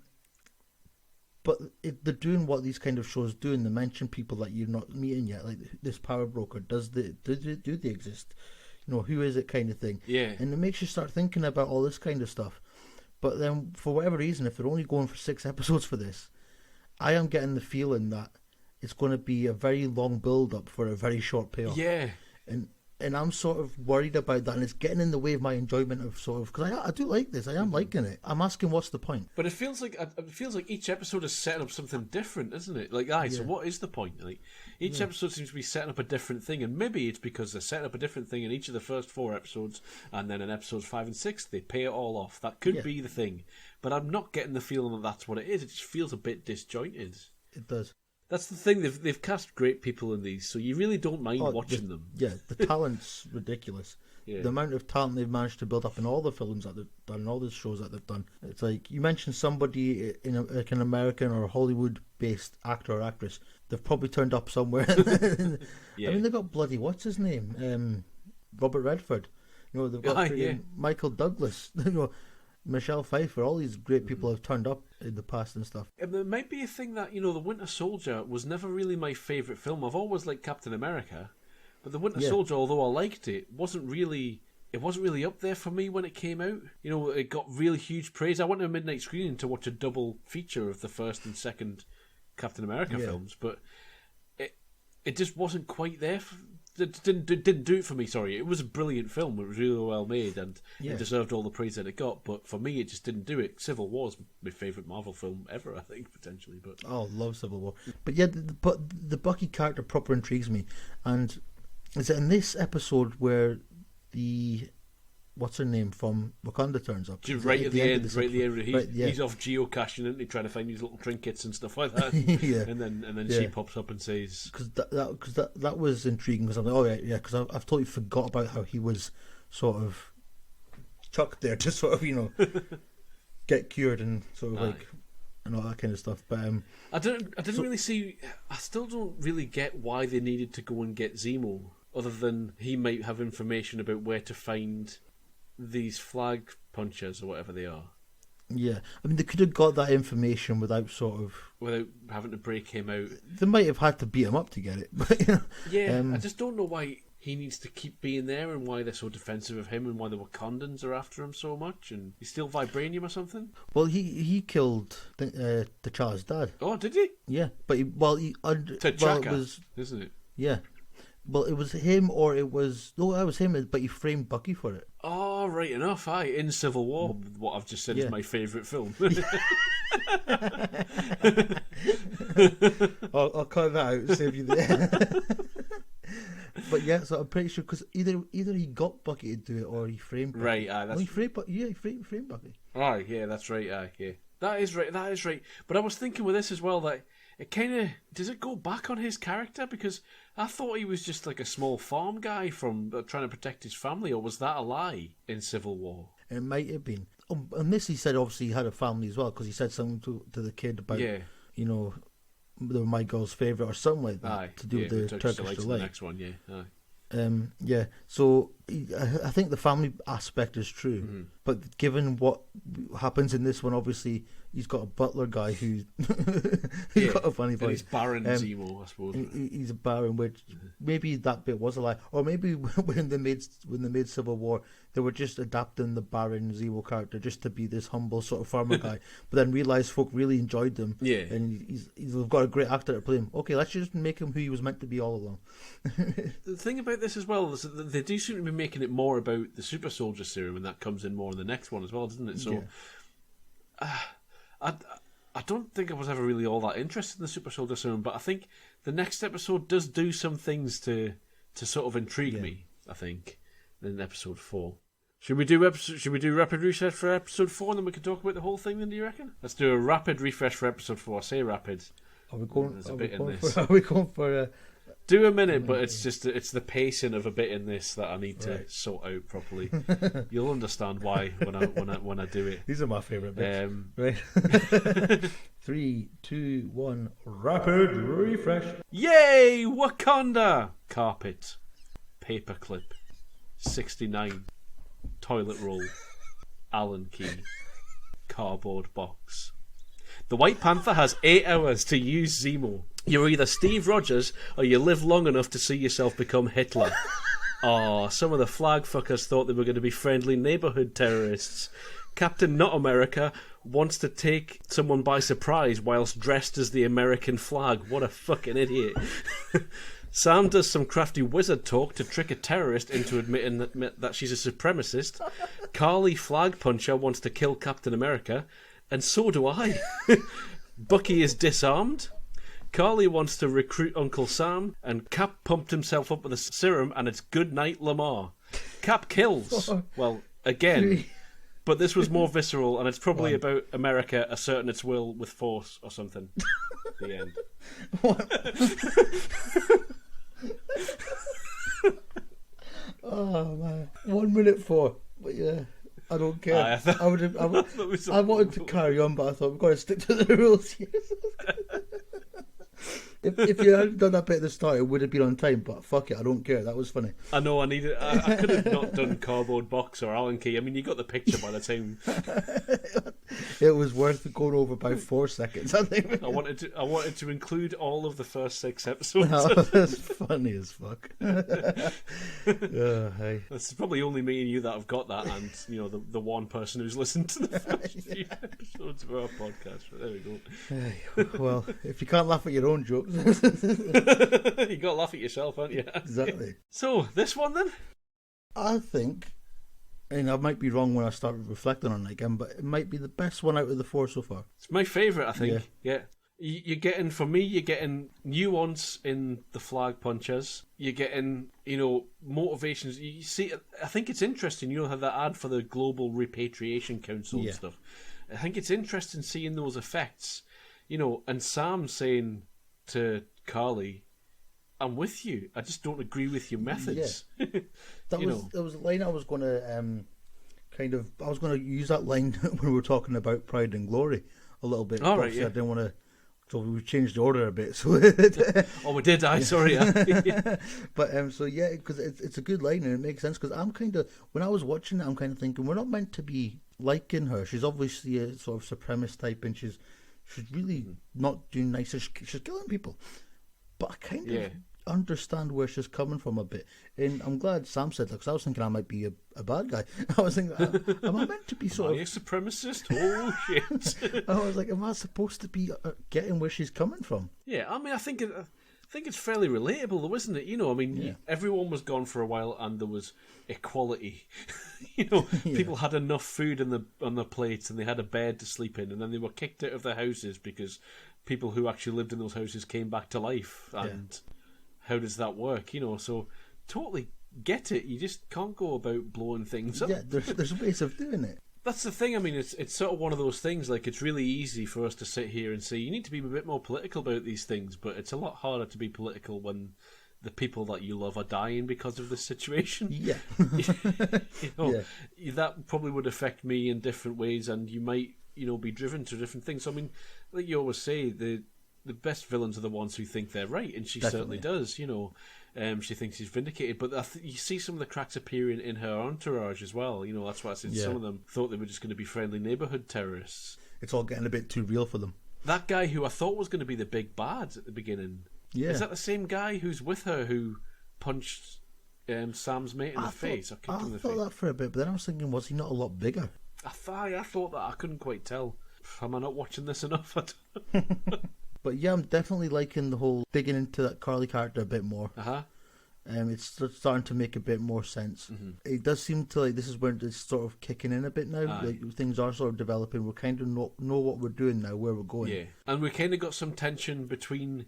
But they're doing what these kind of shows do, and they mention people that you're not meeting yet, like this power broker. Do they exist? Who is it, kind of thing. Yeah. And it makes you start thinking about all this kind of stuff. But then, for whatever reason, if they're only going for 6 episodes for this, I am getting the feeling that it's going to be a very long build-up for a very short payoff. Yeah. And I'm sort of worried about that, and it's getting in the way of my enjoyment of sort of, because I do like this, I am liking it. I'm asking, what's the point? But it feels like each episode is setting up something different, isn't it? Like, so what is the point? Like, each episode seems to be setting up a different thing, and maybe it's because they're setting up a different thing in each of the first 4 episodes, and then in episodes 5 and 6 they pay it all off. That could be the thing, but I'm not getting the feeling that that's what it is. It just feels a bit disjointed. It does. That's the thing. They've cast great people in these, so you really don't mind watching them. Yeah, the talent's ridiculous. Yeah. The amount of talent they've managed to build up in all the films that they've done, all the shows that they've done. It's like, you mentioned somebody like an American or Hollywood-based actor or actress. They've probably turned up somewhere. I mean, they've got bloody, what's his name? Robert Redford. They've got Michael Douglas. Michelle Pfeiffer, all these great people have turned up in the past and stuff. And there might be a thing that, The Winter Soldier was never really my favourite film. I've always liked Captain America, but The Winter Soldier, although I liked it, wasn't really up there for me when it came out. It got really huge praise. I went to a midnight screening to watch a double feature of the first and second Captain America films, but it just wasn't quite there. It didn't do it for me, sorry. It was a brilliant film. It was really well made, and it deserved all the praise that it got, but for me it just didn't do it. Civil War's my favourite Marvel film ever, I think, potentially. But love Civil War. But yeah, the Bucky character proper intrigues me. And is it in this episode where what's her name from Wakanda turns up? Right at the end, he's off geocaching, isn't he, trying to find these little trinkets and stuff like that. And then she pops up and says, because that was intriguing, because I'm like, because I've totally forgot about how he was sort of chucked there to sort of get cured and sort of like and all that kind of stuff. But I didn't really see. I still don't really get why they needed to go and get Zemo, other than he might have information about where to find these flag punchers or whatever they are. Yeah, I mean, they could have got that information without having to break him out. They might have had to beat him up to get it, but I just don't know why he needs to keep being there, and why they're so defensive of him, and why the Wakandans are after him so much, and he's still vibranium or something. Well, he killed T'Challa's dad. Oh, did he? Yeah, but T'Chaka, isn't it? Yeah. Well, it was him, or it was... No, that was him, but he framed Bucky for it. Oh, right enough. In Civil War, what I've just said is my favourite film. I'll cut that out, save you the... But yeah, so I'm pretty sure, because either he got Bucky to do it, or he framed Bucky. Right, that's... he framed Bucky. Oh, yeah, that's right, yeah. That is right. But I was thinking with this as well, that it kind of... Does it go back on his character? Because I thought he was just like a small farm guy from trying to protect his family, or was that a lie in Civil War? It might have been. And this, he said, obviously he had a family as well, because he said something to the kid about, they were my girl's favourite or something like that, to do with the Turkish delight. The next one, yeah. So I think the family aspect is true, but given what happens in this one, obviously he's got a butler guy who's he's got a funny And voice. he's Baron Zemo, I suppose. He's a baron, which maybe that bit was a lie, or maybe when they made Civil War, they were just adapting the Baron Zemo character just to be this humble sort of farmer guy, but then realised folk really enjoyed him. Yeah, and he's got a great actor to play him. Okay, let's just make him who he was meant to be all along. The thing about this as well is that they do seem to be making it more about the super soldier serum, and that comes in more in the next one as well, doesn't it? So, I don't think I was ever really all that interested in the super soldier serum, but I think the next episode does do some things to sort of intrigue me. I think in episode 4. Should we do rapid refresh for episode 4, and then we can talk about the whole thing? Then do you reckon? Let's do a rapid refresh for episode 4. I say rapid. Are we going? There's a bit in for, this. are we going for? Do a minute, but it's the pacing of a bit in this that I need to sort out properly. You'll understand why when I do it. These are my favourite bits. Right. 3, 2, 1. Rapid refresh. Yay! Wakanda! Carpet. Paperclip. 69. Toilet roll. Allen key. Cardboard box. The White Panther has 8 hours to use Zemo. You're either Steve Rogers or you live long enough to see yourself become Hitler. Oh, some of the flag fuckers thought they were going to be friendly neighbourhood terrorists. Captain Not America wants to take someone by surprise whilst dressed as the American flag. What a fucking idiot. Sam does some crafty wizard talk to trick a terrorist into admitting that she's a supremacist. Carly Flag Puncher wants to kill Captain America. And so do I. Bucky is disarmed. Carly wants to recruit Uncle Sam, and Cap pumped himself up with a serum, and it's good night, Lamar. Cap kills. Well, again. But this was more visceral, and it's probably about America asserting its will with force or something. The end. Oh, man. 1 minute 4. But yeah. I don't care. I wanted to carry on, but I thought we've got to stick to the rules here. If you hadn't done that bit at the start, it would have been on time, but fuck it, I don't care. That was funny. I know, I could have not done cardboard box or Allen key. I mean, you got the picture by the time. It was worth going over by 4 seconds, I think. I wanted to include all of the first 6 episodes. Oh, that's funny as fuck. Hey. It's probably only me and you that have got that, and the one person who's listened to the first few episodes of our podcast. But there we go. Hey, well, if you can't laugh at your own jokes. You got to laugh at yourself, aren't you? Exactly. So, this one then? I think, and I might be wrong when I start reflecting on it again, but it might be the best one out of the 4 so far. It's my favourite, I think. Yeah. You're getting nuance in the flag punchers. You're getting, motivations. You see, I think it's interesting, how that ad for the Global Repatriation Council and stuff. I think it's interesting seeing those effects, and Sam saying to Carly, I'm with you. I just don't agree with your methods. Yeah. That was a line I was going to I was going to use that line when we were talking about Pride and Glory a little bit. All right, yeah. I didn't want to. So we changed the order a bit. So oh, we did. Sorry. Yeah. But so yeah, because it's a good line and it makes sense. Because when I was watching it, I'm kind of thinking we're not meant to be liking her. She's obviously a sort of supremacist type, and she's really not doing nice. She's killing people. But I kind of understand where she's coming from a bit, and I'm glad Sam said that, because I was thinking I might be a bad guy. I was thinking, am I meant to be sort of a supremacist? Oh shit! I was like, am I supposed to be getting where she's coming from? Yeah, I mean, I think it's fairly relatable, though, isn't it? Everyone was gone for a while, and there was equality. People had enough food on their plates, and they had a bed to sleep in, and then they were kicked out of their houses because people who actually lived in those houses came back to life. And how does that work? So totally get it. You just can't go about blowing things up. Yeah, there's ways of doing it. That's the thing. I mean, it's sort of one of those things. Like, it's really easy for us to sit here and say you need to be a bit more political about these things, but it's a lot harder to be political when the people that you love are dying because of this situation. Yeah. That probably would affect me in different ways, and you might, be driven to different things. So, I mean, like you always say, the best villains are the ones who think they're right, and she certainly does. She thinks she's vindicated, but you see some of the cracks appearing in her entourage as well. That's why I said some of them thought they were just going to be friendly neighbourhood terrorists. it's all getting a bit too real for them. That guy who I thought was going to be the big bad at the beginning, is that the same guy who's with her who punched Sam's mate in the face? Or kicked him in the face? I thought that for a bit, but then I was thinking, was he not a lot bigger? I thought that. I couldn't quite tell. Am I not watching this enough? But yeah, I'm definitely liking the whole digging into that Carly character a bit more. It's starting to make a bit more sense. It does seem to like this is where it's sort of kicking in a bit now. Like things are sort of developing. We kind of know what we're doing now, where we're going. Yeah, and we kind of got some tension between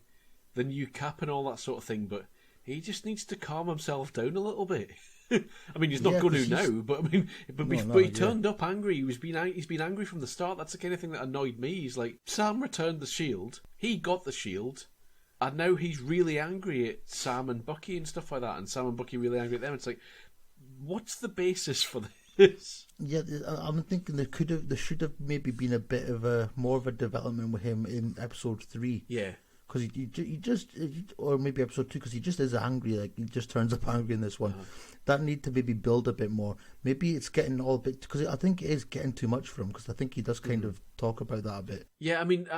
the new Cap and all that sort of thing. But he just needs to calm himself down a little bit. I mean, he's not going to now, but I mean, but he turned up angry. He's been angry from the start. That's the kind of thing that annoyed me. He's like, Sam returned the shield. He got the shield. And now he's really angry at Sam and Bucky and stuff like that, and Sam and Bucky really angry at them. It's like, what's the basis for this? Yeah, I'm thinking there should have maybe been a bit of more of a development with him in episode 3. Yeah, because he just, or maybe episode 2, because he just is angry. Like he just turns up angry in this one. That need to maybe build a bit more. Maybe it's getting all a bit, because I think it is getting too much for him. Because I think he does kind of talk about that a bit. Yeah, I mean,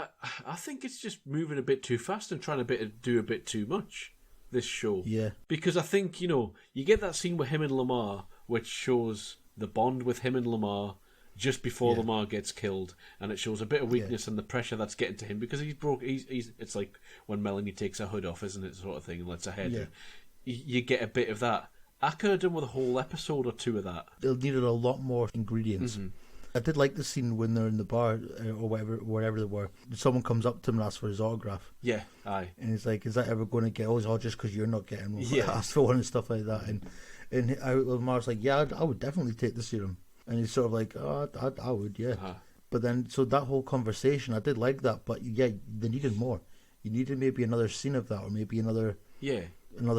I think it's just moving a bit too fast and trying to do a bit too much. This show, yeah, because I think you get that scene with him and Lamar, which shows the bond with him and Lamar just before Lamar gets killed, and it shows a bit of weakness and the pressure that's getting to him because he's broke. He's it's like when Melanie takes her hood off, isn't it, sort of thing, and lets her head. Yeah. You get a bit of that. I could have done with a whole episode or 2 of that. It needed a lot more ingredients. I did like the scene when they're in the bar or wherever they were. Someone comes up to him and asks for his autograph. Yeah, aye. And he's like, "Is that ever going to get? Oh, it's all just because you're not getting one." Yeah, asked for one and stuff like that. And Lamar's like, "Yeah, I would definitely take the serum." And he's sort of like, "Oh, I would, yeah." But then, so that whole conversation, I did like that. But yeah, they needed more. You needed maybe another scene of that, or maybe another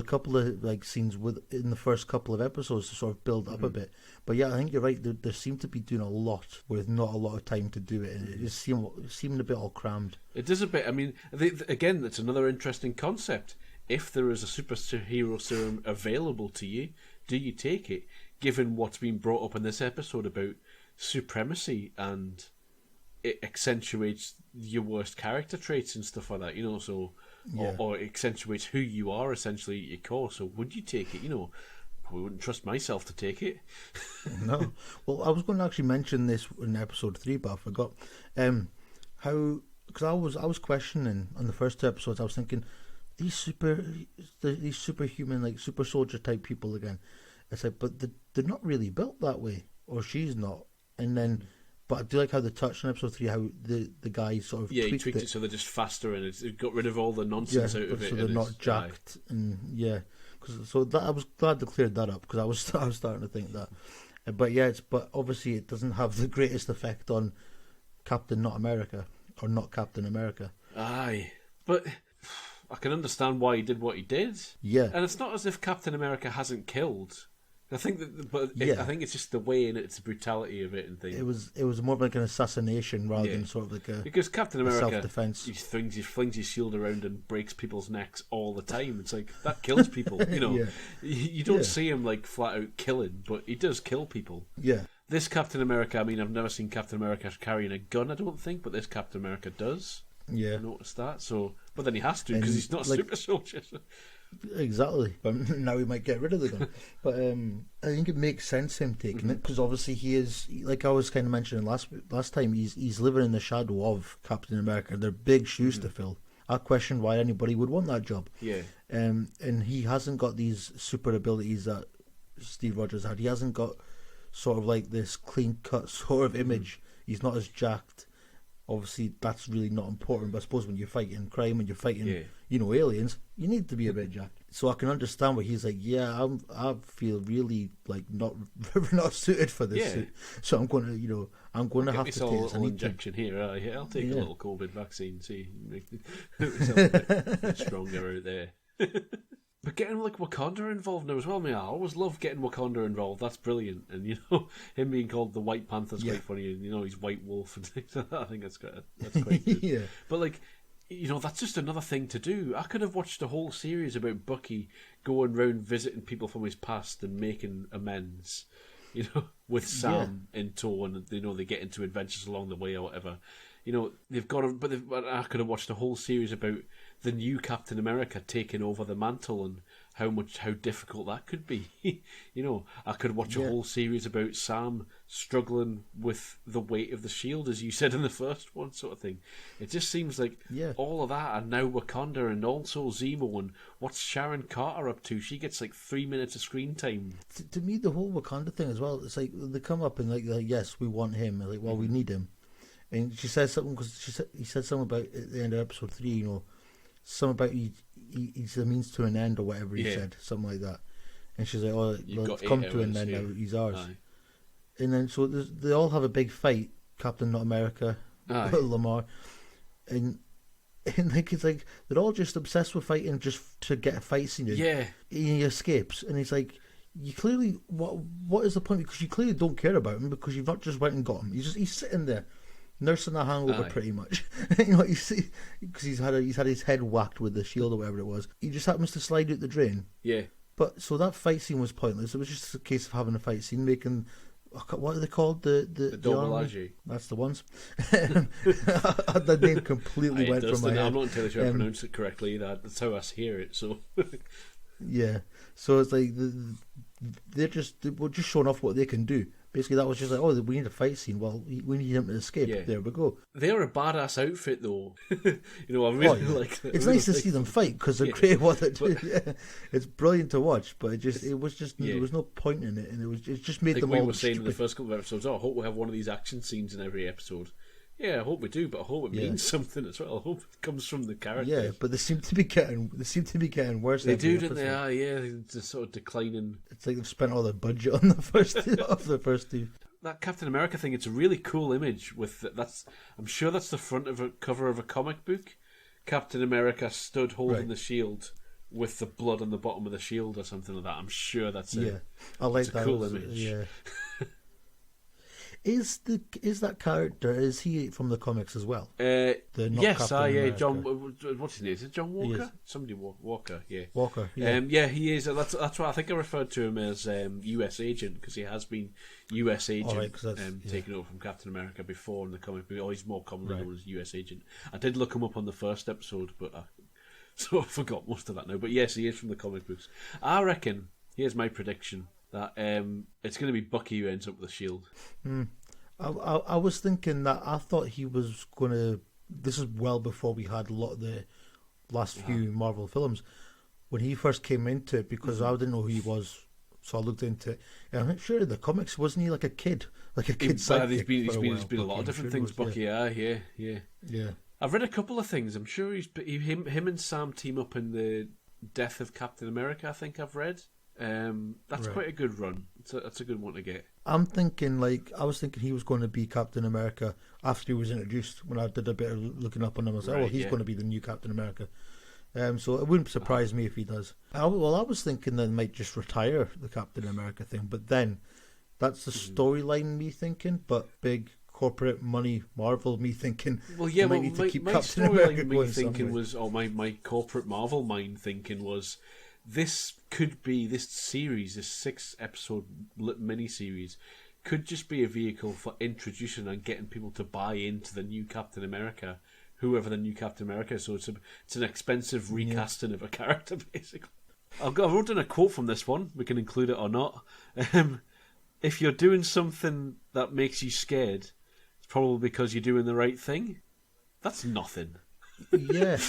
couple of like scenes in the first couple of episodes to sort of build up a bit. But yeah, I think you're right. They seem to be doing a lot with not a lot of time to do it, and it just seemed a bit all crammed. It does a bit. I mean, again, that's another interesting concept. If there is a superhero serum available to you, do you take it? Given what's been brought up in this episode about supremacy, and it accentuates your worst character traits and stuff like that, so or accentuates who you are essentially at your core. So would you take it? I wouldn't trust myself to take it. No. Well, I was going to actually mention this in episode 3, but I forgot. How, because I was questioning on the first 2 episodes. I was thinking these superhuman, like super soldier type people again. It's like, but they're not really built that way, or she's not. And then, but I do like how they touched on episode 3 how the guy sort of he tweaked it so they're just faster and it got rid of all the nonsense out of it. So they're not jacked, and I was glad they cleared that up because I was starting to think that. But obviously it doesn't have the greatest effect on Captain Not America or not Captain America. Aye, but I can understand why he did what he did. Yeah, and it's not as if Captain America hasn't killed. I think I think it's just the way in it, it's the brutality of it and things. It was more like an assassination rather than sort of like because Captain America self-defense. He flings his shield around and breaks people's necks all the time. It's like that kills people. You don't see him like flat out killing, but he does kill people. Yeah. This Captain America, I mean, I've never seen Captain America carrying a gun. I don't think, but this Captain America does. Yeah. I noticed that. So, but then he has to because he's not a super soldier. Exactly, but now he might get rid of the gun. But I think it makes sense him taking it because obviously he is, like I was kind of mentioning last time. He's living in the shadow of Captain America. They're big shoes to fill. I question why anybody would want that job. Yeah. And he hasn't got these super abilities that Steve Rogers had. He hasn't got sort of like this clean cut sort of image. He's not as jacked. Obviously, that's really not important. But I suppose when you're fighting crime and you're fighting, aliens, you need to be a bit jacked. So I can understand why he's like, I feel really like not suited for this suit. So I'm going to have to take this. I need injection here. I'll take a little COVID vaccine. See, make myself a bit stronger out there. But getting like Wakanda involved now as well, I mean, I always love getting Wakanda involved. That's brilliant, and him being called the White Panther's quite funny. And he's White Wolf and things like that. I think that's quite good. Yeah. But like, that's just another thing to do. I could have watched a whole series about Bucky going around visiting people from his past and making amends. With Sam in tow, and they get into adventures along the way or whatever. they've got. But I could have watched a whole series about the new Captain America taking over the mantle and how difficult that could be. I could watch a whole series about Sam struggling with the weight of the shield, as you said in the first one, sort of thing. It just seems like all of that, and now Wakanda, and also Zemo, and what's Sharon Carter up to? She gets like 3 minutes of screen time. To me, the whole Wakanda thing as well, it's like they come up and like yes, we want him. Like, well, we need him. And she says something because he said something about at the end of episode 3, something about he's a means to an end or whatever he said, something like that. And she's like, "Oh, it's come to an end now. He's ours." Aye. And then so they all have a big fight. Captain Not America, Lamar, and like it's like they're all just obsessed with fighting just to get a fight scene. Yeah, and he escapes, and he's like, "You clearly what is the point? Because you clearly don't care about him because you've not just went and got him. He's sitting there." Nursing a hangover, pretty much. You see, because he's had his head whacked with the shield or whatever it was. He just happens to slide out the drain. Yeah. But so that fight scene was pointless. It was just a case of having a fight scene, making what are they called? The Domelage. That's the ones. The name completely went from my head. I'm not entirely sure I pronounced it correctly. That's how I hear it. So. Yeah. So it's like they're just showing off what they can do. Basically, that was just like, oh, we need a fight scene. Well, we need him to escape. Yeah. There we go. They're a badass outfit, though. I really like that. It's nice to see them fight because they're great at what they do. Yeah. It's brilliant to watch, but there was no point in it, and it just made them all. We were saying in the first couple of episodes, I hope we have one of these action scenes in every episode. Yeah, I hope we do, but I hope it means something as well. I hope it comes from the characters. Yeah, but they seem to be getting worse. They do, don't they? They're just sort of declining. It's like they've spent all their budget on the first two. That Captain America thing, it's a really cool image. I'm sure that's the front of a cover of a comic book. Captain America stood holding the shield with the blood on the bottom of the shield or something like that. I'm sure that's it. Yeah, I like that. Cool image. Yeah. Is that character? Is he from the comics as well? Yes, John. What's his name? Is it John Walker? Somebody Walker. Yeah. Walker. Yeah. He is. That's why I think I referred to him as U.S. Agent because he has been U.S. Agent taken over from Captain America before in the comic book. He's more commonly known as U.S. Agent. I did look him up on the first episode, but I forgot most of that now. But yes, he is from the comic books. I reckon. Here's my prediction. That it's going to be Bucky who ends up with the shield. I was thinking that I thought he was going to. This is well before we had a lot of the last few Marvel films. When he first came into it, because I didn't know who he was, so I looked into it. And I'm sure in the comics, wasn't he like a kid sidekick? He's been a lot of different things. Bucky, yeah. I've read a couple of things. I'm sure him and Sam team up in the Death of Captain America. I think I've read. That's quite a good run. That's a good one to get. I was thinking he was going to be Captain America after he was introduced. When I did a bit of looking up on him, I was like, he's going to be the new Captain America. So it wouldn't surprise me if he does. I was thinking they might just retire the Captain America thing, but then that's the storyline me thinking. But big corporate money, Marvel me thinking. Well, yeah, my storyline thinking was, my corporate Marvel mind thinking was. This series, this 6-episode miniseries, could just be a vehicle for introducing and getting people to buy into the new Captain America, whoever the new Captain America is. So it's an expensive recasting of a character, basically. I wrote down a quote from this one. We can include it or not. If you're doing something that makes you scared, it's probably because you're doing the right thing. That's nothing. Yeah.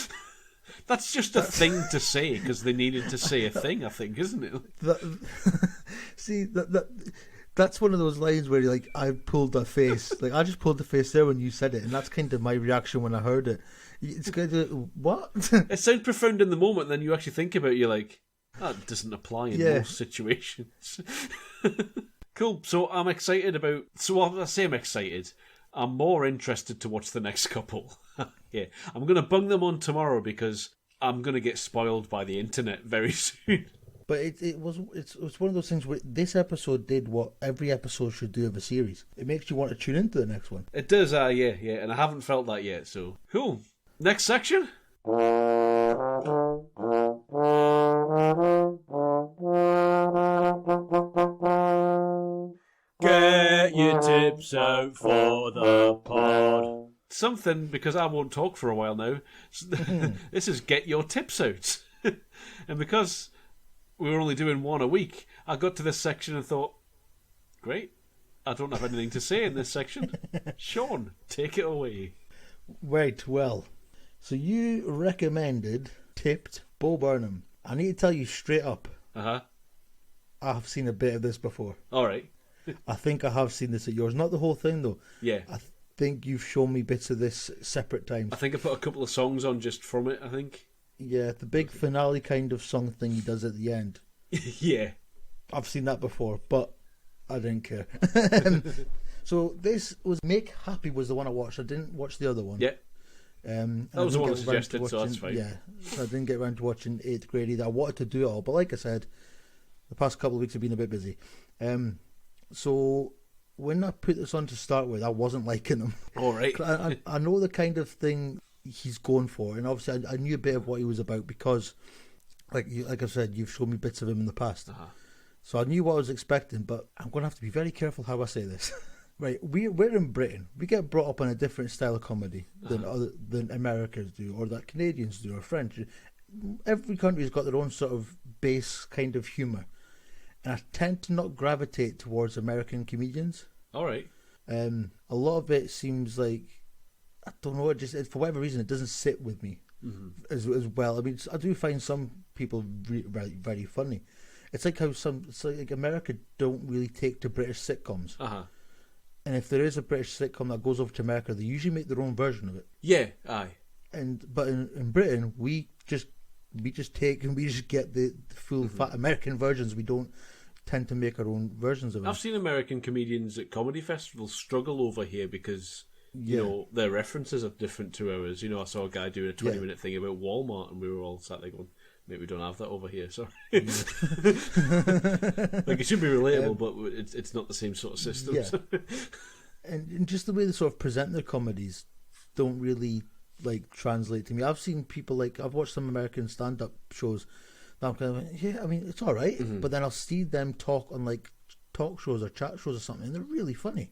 That's just a thing to say because they needed to say a thing, I think, isn't it? That's one of those lines where you're like, I pulled a face. Like, I just pulled the face there when you said it, and that's kind of my reaction when I heard it. It's kind of, what? It sounds profound in the moment, and then you actually think about it, you're like, that doesn't apply in most situations. Cool. So I'm excited about... So I say I'm excited. I'm more interested to watch the next couple. Yeah, I'm going to bung them on tomorrow because I'm going to get spoiled by the internet very soon. But it's one of those things where this episode did what every episode should do of a series. It makes you want to tune into the next one. It does, yeah, and I haven't felt that yet, so... Cool. Next section? Get your tips out for the pod. something, because I won't talk for a while now. This is Get Your Tips Out. And because we were only doing one a week, I got to this section and thought, great, I don't have anything to say in this section. Sean, take it away. Right, well, so you recommended Tipped Bo Burnham. I need to tell you straight up, I've seen a bit of this before. All right. I think I have seen this at yours. Not the whole thing, though. Yeah. I think you've shown me bits of this separate times. I think I put a couple of songs on just from it, I think. Yeah, the big finale kind of song thing he does at the end. Yeah. I've seen that before, but I didn't care. So this was Make Happy was the one I watched. I didn't watch the other one. Yeah. That was the one I suggested, so that's fine. Yeah, so I didn't get around to watching 8th grade either. I wanted to do it all, but like I said, the past couple of weeks have been a bit busy. So when I put this on to start with, I wasn't liking him. All right. I know the kind of thing he's going for, and obviously I knew a bit of what he was about because, like I said, you've shown me bits of him in the past. So I knew what I was expecting, but I'm going to have to be very careful how I say this. Right, we're in Britain. We get brought up on a different style of comedy than Americans do, or that Canadians do, or French. Every country's got their own sort of base kind of humour. And I tend to not gravitate towards American comedians. All right. A lot of it seems like, I don't know, for whatever reason, it doesn't sit with me as well. I mean, I do find some people very, very funny. It's like how America don't really take to British sitcoms. And if there is a British sitcom that goes over to America, they usually make their own version of it. Yeah, aye. But in Britain, we just take and we just get the full fat American versions. We don't tend to make our own versions of it. I've seen American comedians at comedy festivals struggle over here because you know their references are different to ours. You know, I saw a guy doing a 20-minute thing about Walmart, and we were all sat there going, "Maybe we don't have that over here." Sorry. Like it should be relatable, but it's not the same sort of system. Yeah. And just the way they sort of present their comedies don't really translate to me. I've seen people I've watched some American stand-up shows that I'm kind of I mean it's all right, but then I'll see them talk on talk shows or chat shows or something, and they're really funny.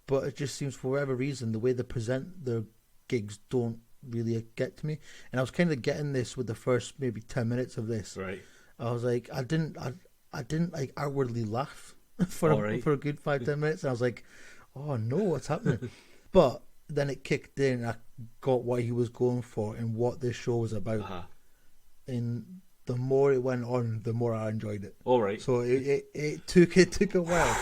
But it just seems for whatever reason the way they present their gigs don't really get to me. And I was kind of getting this with the first maybe 10 minutes of this. Right. I was like, I didn't outwardly laugh for a good 5-10 minutes, and I was like, oh no, what's happening? But then it kicked in. I got what he was going for and what this show was about. And the more it went on, the more I enjoyed it. All right. So it took a while.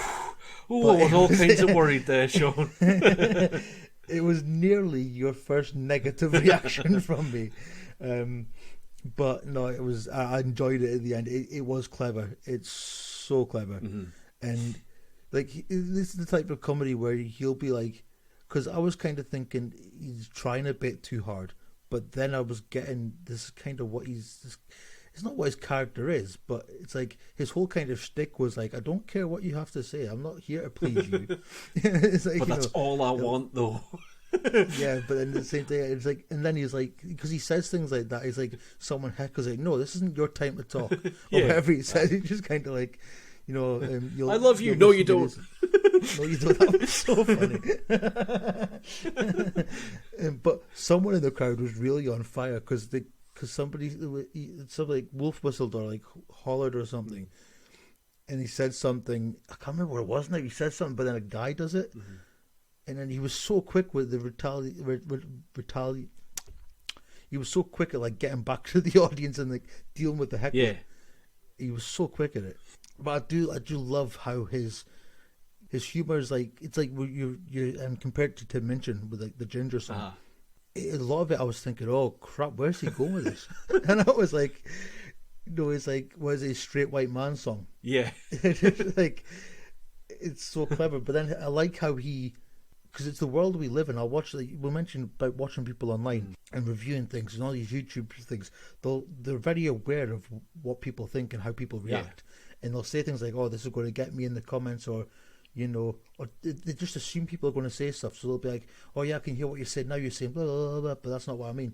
Oh, I was all kinds of worried there, Sean. It was nearly your first negative reaction from me. But no, it was. I enjoyed it at the end. It was clever. It's so clever. And this is the type of comedy where he'll be like, because I was kind of thinking he's trying a bit too hard, but then I was getting this kind of what it's not what his character is, but it's like his whole kind of shtick was like, I don't care what you have to say, I'm not here to please you. It's like, but that's all I want, though. Yeah, but then at the same thing, it's like, and then he's like, because he says things like that, he's like, someone heckles like, no, this isn't your time to talk, or whatever he says. He's just kind of like, you know, I love you. No, you don't. No, you don't. That was so funny. But someone in the crowd was really on fire because somebody wolf whistled or hollered or something, and he said something. I can't remember what it was now. He said something, but then a guy does it, and then he was so quick with the He was so quick at getting back to the audience and dealing with the heckle. Yeah, he was so quick at it. But I do love how his humor is it's like you compared to Tim Minchin with the Ginger song. A lot of it I was thinking, oh crap, where's he going with this? And I was like, it's like, what is it, a straight white man song? Yeah. It's so clever. But then I like how because it's the world we live in. I'll watch, we mentioned about watching people online and reviewing things and all these YouTube things. They're very aware of what people think and how people react. And they'll say things like, oh, this is going to get me in the comments, or or they just assume people are going to say stuff. So they'll be like, oh yeah, I can hear what you said. Now you're saying blah, blah, blah, blah, but that's not what I mean.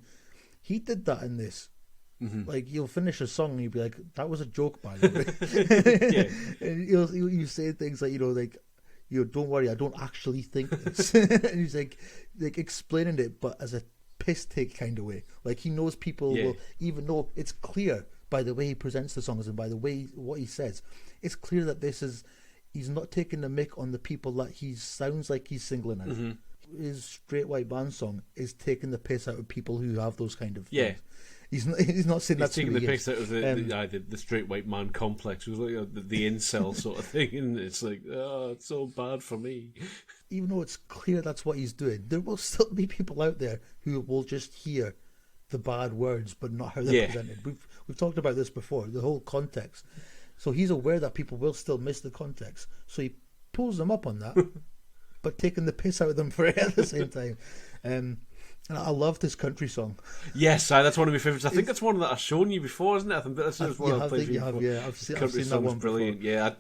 He did that in this. You'll finish a song and you'll be like, that was a joke, by the way. And you'll say things like, don't worry, I don't actually think this. And he's like explaining it, but as a piss take kind of way. Like, he knows people will, even though it's clear by the way he presents the songs and by the way what he says, it's clear that he's not taking the mick on the people that he sounds like he's singling out. Mm-hmm. His Straight White Man song is taking the piss out of people who have those kind of things. He's not saying that's taking the piss out of the straight white man complex. It was like the incel sort of thing, and it's like, oh, it's so bad for me. Even though it's clear that's what he's doing, there will still be people out there who will just hear the bad words, but not how they're presented. We've talked about this before, the whole context. So he's aware that people will still miss the context. So he pulls them up on that, but taking the piss out of them for it at the same time. And I love this country song. Yes, that's one of my favourites. I think that's one that I've shown you before, isn't it? I think that's one I've played before. Yeah, I've seen that one brilliant. Before. Yeah,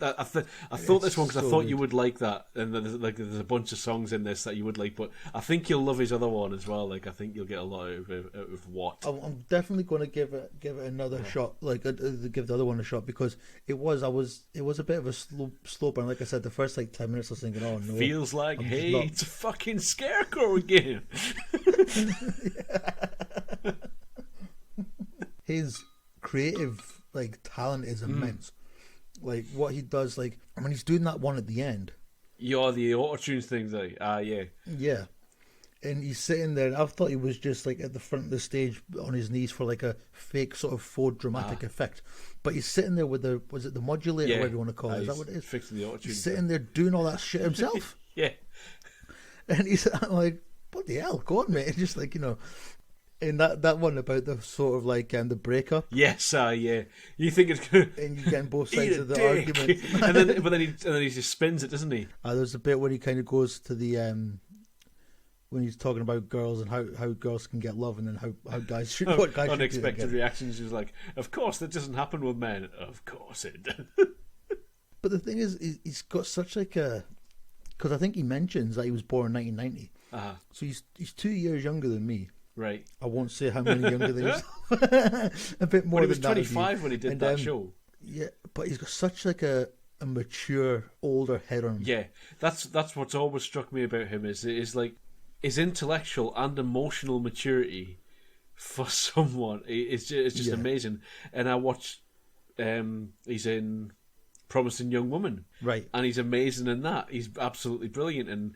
I thought this one because I thought you would like that, and there's a bunch of songs in this that you would like, but I think you'll love his other one as well. Like, I think you'll get a lot out of what. I'm definitely going to give it another shot. Like, give the other one a shot, because it was a bit of a slow burn. Like I said, the first 10 minutes I was thinking, oh no, feels like it's a fucking scarecrow again. His creative talent is immense. Like, what he does, like when he's doing that one at the end, the auto-tune things, yeah, and he's sitting there, and I thought he was just at the front of the stage on his knees for a fake sort of faux dramatic effect, but he's sitting there with the modulator, whatever you want to call it. Is that what it is? Fixing the auto-tune. He's sitting there doing all that shit himself. Yeah, and I'm like, what the hell, go on, mate. Just in that one about the sort of the breakup. Yes, yeah. You think it's good, and you're getting both sides of the argument, but then he just spins it, doesn't he? There's a bit where he kind of goes to the when he's talking about girls and how girls can get love, and then how guys should what guys unexpected should reactions. He's like, of course that doesn't happen with men. Of course it does. But the thing is, he's got such because I think he mentions that he was born in 1990. So he's 2 years younger than me. Right. I won't say how many younger than you. A bit more. But he was 25 when he did that show. Yeah, but he's got such a mature, older head on him. Yeah, that's what's always struck me about him is his intellectual and emotional maturity for someone. It's just amazing. And I watched. He's in Promising Young Woman, right? And he's amazing in that. He's absolutely brilliant, and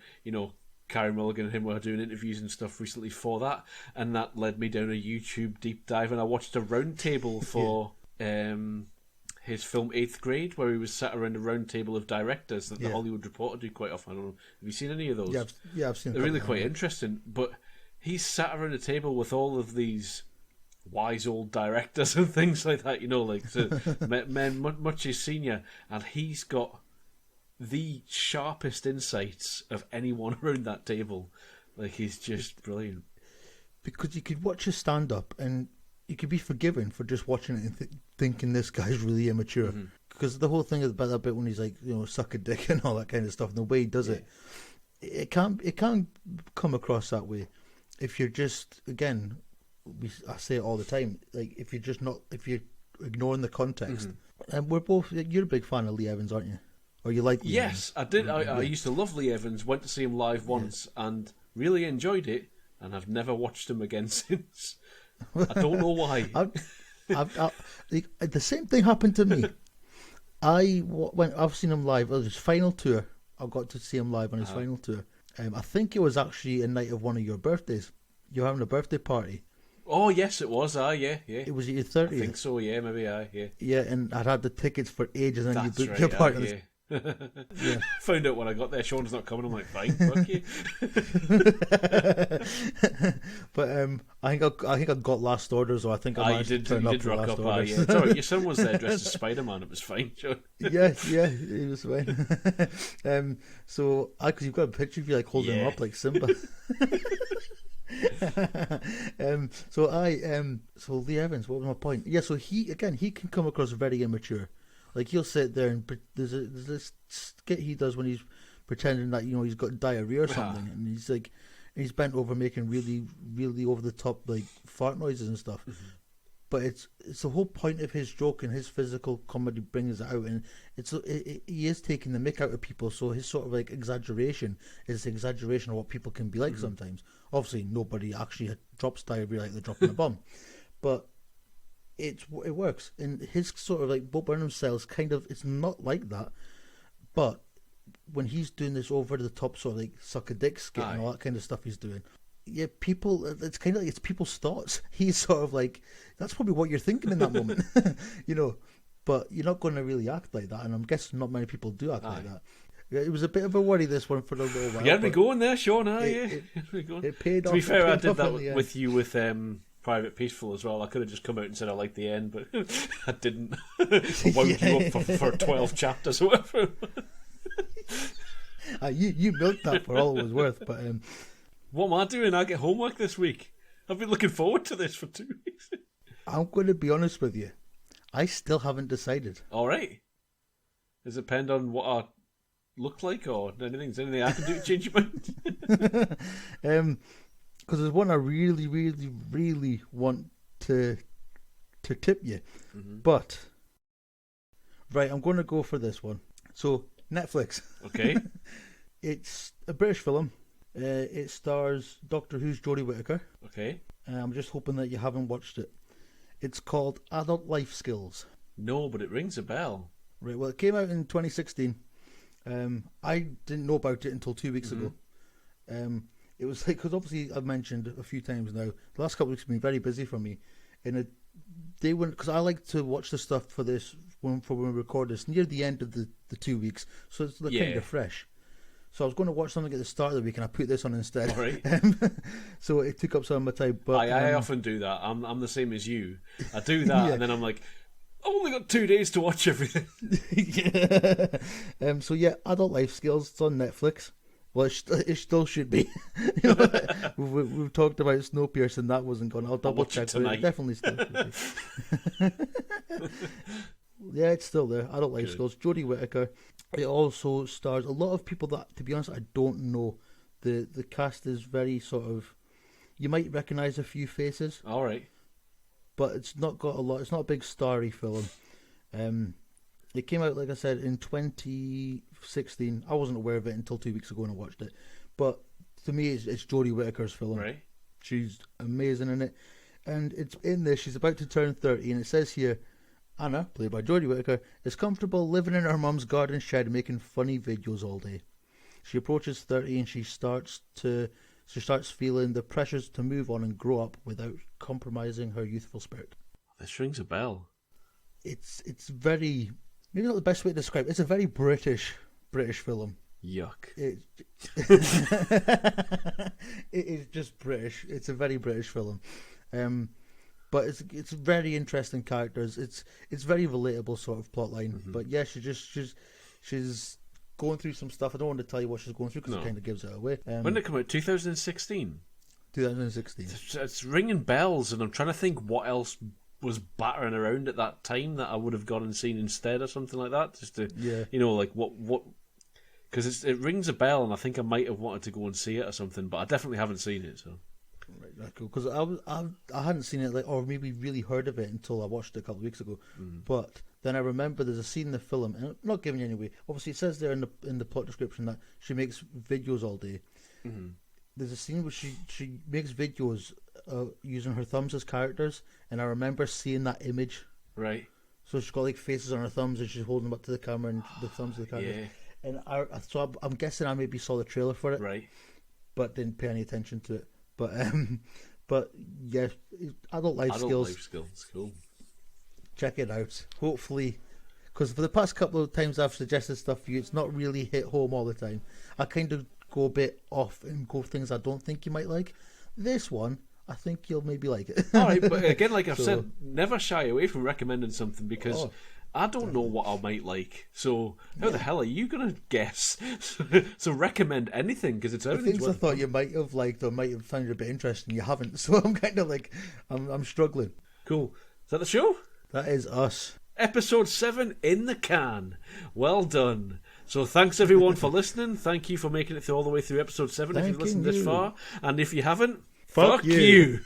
Carey Mulligan and him were doing interviews and stuff recently for that, and that led me down a YouTube deep dive, and I watched a round table for his film 8th Grade, where he was sat around a round table of directors that the Hollywood Reporter do quite often. I don't know, have you seen any of those? Yeah, I've seen. They're really quite interesting, but he's sat around a table with all of these wise old directors and things like that, men much his senior, and he's got the sharpest insights of anyone around that table. He's just brilliant. Because you could watch a stand-up and you could be forgiven for just watching it and thinking this guy's really immature. Mm-hmm. Because the whole thing about that bit when he's suck a dick and all that kind of stuff, and the way he does it can't come across that way if you're just, again, I say it all the time, if you're ignoring the context. Mm-hmm. And you're a big fan of Lee Evans, aren't you? Or you like Lee Yes, Evans? I did. I used to love Lee Evans. Went to see him live once and really enjoyed it. And I've never watched him again since. I don't know why. The same thing happened to me. I've seen him live. His final tour. I got to see him live on his final tour. I think it was actually a night of one of your birthdays. You're having a birthday party. Oh yes, it was. Yeah. It was your 30th. I think so. Yeah, maybe. Yeah. Yeah, and I'd had the tickets for ages, and That's you booked right, your party. Yeah. Found out when I got there, Sean's not coming. I'm like, fine, fuck you. But I think I got last orders, or I think I did turn up did rock last up. orders. Yeah, it's all right. Your son was there dressed as Spider-Man. It was fine, Sean. yeah, he was fine. So because you've got a picture of you holding him up like Simba. So Lee Evans, what was my point? Yeah, so he can come across very immature. He'll sit there and there's this skit he does when he's pretending that he's got diarrhea or something, and he's bent over making really really over the top fart noises and stuff. Mm-hmm. but it's the whole point of his joke, and his physical comedy brings it out, and he is taking the mick out of people. So his sort of like exaggeration is exaggeration of what people can be like sometimes. Obviously, nobody actually drops diarrhea like they're dropping a bomb, but it works. And his sort of like Bo Burnham style is kind of, it's not like that, but when he's doing this over the top sort of like suck a dick skit and all that kind of stuff he's doing, yeah, people, it's kind of like, it's people's thoughts. He's sort of like, that's probably what you're thinking in that moment, you know, but you're not going to really act like that, and I'm guessing not many people do act like that. It was a bit of a worry, this one, for a little while. Yeah, we going there, Sean, it paid off. To be fair, I did that with you with Private Peaceful as well. I could have just come out and said I liked the end, but I didn't. I woke you up for 12 chapters or whatever. You milked that for all it was worth, but what am I doing? I get homework this week. I've been looking forward to this for 2 weeks. I'm going to be honest with you. I still haven't decided. All right. Does it depend on what I look like, or anything? Is there anything I can do to change your mind? Because there's one I really, really, really want to tip you. But, right, I'm going to go for this one. So, Netflix. Okay. It's a British film. It stars Doctor Who's Jodie Whittaker. Okay. I'm just hoping that you haven't watched it. It's called Adult Life Skills. No, but it rings a bell. Right, well, it came out in 2016. I didn't know about it until 2 weeks ago. It was like, because obviously I've mentioned a few times now, the last couple of weeks have been very busy for me. And they went, because I like to watch the stuff for this, when we record this, near the end of the 2 weeks. So it's kind of fresh. So I was going to watch something at the start of the week, and I put this on instead. All right. So it took up some of my time. But I often do that. I'm the same as you. I do that, and then I'm like, I've only got 2 days to watch everything. Yeah. So yeah, Adult Life Skills. It's on Netflix. Well, it still should be. You know, we've talked about Snowpiercer, and that wasn't gone. I'll double check. But it definitely still should be. Yeah, it's still there. Adult Life Skills. Jodie Whittaker. It also stars a lot of people that, to be honest, I don't know. The cast is very sort of, you might recognise a few faces. All right. But it's not got a lot. It's not a big starry film. It came out, like I said, in 2016. I wasn't aware of it until 2 weeks ago when I watched it. But to me, it's Jodie Whittaker's film. Right. She's amazing in it. And it's in this, she's about to turn 30, and it says here, Anna, played by Jodie Whittaker, is comfortable living in her mum's garden shed making funny videos all day. She approaches 30 and she starts feeling the pressures to move on and grow up without compromising her youthful spirit. This rings a bell. It's very, maybe not the best way to describe it, it's a very British film. Yuck. It is just British. It's a very British film. But it's very interesting characters. It's very relatable sort of plotline. But yeah, she's going through some stuff. I don't want to tell you what she's going through because it kind of gives it away. When did it come out? 2016. 2016. It's ringing bells, and I'm trying to think what else was battering around at that time that I would have gone and seen instead or something like that. Just to, like what. Because it rings a bell, and I think I might have wanted to go and see it or something, but I definitely haven't seen it. So. Right, that's cool. Because I hadn't seen it, or maybe really heard of it until I watched it a couple of weeks ago. But then I remember there's a scene in the film, and I'm not giving you any away. Obviously, it says there in the plot description that she makes videos all day. There's a scene where she makes videos using her thumbs as characters, and I remember seeing that image. Right. So she's got like faces on her thumbs, and she's holding them up to the camera, and the thumbs of the characters. Yeah. And so I'm guessing I maybe saw the trailer for it, right, but didn't pay any attention to it. But yeah, Adult Life Skills. Cool. Check it out. Hopefully, because for the past couple of times I've suggested stuff for you, it's not really hit home all the time. I kind of go a bit off and go things I don't think you might like. This one, I think you'll maybe like it. All right, but again, like I've said, never shy away from recommending something because I don't know what I might like. So how the hell are you going to guess? So recommend anything because it's everything's things I thought you might have liked or might have found a bit interesting. You haven't, so I'm kind of like I'm struggling. Cool. Is that the show? That is us. Episode 7 in the can. Well done. So thanks everyone for listening. Thank you for making it all the way through episode 7 if you've listened this far. And if you haven't, Fuck you.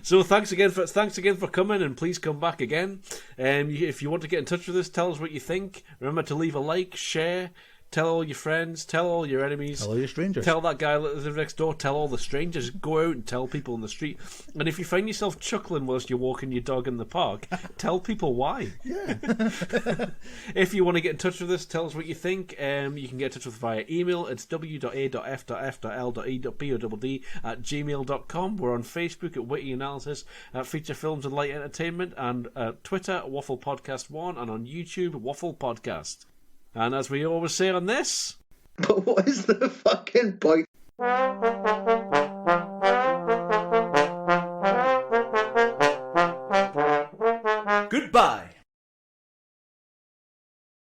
So thanks again for coming, and please come back again. If you want to get in touch with us, tell us what you think. Remember to leave a like, share, tell all your friends, tell all your enemies, Tell all your strangers. Tell that guy that lives next door, tell all the strangers. Go out and tell people in the street. And if you find yourself chuckling whilst you're walking your dog in the park, tell people why. Yeah. If you want to get in touch with us, tell us what you think. You can get in touch with us via email. It's w.a.f.f.l.e.b.d@gmail.com. We're on Facebook at Whitty Analysis, at Feature Films and Light Entertainment, and Twitter, Waffle Podcast 1, and on YouTube, Waffle Podcast. And as we always say on this... But what is the fucking point? Goodbye.